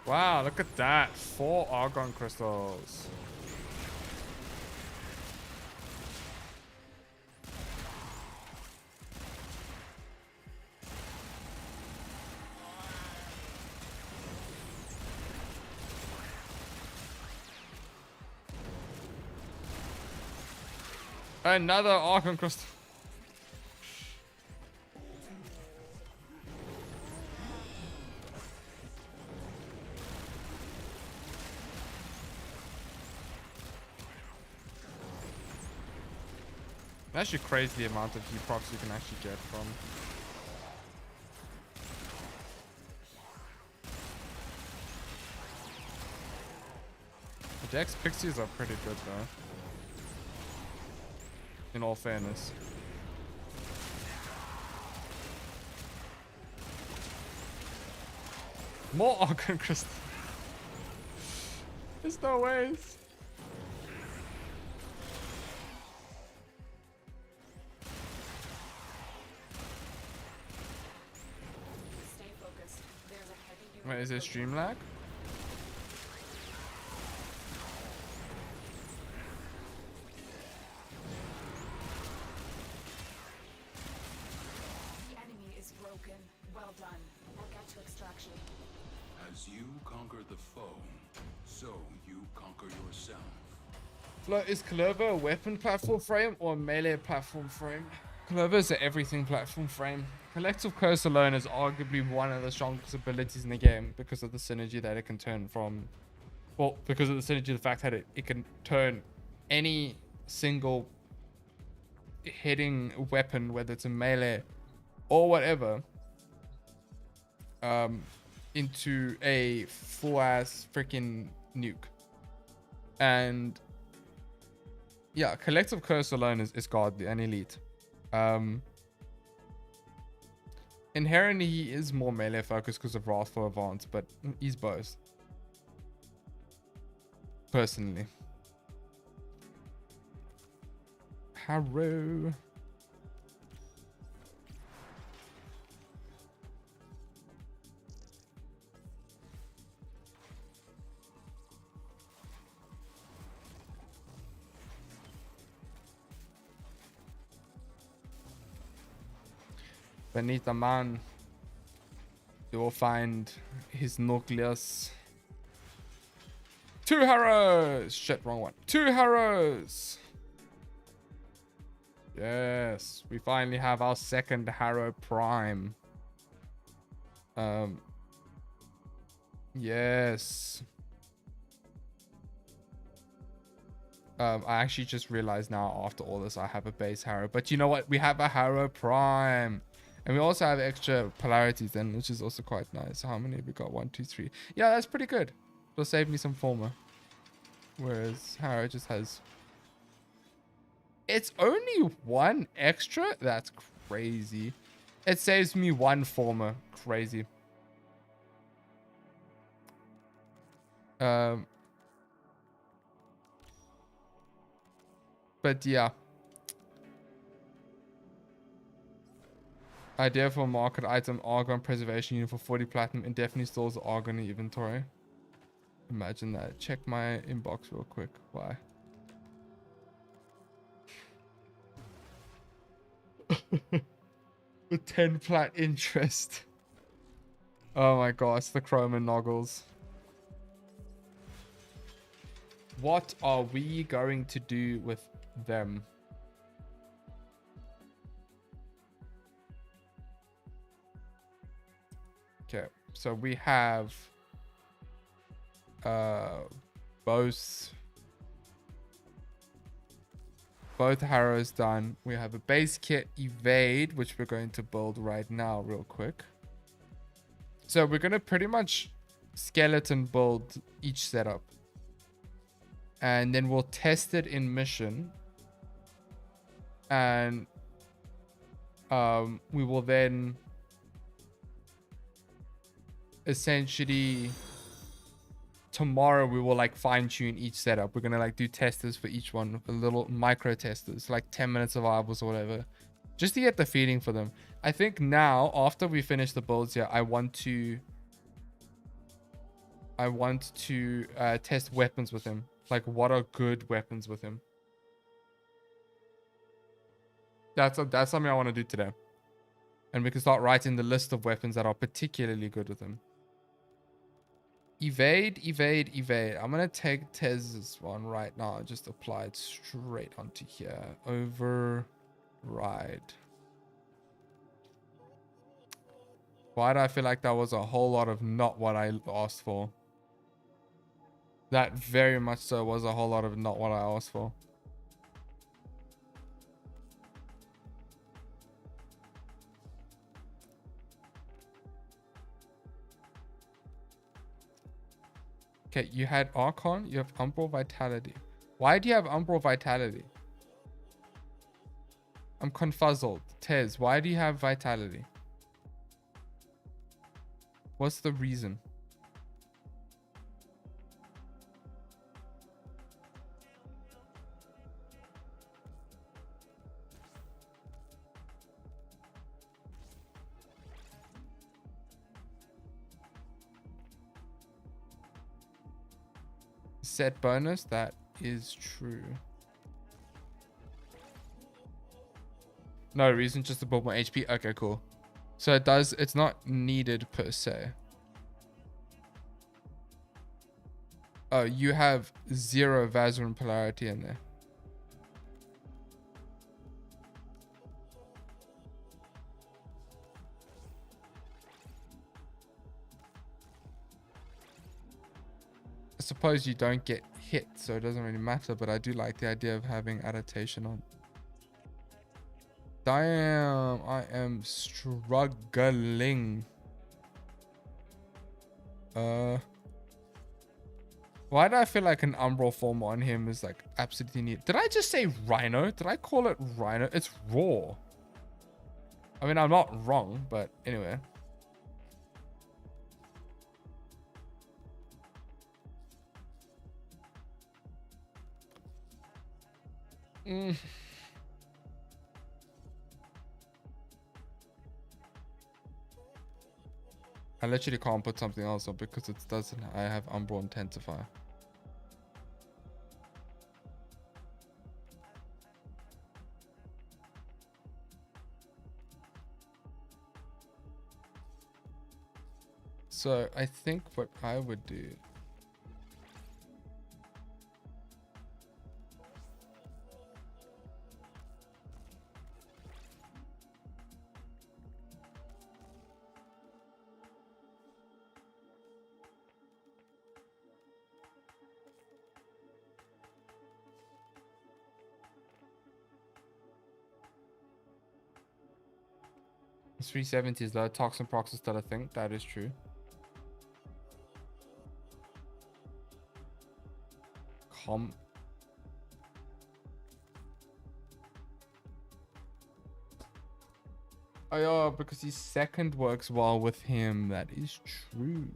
Wow, look at that. 4 argon crystals. Another argon crystal. That's actually crazy the amount of procs you can actually get from. The Dex Pixies are pretty good though. In all fairness. More Argon Crystal. There's no ways. Wait, is it stream lag? The enemy is broken. Well done. We'll get to extraction. As you conquer the foe, so you conquer yourself. Flo, is Kullervo a weapon platform frame or a melee platform frame? Kullervo is an everything platform frame. Collective Curse alone is arguably one of the strongest abilities in the game because of the synergy that it can turn from. Well, because of the synergy, the fact that it can turn any single hitting weapon, whether it's a melee or whatever, into a full ass freaking nuke. And yeah, Collective Curse alone is godly and elite. Inherently, he is more melee focused because of Wrathful Advance, but he's both. Personally. Harrow. Beneath the man, you will find his nucleus. 2 Harrows! Shit, wrong one. 2 Harrows! Yes, we finally have our second Harrow Prime. Yes. I actually just realized now after all this I have a base Harrow. But you know what? We have a Harrow Prime. And we also have extra polarities then, which is also quite nice. How many we got? 1, 2, 3. Yeah, that's pretty good. It'll save me some Phenmor. Whereas Harrow just has... It's only 1 extra? That's crazy. It saves me 1 Phenmor. Crazy. But yeah. Idea for market item Argon preservation unit for 40 platinum indefinitely stores the Argon in inventory. Imagine that. Check my inbox real quick. Why? With 10 plat interest. Oh my gosh, the chroma noggles. What are we going to do with them? Okay, so we have both Harrows done. We have a base kit evade, which we're going to build right now real quick. So we're going to pretty much skeleton build each setup. And then we'll test it in mission. And we will then essentially tomorrow we will like fine tune each setup. We're gonna like do testers for each one, a little micro testers, like 10 minute survivals or whatever, just to get the feeling for them. I think now after we finish the builds here, I want to test weapons with him. Like what are good weapons with him. That's something I want to do today. And we can start writing the list of weapons that are particularly good with him. Evade. I'm going to take Tez's one right now and just apply it straight onto here. Override. Why do I feel like that was a whole lot of not what I asked for? That very much so was a whole lot of not what I asked for. Okay, you had Archon, you have Umbral Vitality. Why do you have Umbral Vitality? I'm confuzzled. Tez, why do you have Vitality? What's the reason? Set bonus, that is true. No reason, just to build more HP. Okay, cool. So it's not needed per se. Oh, you have 0 Vazarin polarity in there. I suppose you don't get hit, so it doesn't really matter, but I do like the idea of having adaptation on. Damn, I am struggling. Why do I feel like an Umbral form on him is like absolutely needed? Did I just say Rhino? Did I call it Rhino? It's Raw. I mean, I'm not wrong, but anyway. I literally can't put something else up because it doesn't. I have Umbral Intensify. So I think what I would do. It's 370 is low. Toxin procs is still a thing. That is true. Oh yeah, because his second works well with him. That is true.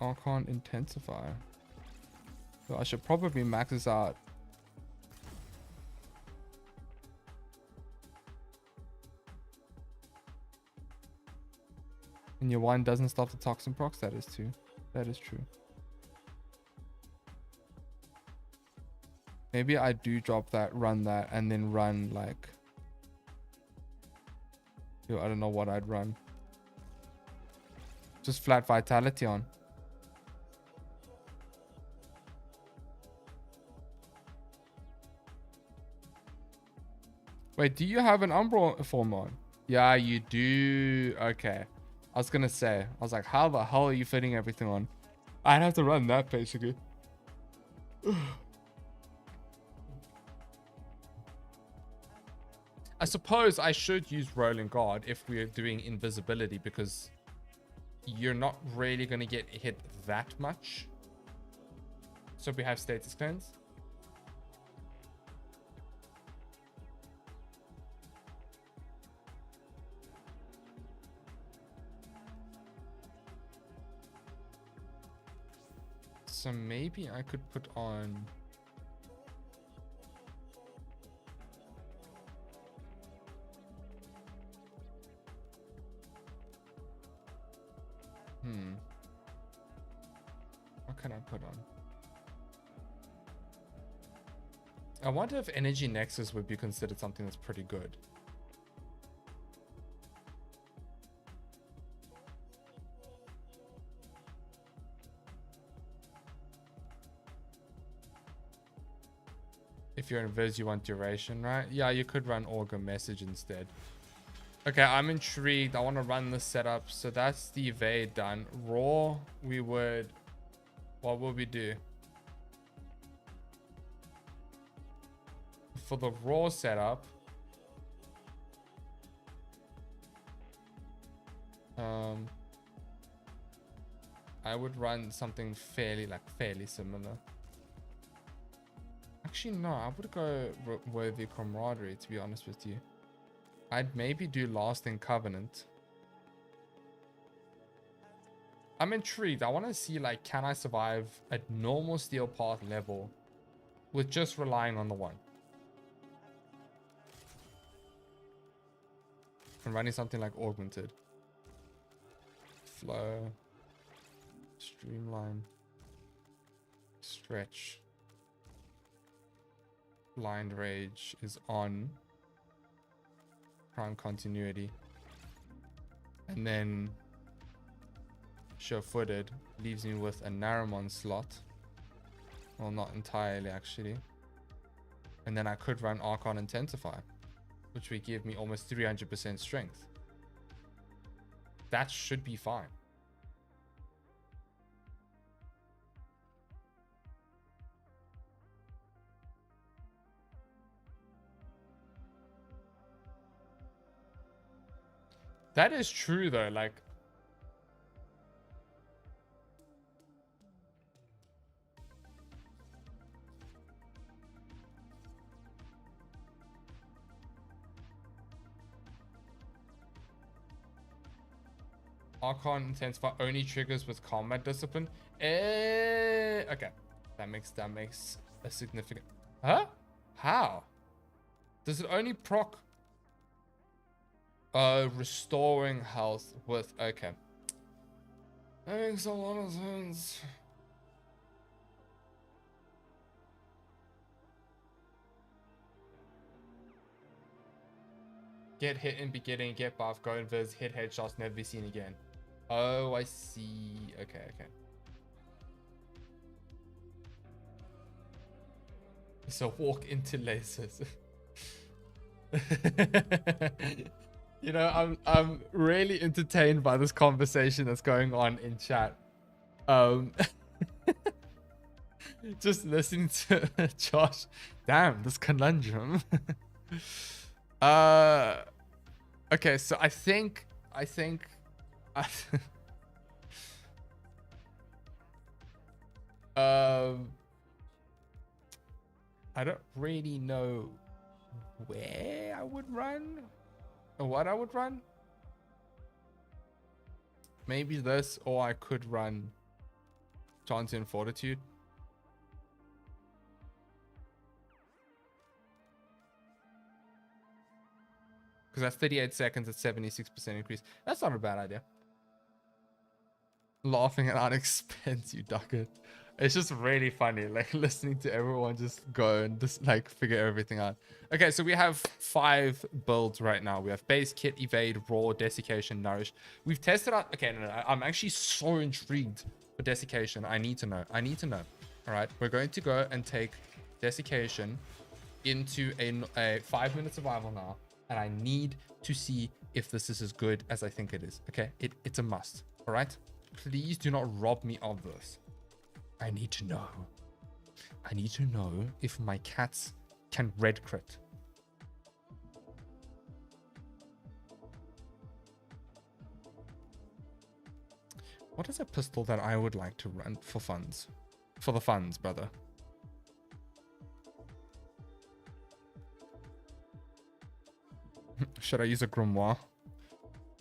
Archon Intensify. So I should probably max this out. And your one doesn't stop the toxin procs. That is true. That is true. Maybe I do drop that, run that, and then run like... Yo, I don't know what I'd run. Just flat vitality on. Wait, do you have an Umbral form on? Yeah, you do. Okay. I was gonna say, I was like, how the hell are you fitting everything on? I'd have to run that basically. I suppose I should use Rolling Guard if we're doing invisibility because you're not really going to get hit that much. So we have status cleanse. So maybe I could put on... What can I put on? I wonder if Energy Nexus would be considered something that's pretty good. If you're in Viz, you want duration, right? Yeah, you could run Augur Message instead. Okay, I'm intrigued. I want to run this setup. So that's the evade done. Raw, we would... What would we do? For the raw setup... I would run something fairly similar. Actually, no, I would go Worthy Camaraderie, to be honest with you. I'd maybe do Lasting Covenant. I'm intrigued. I want to see, like, can I survive at normal Steel Path level with just relying on the one? And running something like Augmented. Flow. Streamline. Stretch. Blind Rage is on. Prime Continuity. And then Sure-Footed leaves me with a Naramon slot. Well, not entirely actually. And then I could run Archon Intensify, which would give me almost 300% strength. That should be fine. That is true though, like... Archon Intensify only triggers with combat discipline. Okay. That makes a significant... Huh? How? Does it only proc... restoring health with... Okay. That makes a lot of sense. Get hit in beginning, get buff, go invis, hit headshots, never be seen again. Oh, I see. Okay, okay. So walk into lasers. You know, I'm really entertained by this conversation that's going on in chat. Just listening to Josh. Damn, this conundrum. Okay, so I think I don't really know where I would run or what I would run. Maybe this, or I could run Transient Fortitude. Because that's 38 seconds at 76% increase. That's not a bad idea. Laughing at our expense, you duckard. It's just really funny, like listening to everyone just go and just like figure everything out. Okay, so we have 5 builds right now. We have base, kit, evade, raw, desiccation, nourish. We've tested out. Okay, no, I'm actually so intrigued for desiccation. I need to know. All right, we're going to go and take desiccation into a 5-minute survival now, and I need to see if this is as good as I think it is. Okay, it's a must. All right, please do not rob me of this. I need to know. I need to know if my cats can red crit. What is a pistol that I would like to run for funds? For the funds, brother. Should I use a grimoire?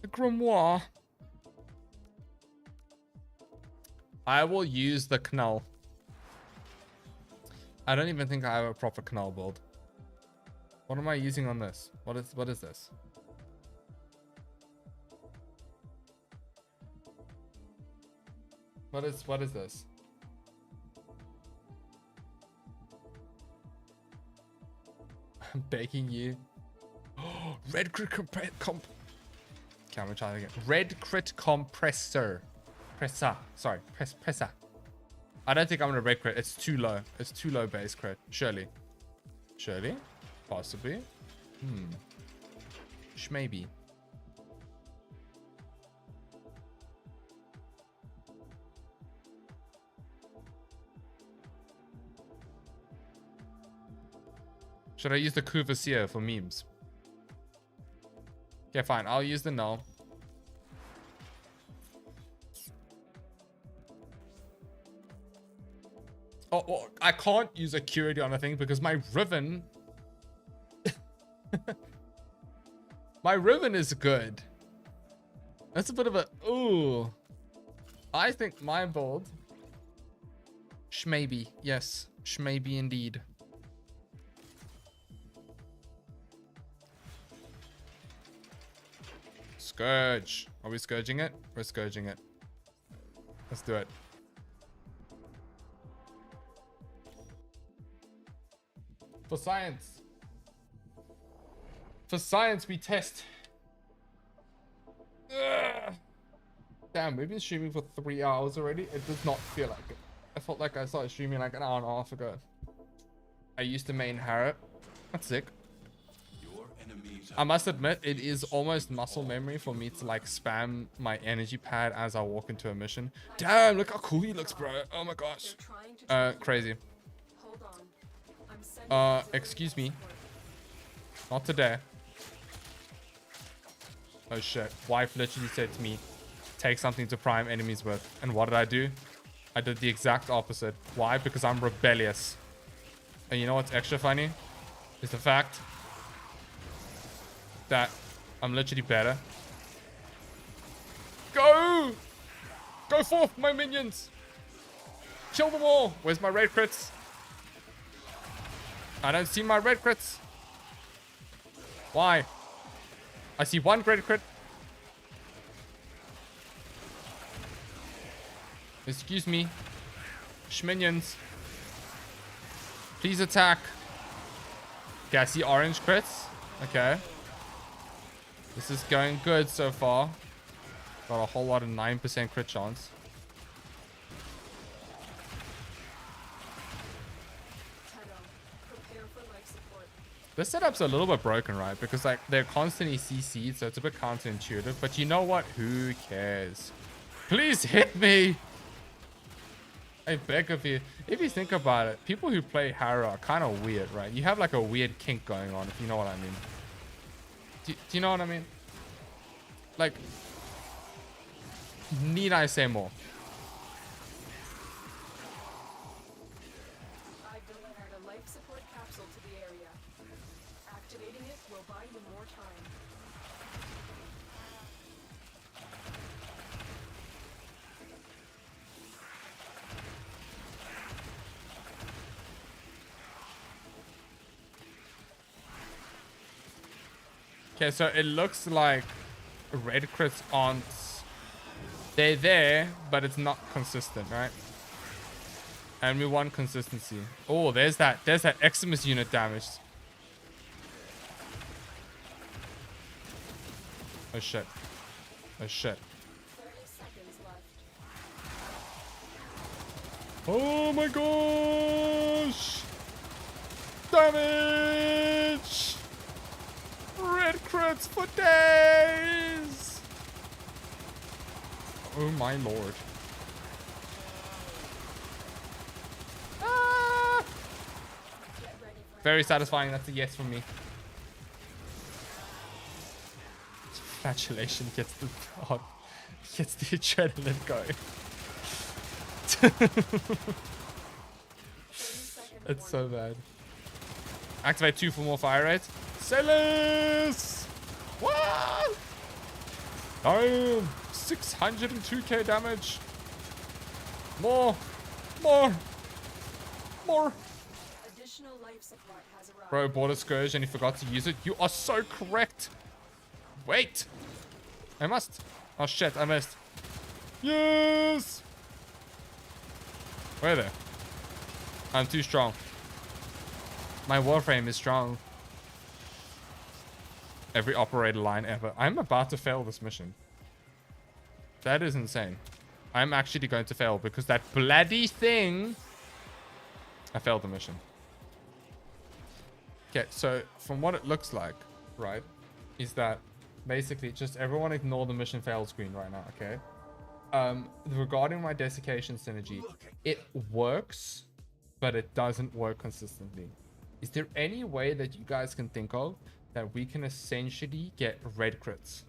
A grimoire. I will use the Knull. I don't even think I have a proper Knull build. What am I using on this? What is this? What is this? I'm begging you. Red crit Okay, I'm gonna try it again. Red crit compressor. Sorry, presser. I don't think I'm gonna red crit. It's too low. It's too low base crit. Surely. Possibly. Maybe. Should I use the Courvoisier for memes? Okay, fine. I'll use the null. Oh, well, I can't use a Curity on a thing because my Riven... my Riven is good. That's a bit of a... Ooh. I think my build... Shmaybe. Yes. Shmaybe indeed. Scourge. Are we scourging it? We're scourging it. Let's do it. For science. For science, we test. Ugh. Damn, we've been streaming for 3 hours already. It does not feel like it. I felt like I started streaming like an hour and a half ago. I used to main Harrow. That's sick. I must admit, it is almost muscle memory for me to like spam my energy pad as I walk into a mission. Damn, look how cool he looks, bro. Oh my gosh. Crazy. Excuse me. Not today. Oh shit. Wife literally said to me, take something to prime enemies with. And what did I do? I did the exact opposite. Why? Because I'm rebellious. And you know what's extra funny? Is the fact that I'm literally better. Go! Go forth, my minions! Kill them all! Where's my red crits? I don't see my red crits. Why? I see one red crit. Excuse me. Schminions. Please attack. Okay, I see orange crits. Okay. This is going good so far. Got a whole lot of 9% crit chance. Tenno, prepare for life support. This setup's a little bit broken, right? Because like they're constantly CC'd, so it's a bit counterintuitive. But you know what? Who cares? Please hit me! I beg of you. If you think about it, people who play Harrow are kind of weird, right? You have like a weird kink going on, if you know what I mean. Do you know what I mean? Like, need I say more? I've delivered a life support capsule to the area. Activating it will buy you more time. Okay, so it looks like red crits aren't... They're there, but it's not consistent, right? And we want consistency. Oh, there's that Eximus unit damage. Oh shit. Oh shit. 30 seconds left. Oh my gosh! Damage! Red crits for days! Oh my lord. Ah! Get ready for Very satisfying. That's a yes from me. Congratulations gets the gets the adrenaline going. It's so bad. Activate 2 for more fire rate. Sailors! What? Damn! 602k damage. More. additional life supply has arrived. Bro, bought a Scourge and he forgot to use it. You are so correct. Wait. I must. Oh shit, I missed. Yes! Where there? I'm too strong. My Warframe is strong. Every operator line ever. I'm about to fail this mission. That is insane. I'm actually going to fail because that bloody thing... I failed the mission. Okay, so from what it looks like, right, is that basically just everyone ignore the mission fail screen right now, okay? Regarding my desiccation synergy, it works, but it doesn't work consistently. Is there any way that you guys can think of that we can essentially get red crits?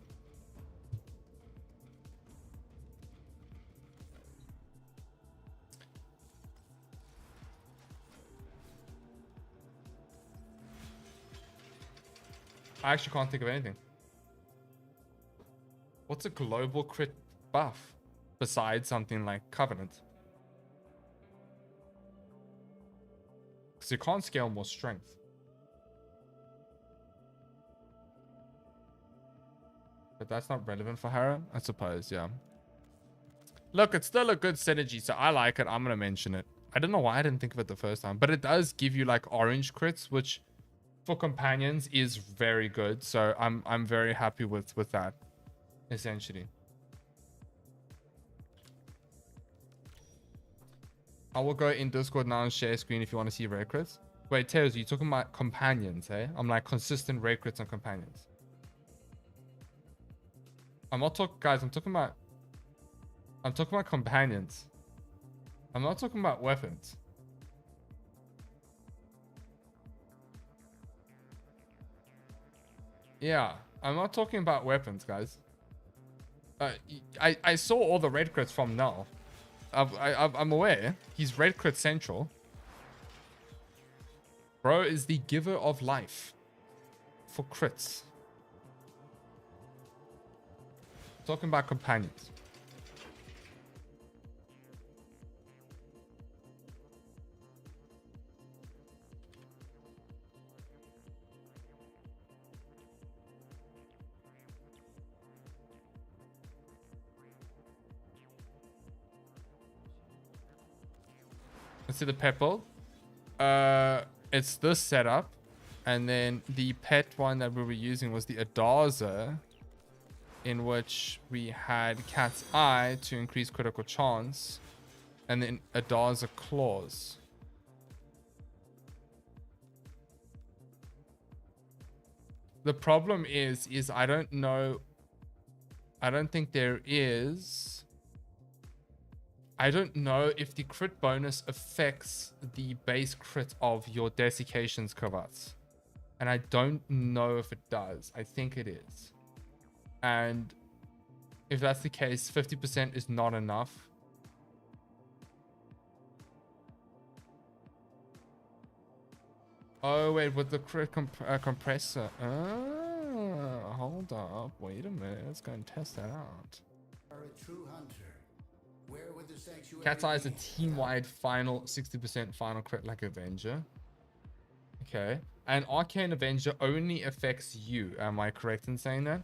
I actually can't think of anything. What's a global crit buff besides something like Covenant? Because you can't scale more strength. But that's not relevant for Harrow, I suppose, yeah. Look, it's still a good synergy, so I like it. I'm going to mention it. I don't know why I didn't think of it the first time, but it does give you like orange crits, which for companions is very good. So I'm very happy with that, essentially. I will go in Discord now and share screen if you want to see red crits. Wait, Teos, you talking about companions, eh? I'm like consistent red crits on companions. I'm not talking, guys. I'm talking about companions. I'm not talking about weapons. Yeah, I'm not talking about weapons, guys. I saw all the red crits from Null. I'm aware he's red crit central. Bro is the giver of life for crits. Talking about companions. Let's see the pet build. It's this setup, and then the pet one that we were using was the Adaza, in which we had Cat's Eye to increase critical chance, and then Adar's Claws. The problem is I don't know. I don't think there is. I don't know if the crit bonus affects the base crit of your Desiccation's Kavats. And I don't know if it does. I think it is. And if that's the case, 50% is not enough. Oh, wait, with the crit compressor. Oh, hold up. Wait a minute. Let's go and test that out. Are a true hunter. Where would the sanctuary Cat's Eye is a be? team-wide final 60% final crit like Avenger. Okay. And Arcane Avenger only affects you. Am I correct in saying that?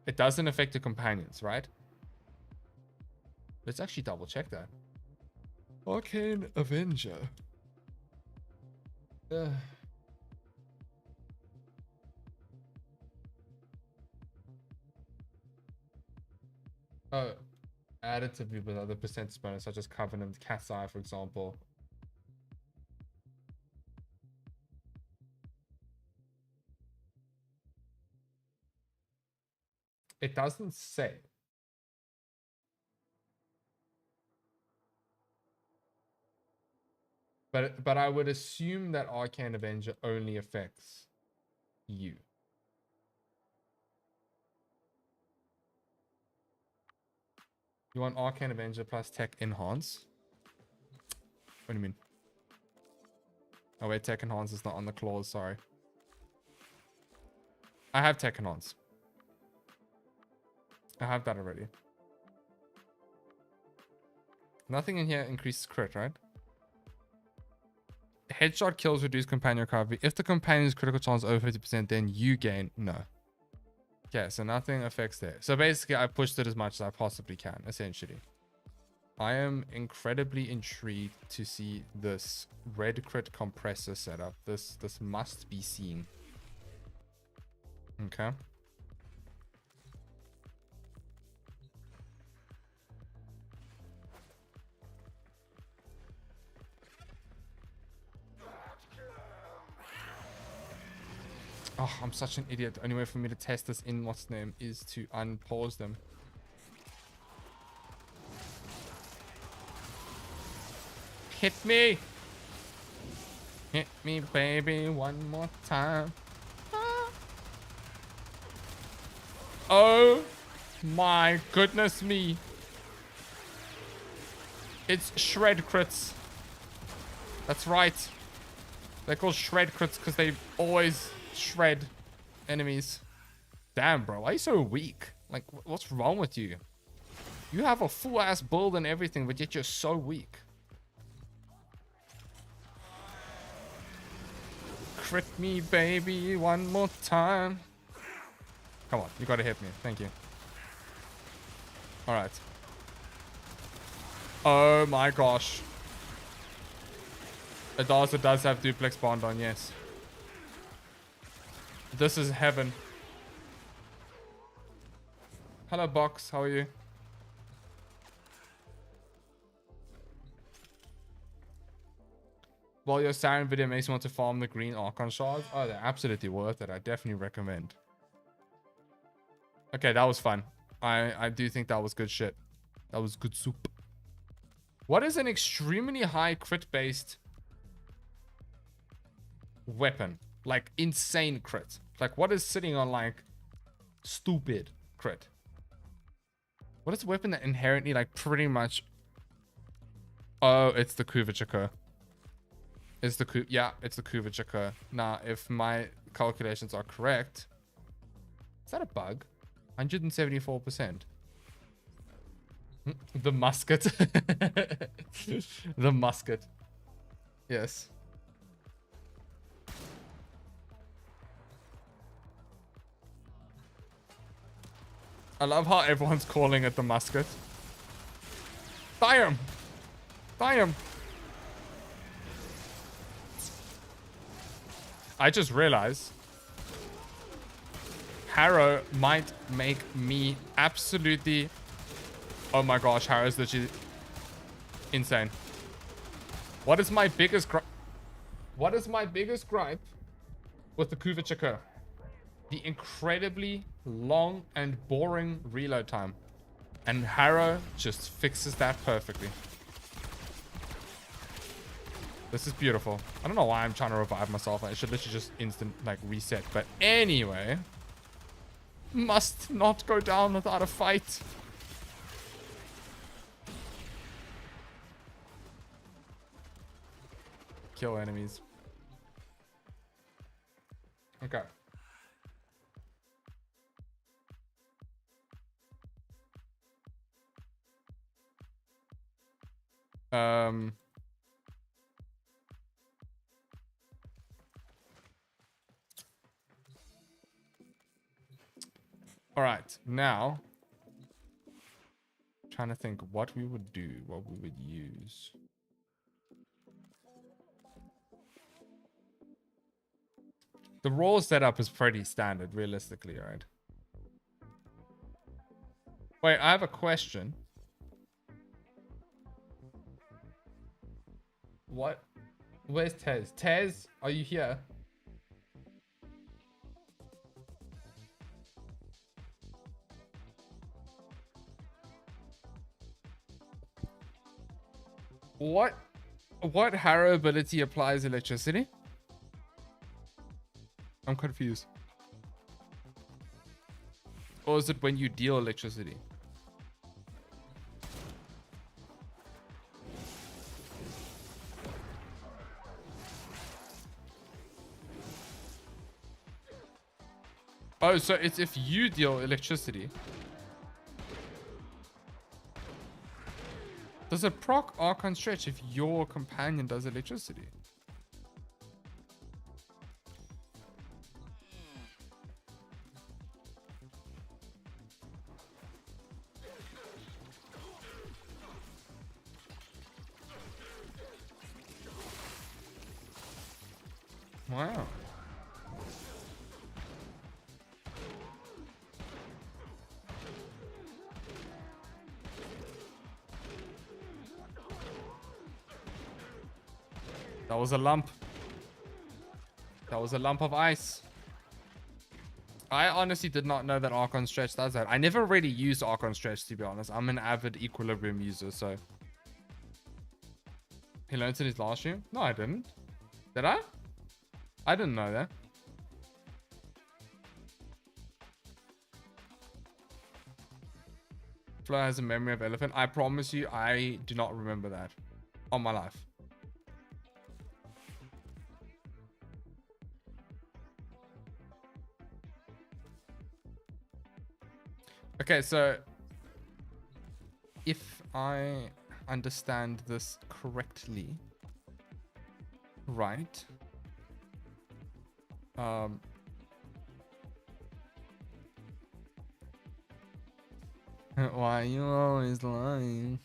It doesn't affect the companions, right? Let's actually double check that. Arcane Avenger. Oh, additively with other percentage bonus such as Covenant, Cat's Eye, for example. It doesn't say. But I would assume that Arcane Avenger only affects you. You want Arcane Avenger plus Tech Enhance? What do you mean? Oh wait, Tech Enhance is not on the clause, sorry. I have Tech Enhance. I have that already. Nothing in here increases crit, right? Headshot kills reduce companion recovery. If the companion's critical chance is over 50%, then you gain. No. Okay, so nothing affects there. So basically, I pushed it as much as I possibly can, essentially. I am incredibly intrigued to see this red crit compressor setup. This must be seen. Okay. Oh, I'm such an idiot. The only way for me to test this in what's name is to unpause them. Hit me! Hit me, baby, one more time. Ah. Oh my goodness me. It's shred crits. That's right. They're called shred crits because they always shred enemies. Damn, bro. Why are you so weak? Like, what's wrong with you? You have a full-ass build and everything, but yet you're so weak. Crit me, baby, one more time. Come on, you gotta hit me. Thank you. Alright. Oh my gosh. Adalza does have duplex bond on, yes. This is heaven. Hello, Box. How are you? Well, your Siren video makes me want to farm the green Archon shards. Oh, they're absolutely worth it. I definitely recommend. Okay, that was fun. I do think that was good shit. That was good soup. What is an extremely high crit-based weapon? Like, insane crit. Like, what is sitting on, like, stupid crit? What is a weapon that inherently, like, pretty much... Oh, it's the Kuvachaka. It's the it's the Kuvachaka. Now, if my calculations are correct... Is that a bug? 174%. The musket. The musket. Yes. I love how everyone's calling it the musket. Die him! Die him! I just realized Harrow might make me absolutely... Oh my gosh, Harrow's literally insane. What is my biggest gripe? What is my biggest gripe with the Kuvachaka? The incredibly long and boring reload time. And Harrow just fixes that perfectly. This is beautiful. I don't know why I'm trying to revive myself. I should literally just instant like reset. But anyway, must not go down without a fight. Kill enemies. Okay. All right, now trying to think what we would do, what we would use. The raw setup is pretty standard, realistically, right? Wait, I have a question. What? Where's Tez? Tez, are you here? What Harrow ability applies electricity? I'm confused. Or is it when you deal electricity? Oh, so it's if you deal electricity. Does it proc Archon Stretch if your companion does electricity? Wow. That was a lump. That was a lump of ice. I honestly did not know that Archon Stretch does that. I never really used Archon Stretch, to be honest. I'm an avid Equilibrium user, so. He learned in his last stream? No, I didn't. Did I? I didn't know that. Flo has a memory of elephant. I promise you, I do not remember that on my life. Okay, so if I understand this correctly, right? Why you always lying?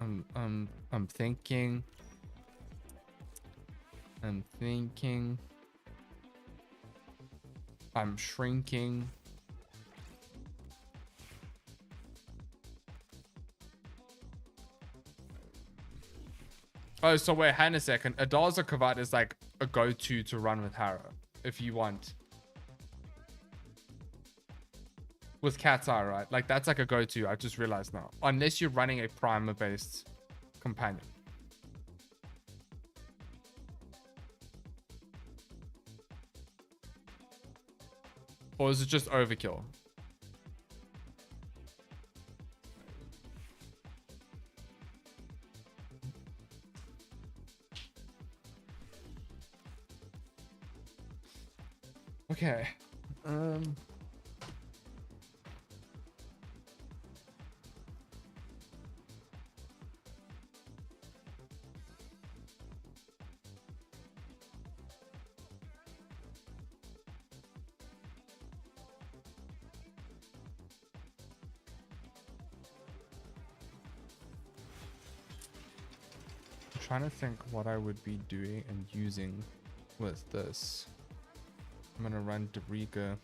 I'm thinking. I'm shrinking. Oh, so wait, hang a second. Adaza Kavat is like a go-to to run with Harrow, if you want. With Cat's Eye, right? Like, that's like a go-to. I just realized now. Unless you're running a primer-based companion. Or is it just overkill? Okay. trying to think what I would be doing and using with this. I'm gonna run Duriga.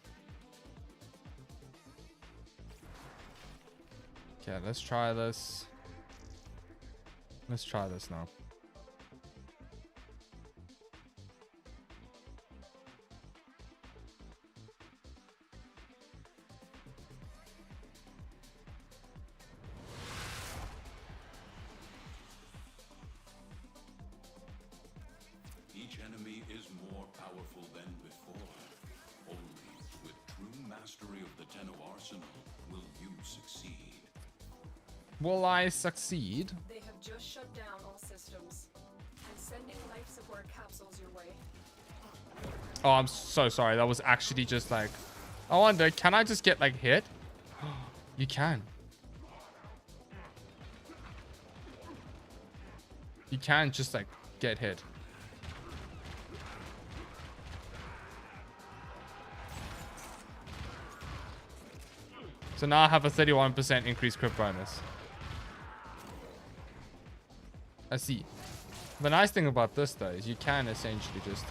Okay, let's try this. Let's try this now. Each enemy is more powerful than before. Only with true mastery of the Tenno arsenal will you succeed. Will I succeed? They have just shut down all systems. I'm sending life support capsules your way. Oh, I'm so sorry. That was actually just like... I wonder, can I just get like hit? You can. You can just like get hit. So now I have a 31% increased crit bonus. I see. The nice thing about this though is you can essentially just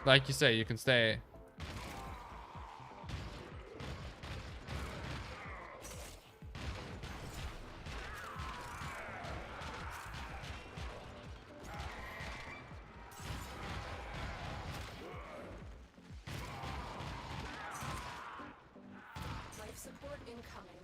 like you say, you can stay. Life support incoming.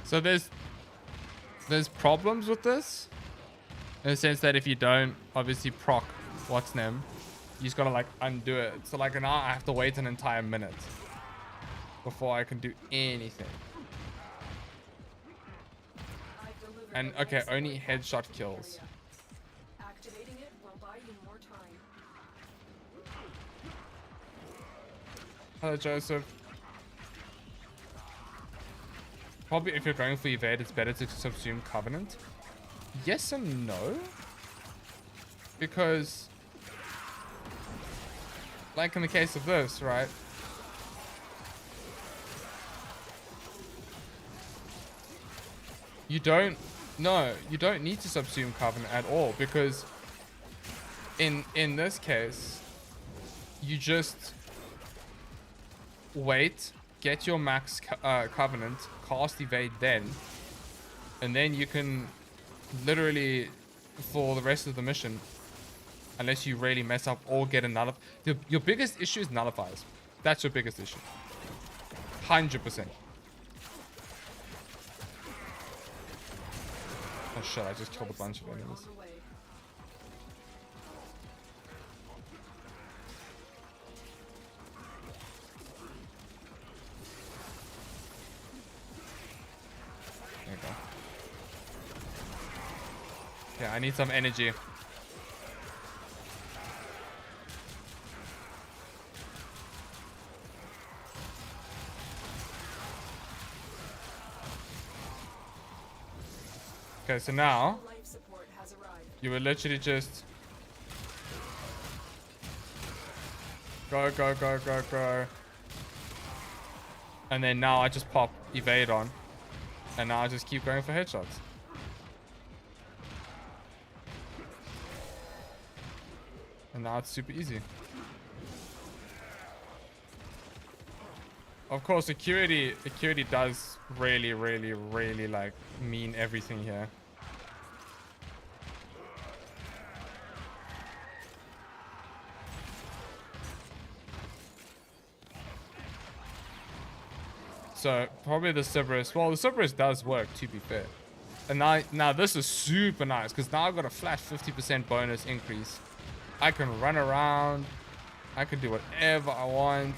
So there's problems with this in the sense that if you don't obviously proc what's name, you just gotta like undo it. So like now I have to wait an entire minute before I can do anything. I've delivered And the okay, life only support headshot capsule kills. area. Activating it will buy you more time. Hello, Joseph. Probably if you're going for evade, it's better to subsume Covenant. Yes and no. Because, like in the case of this, right? You don't need to subsume Covenant at all, because in this case, you just wait, get your max Covenant, cast evade then, and then you can literally, for the rest of the mission, unless you really mess up or get a nullify. Your biggest issue is nullifiers. That's your biggest issue. 100%. Oh shit, I just killed a bunch of Life enemies. support on the way. There you go. Yeah, I need some energy. Okay, so now Life support has arrived. you would literally just go, go, go, go, go. And then now I just pop evade on. And now I just keep going for headshots. And now it's super easy. Of course, security does really, really, really like mean everything here. So probably the Cerberus. Well, the Cerberus does work, to be fair. And now this is super nice because now I've got a flat 50% bonus increase. I can run around. I can do whatever I want.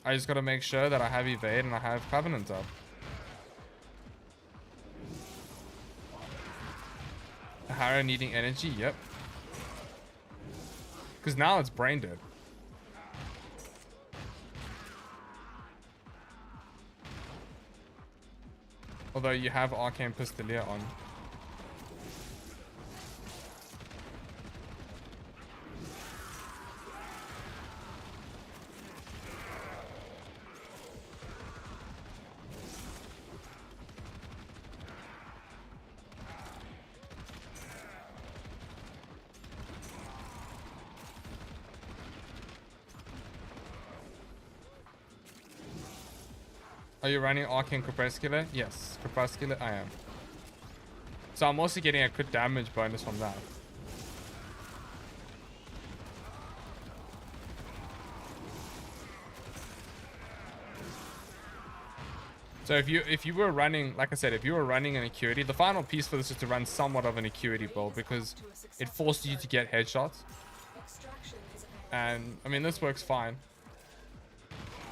I just got to make sure that I have evade and I have Covenant up. Harrow needing energy, yep. Because now it's brain dead. Although you have Arcane Pistolia on. Are you running Arcane Crepuscular? Yes, Crepuscular I am. So I'm also getting a crit damage bonus from that. So if you were running, like I said, if you were running an Acuity, the final piece for this is to run somewhat of an Acuity build because it forces you to get headshots. And I mean, this works fine.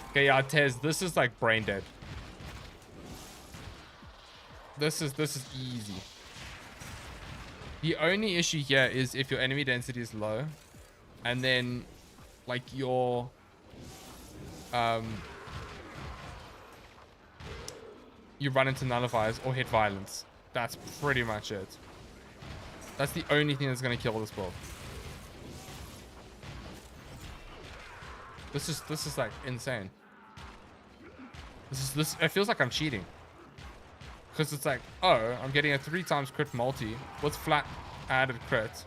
Okay, yeah, Tez, this is like brain dead. This is easy. The only issue here is if your enemy density is low, and then like your you run into nullifiers or hit violence. That's pretty much it. That's the only thing that's gonna kill this build. This is like insane. This it feels like I'm cheating. Because it's like, oh, I'm getting a 3 times crit multi with flat added crit.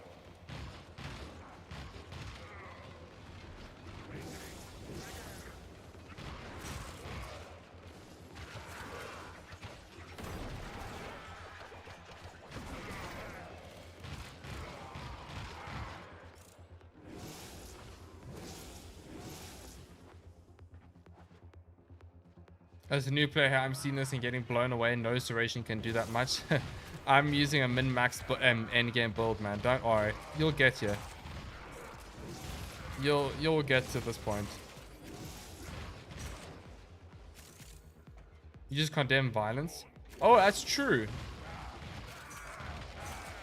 As a new player, I'm seeing this and getting blown away. No Serration can do that much. I'm using a min-max endgame build, man. Don't worry. You'll get here. You'll get to this point. You just condemn violence? Oh, that's true.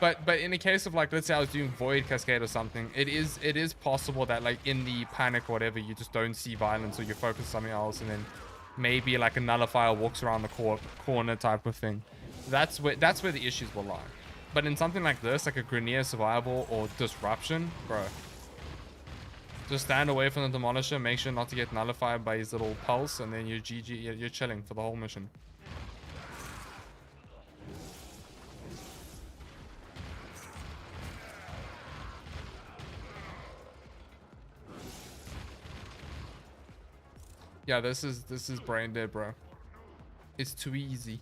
But in the case of like, let's say I was doing Void Cascade or something, it is possible that like in the panic or whatever, you just don't see violence or you focus on something else and then maybe like a nullifier walks around the corner type of thing. That's where the issues will lie. But in something like this, like a Grenier Survival or Disruption, bro, just stand away from the Demolisher, make sure not to get nullified by his little pulse, and then you're GG, you're chilling for the whole mission. Yeah, this is brain dead, bro. It's too easy.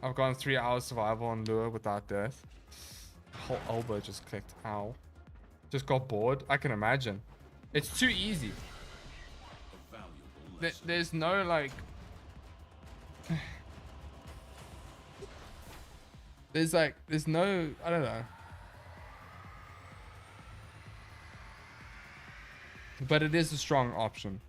I've gone 3 hours survival on Lure without death. Whole elbow just clicked. Ow. Just got bored. I can imagine. It's too easy. There's no like... There's no, I don't know. But it is a strong option.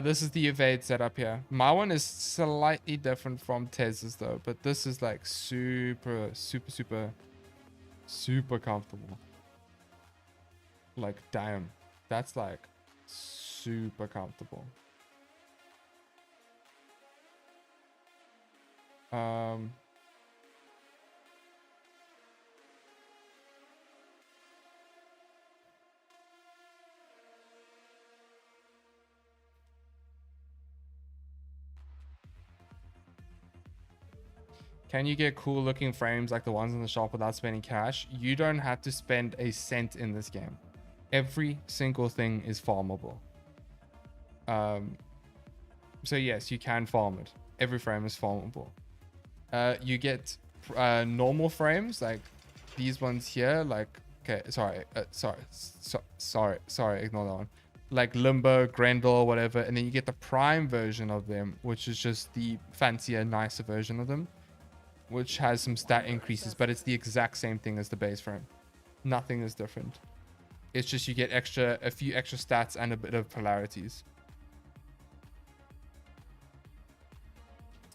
This is the evade setup here. My one is slightly different from Tez's though, but this is like super comfortable. Like, damn, that's like super comfortable. Can you get cool looking frames like the ones in the shop without spending cash? You don't have to spend a cent in this game. Every single thing is farmable. So yes, you can farm it. Every frame is farmable. You get normal frames like these ones here, like, okay, sorry, ignore that one. Like Limbo, Grendel, whatever, and then you get the prime version of them, which is just the fancier, nicer version of them, which has some stat increases, but it's the exact same thing as the base frame. Nothing is different. It's just you get a few extra stats and a bit of polarities.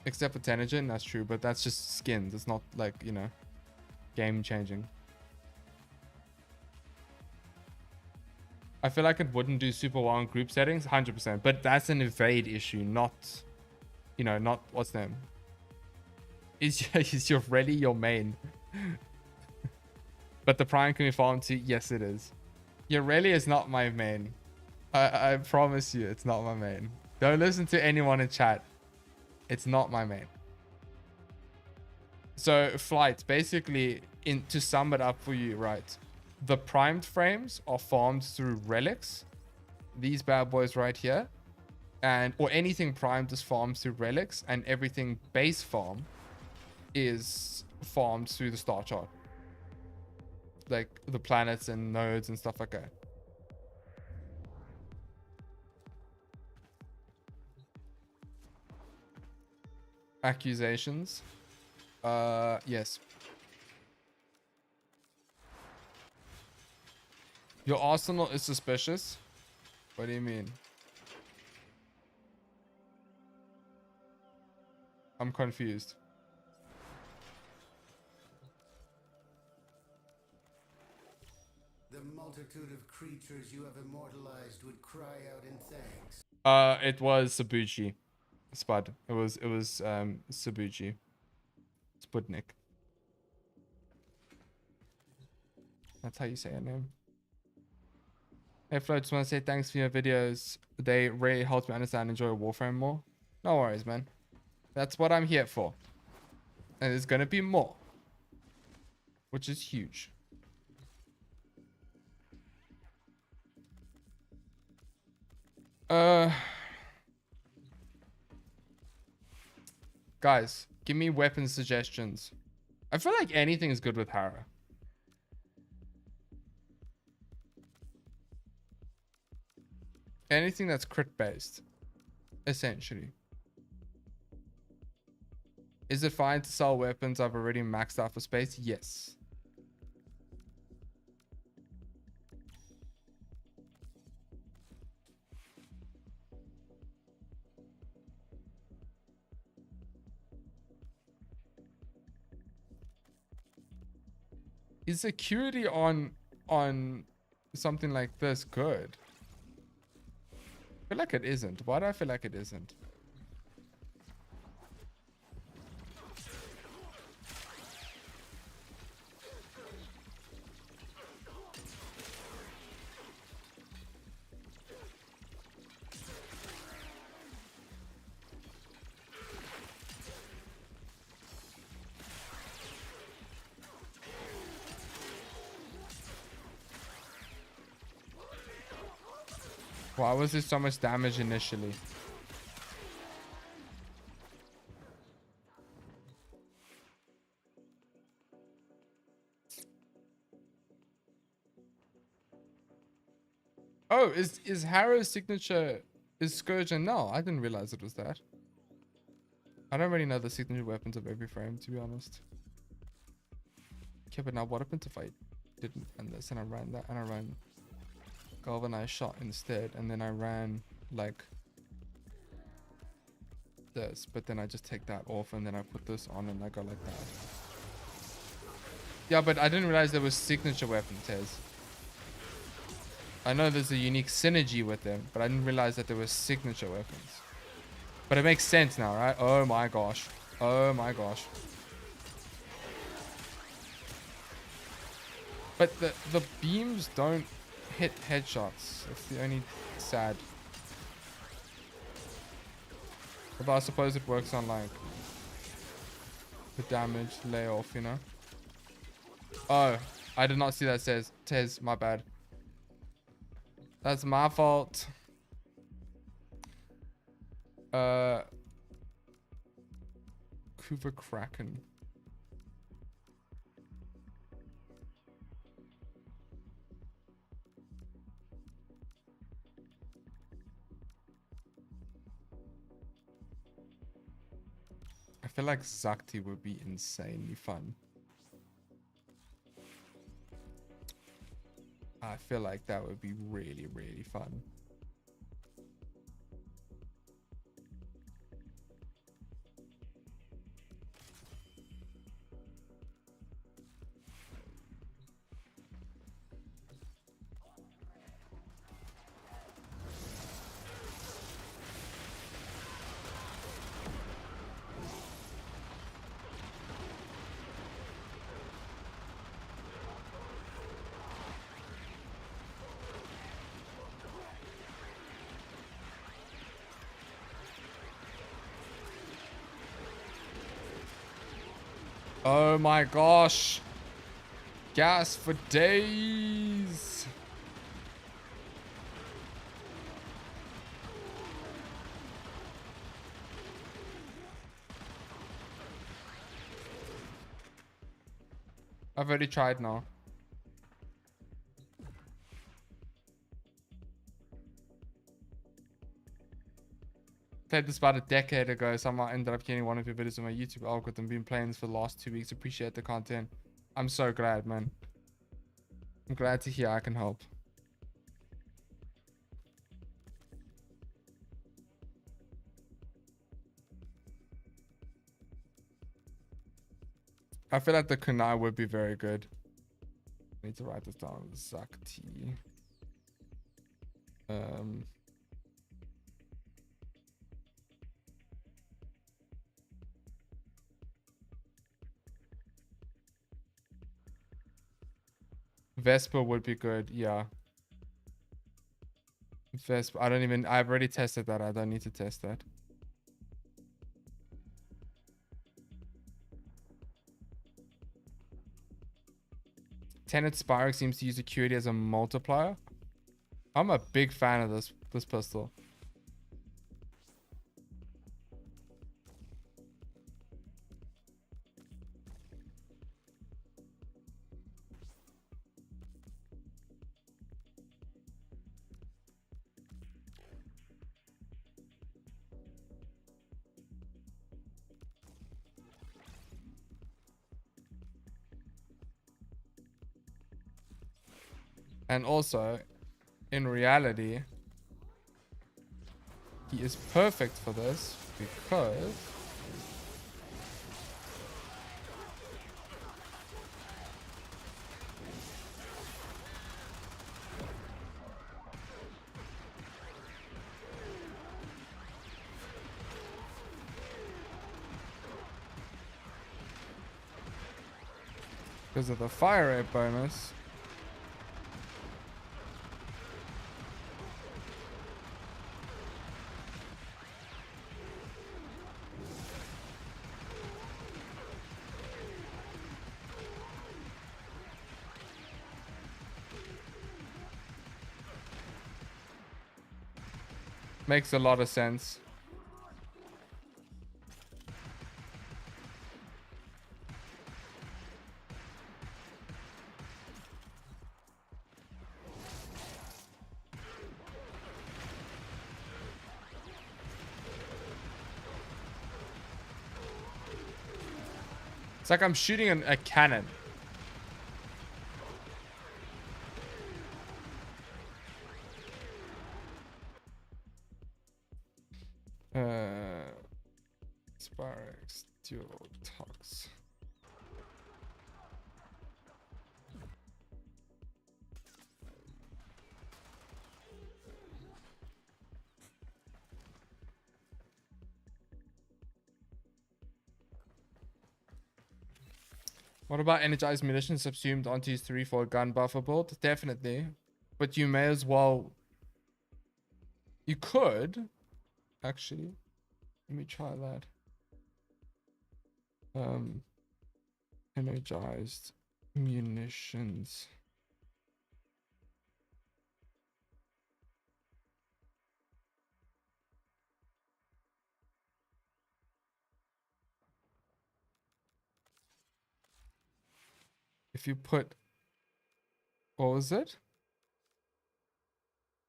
Except for Tenno, that's true, but that's just skins. It's not like, you know, game changing. I feel like it wouldn't do super well in group settings, 100%, but that's an evade issue, not, you know, not what's the name. Is your ready your main? But the prime can be farmed too. Yes, it is. Your rally is not my main. I promise you, it's not my main. Don't listen to anyone in chat. It's not my main. So flight, basically, to sum it up for you, right? The primed frames are farmed through relics. These bad boys right here. Or anything primed is farmed through relics, and everything base farm is farmed through the star chart. Like the planets and nodes and stuff like that. Accusations. Yes. Your arsenal is suspicious. What do you mean? I'm confused. The multitude of creatures you have immortalized would cry out in thanks. It was Sabuchi. Spud. It was Sabuchi. Sputnik. That's how you say her name. Hey Flo, just want to say thanks for your videos. They really helped me understand and enjoy Warframe more. No worries, man. That's what I'm here for. And there's gonna be more. Which is huge. Guys, give me weapon suggestions. I feel like anything is good with Harrow. Anything that's crit based, essentially. Is it fine to sell weapons I've already maxed out for space? Yes. Is security on something like this good? I feel like it isn't. Why do I feel like it isn't? Why was there so much damage initially? Oh, is Harrow's signature is Scourge? And no, I didn't realize it was that. I don't really know the signature weapons of every frame, to be honest. Okay, but now what happens if I didn't run this and I ran that and I ran galvanized shot instead, and then I ran like this, but then I just take that off and then I put this on and I go like that. Yeah, but I didn't realize there was signature weapon Tez. I know there's a unique synergy with them, but I didn't realize that there were signature weapons. But it makes sense now, right? Oh my gosh. Oh my gosh. But the beams don't hit headshots. That's the only sad. Although I suppose it works on like the damage layoff, you know. Oh, I did not see that says Tez, my bad. That's my fault. Kuva Kraken. feel like Zakti would be insanely fun. I feel like that would be really, really fun. Oh my gosh. Gas for days. I've already tried now. Played this about a decade ago. Somehow ended up getting one of your videos on my YouTube algorithm. Been playing this for the last 2 weeks. Appreciate the content. I'm so glad, man. I'm glad to hear I can help. I feel like the kunai would be very good. I need to write this down. Zakti. Vesper would be good, yeah. Vesper, I've already tested that. I don't need to test that. Tenet Spyrex seems to use acuity as a multiplier. I'm a big fan of this pistol. And also, in reality, he is perfect for this because of the fire rate bonus. Makes a lot of sense. It's like I'm shooting a cannon. Spyrex dual tox. What about energized munitions subsumed onto his 3 for a gun buffer build? Definitely. But you may as well... You could, actually. Let me try that. Energized munitions. If you put... What was it?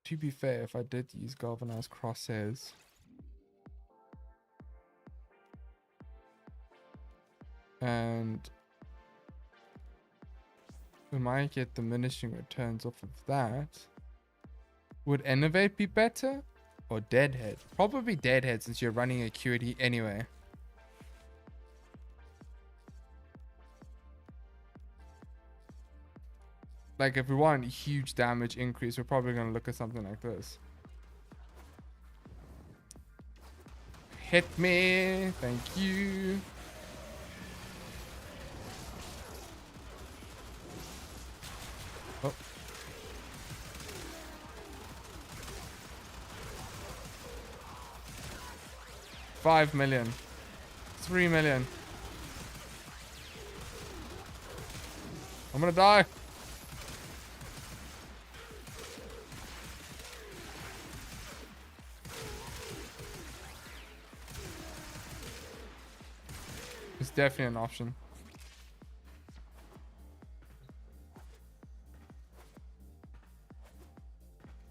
To be fair, if I did use galvanized crosshairs... And we might get diminishing returns off of that. Would Innovate be better? Or Deadhead? Probably Deadhead since you're running Acuity anyway. Like if we want huge damage increase, we're probably going to look at something like this. Hit me. Thank you. Oh. $5 million. 3 million. I'm gonna die. It's definitely an option.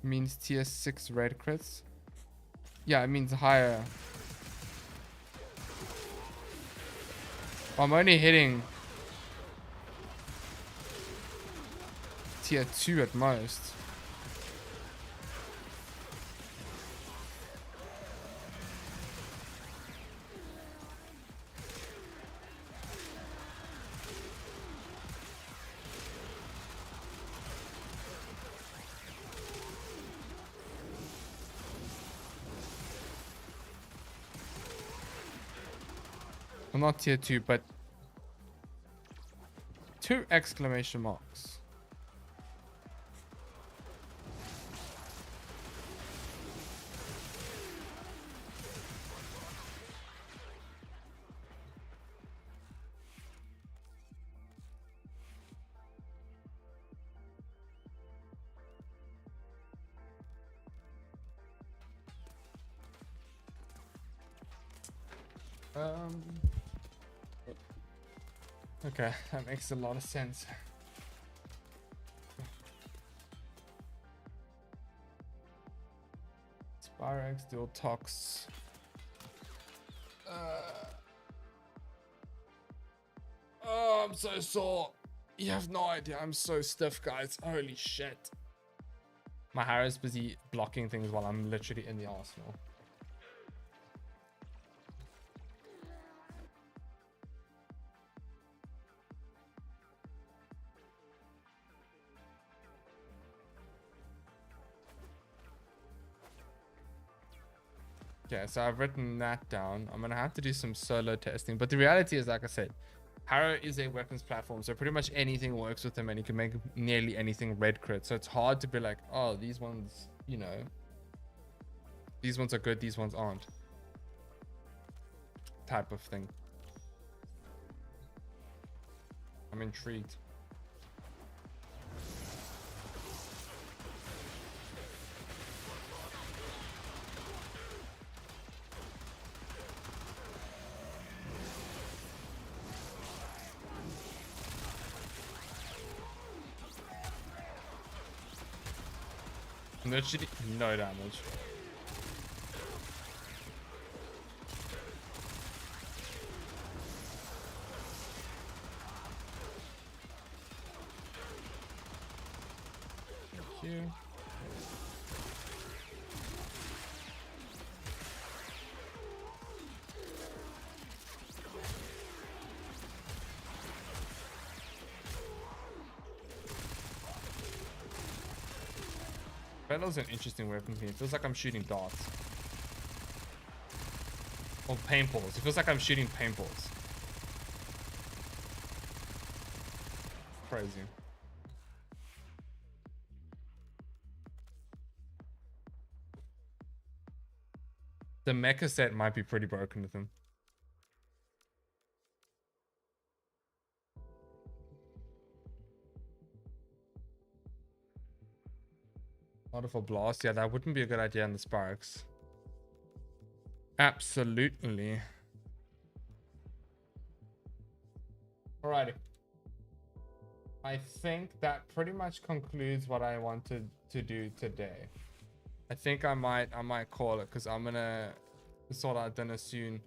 Means tier 6 red crits. Yeah, it means higher. I'm only hitting tier 2 at most. Well, not tier 2, but 2 exclamation marks. Okay, that makes a lot of sense. Felarx, dual tox. Oh, I'm so sore. You have no idea. I'm so stiff, guys. Holy shit. My Harrow's busy blocking things while I'm literally in the arsenal. Okay, so I've written that down. I'm gonna have to do some solo testing, but the reality is, like I said, Harrow is a weapons platform, so pretty much anything works with him, and he can make nearly anything red crit. So it's hard to be like, oh, these ones, you know, these ones are good, these ones aren't, type of thing. I'm intrigued. Literally no damage. Thank you. Venom's an interesting weapon to me. It feels like I'm shooting darts. Or paintballs. It feels like I'm shooting paintballs. Crazy. The mecha set might be pretty broken with him. Wonderful blast. Yeah, that wouldn't be a good idea on the Sparks. Absolutely. Alrighty. I think that pretty much concludes what I wanted to do today. I think I might call it because I'm gonna sort out dinner soon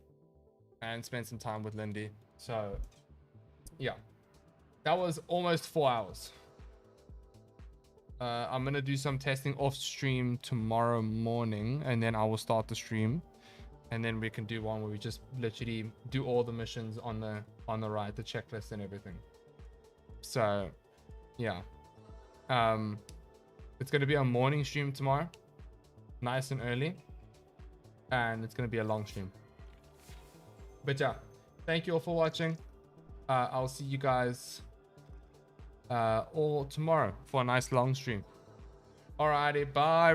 and spend some time with Lindy. So yeah, that was almost 4 hours. I'm gonna do some testing off stream tomorrow morning, and then I will start the stream, and then we can do one where we just literally do all the missions on the right, the checklist and everything. So yeah, it's gonna be a morning stream tomorrow, nice and early, and it's gonna be a long stream. But yeah, thank you all for watching. I'll see you guys all tomorrow for a nice long stream. Alrighty, bye.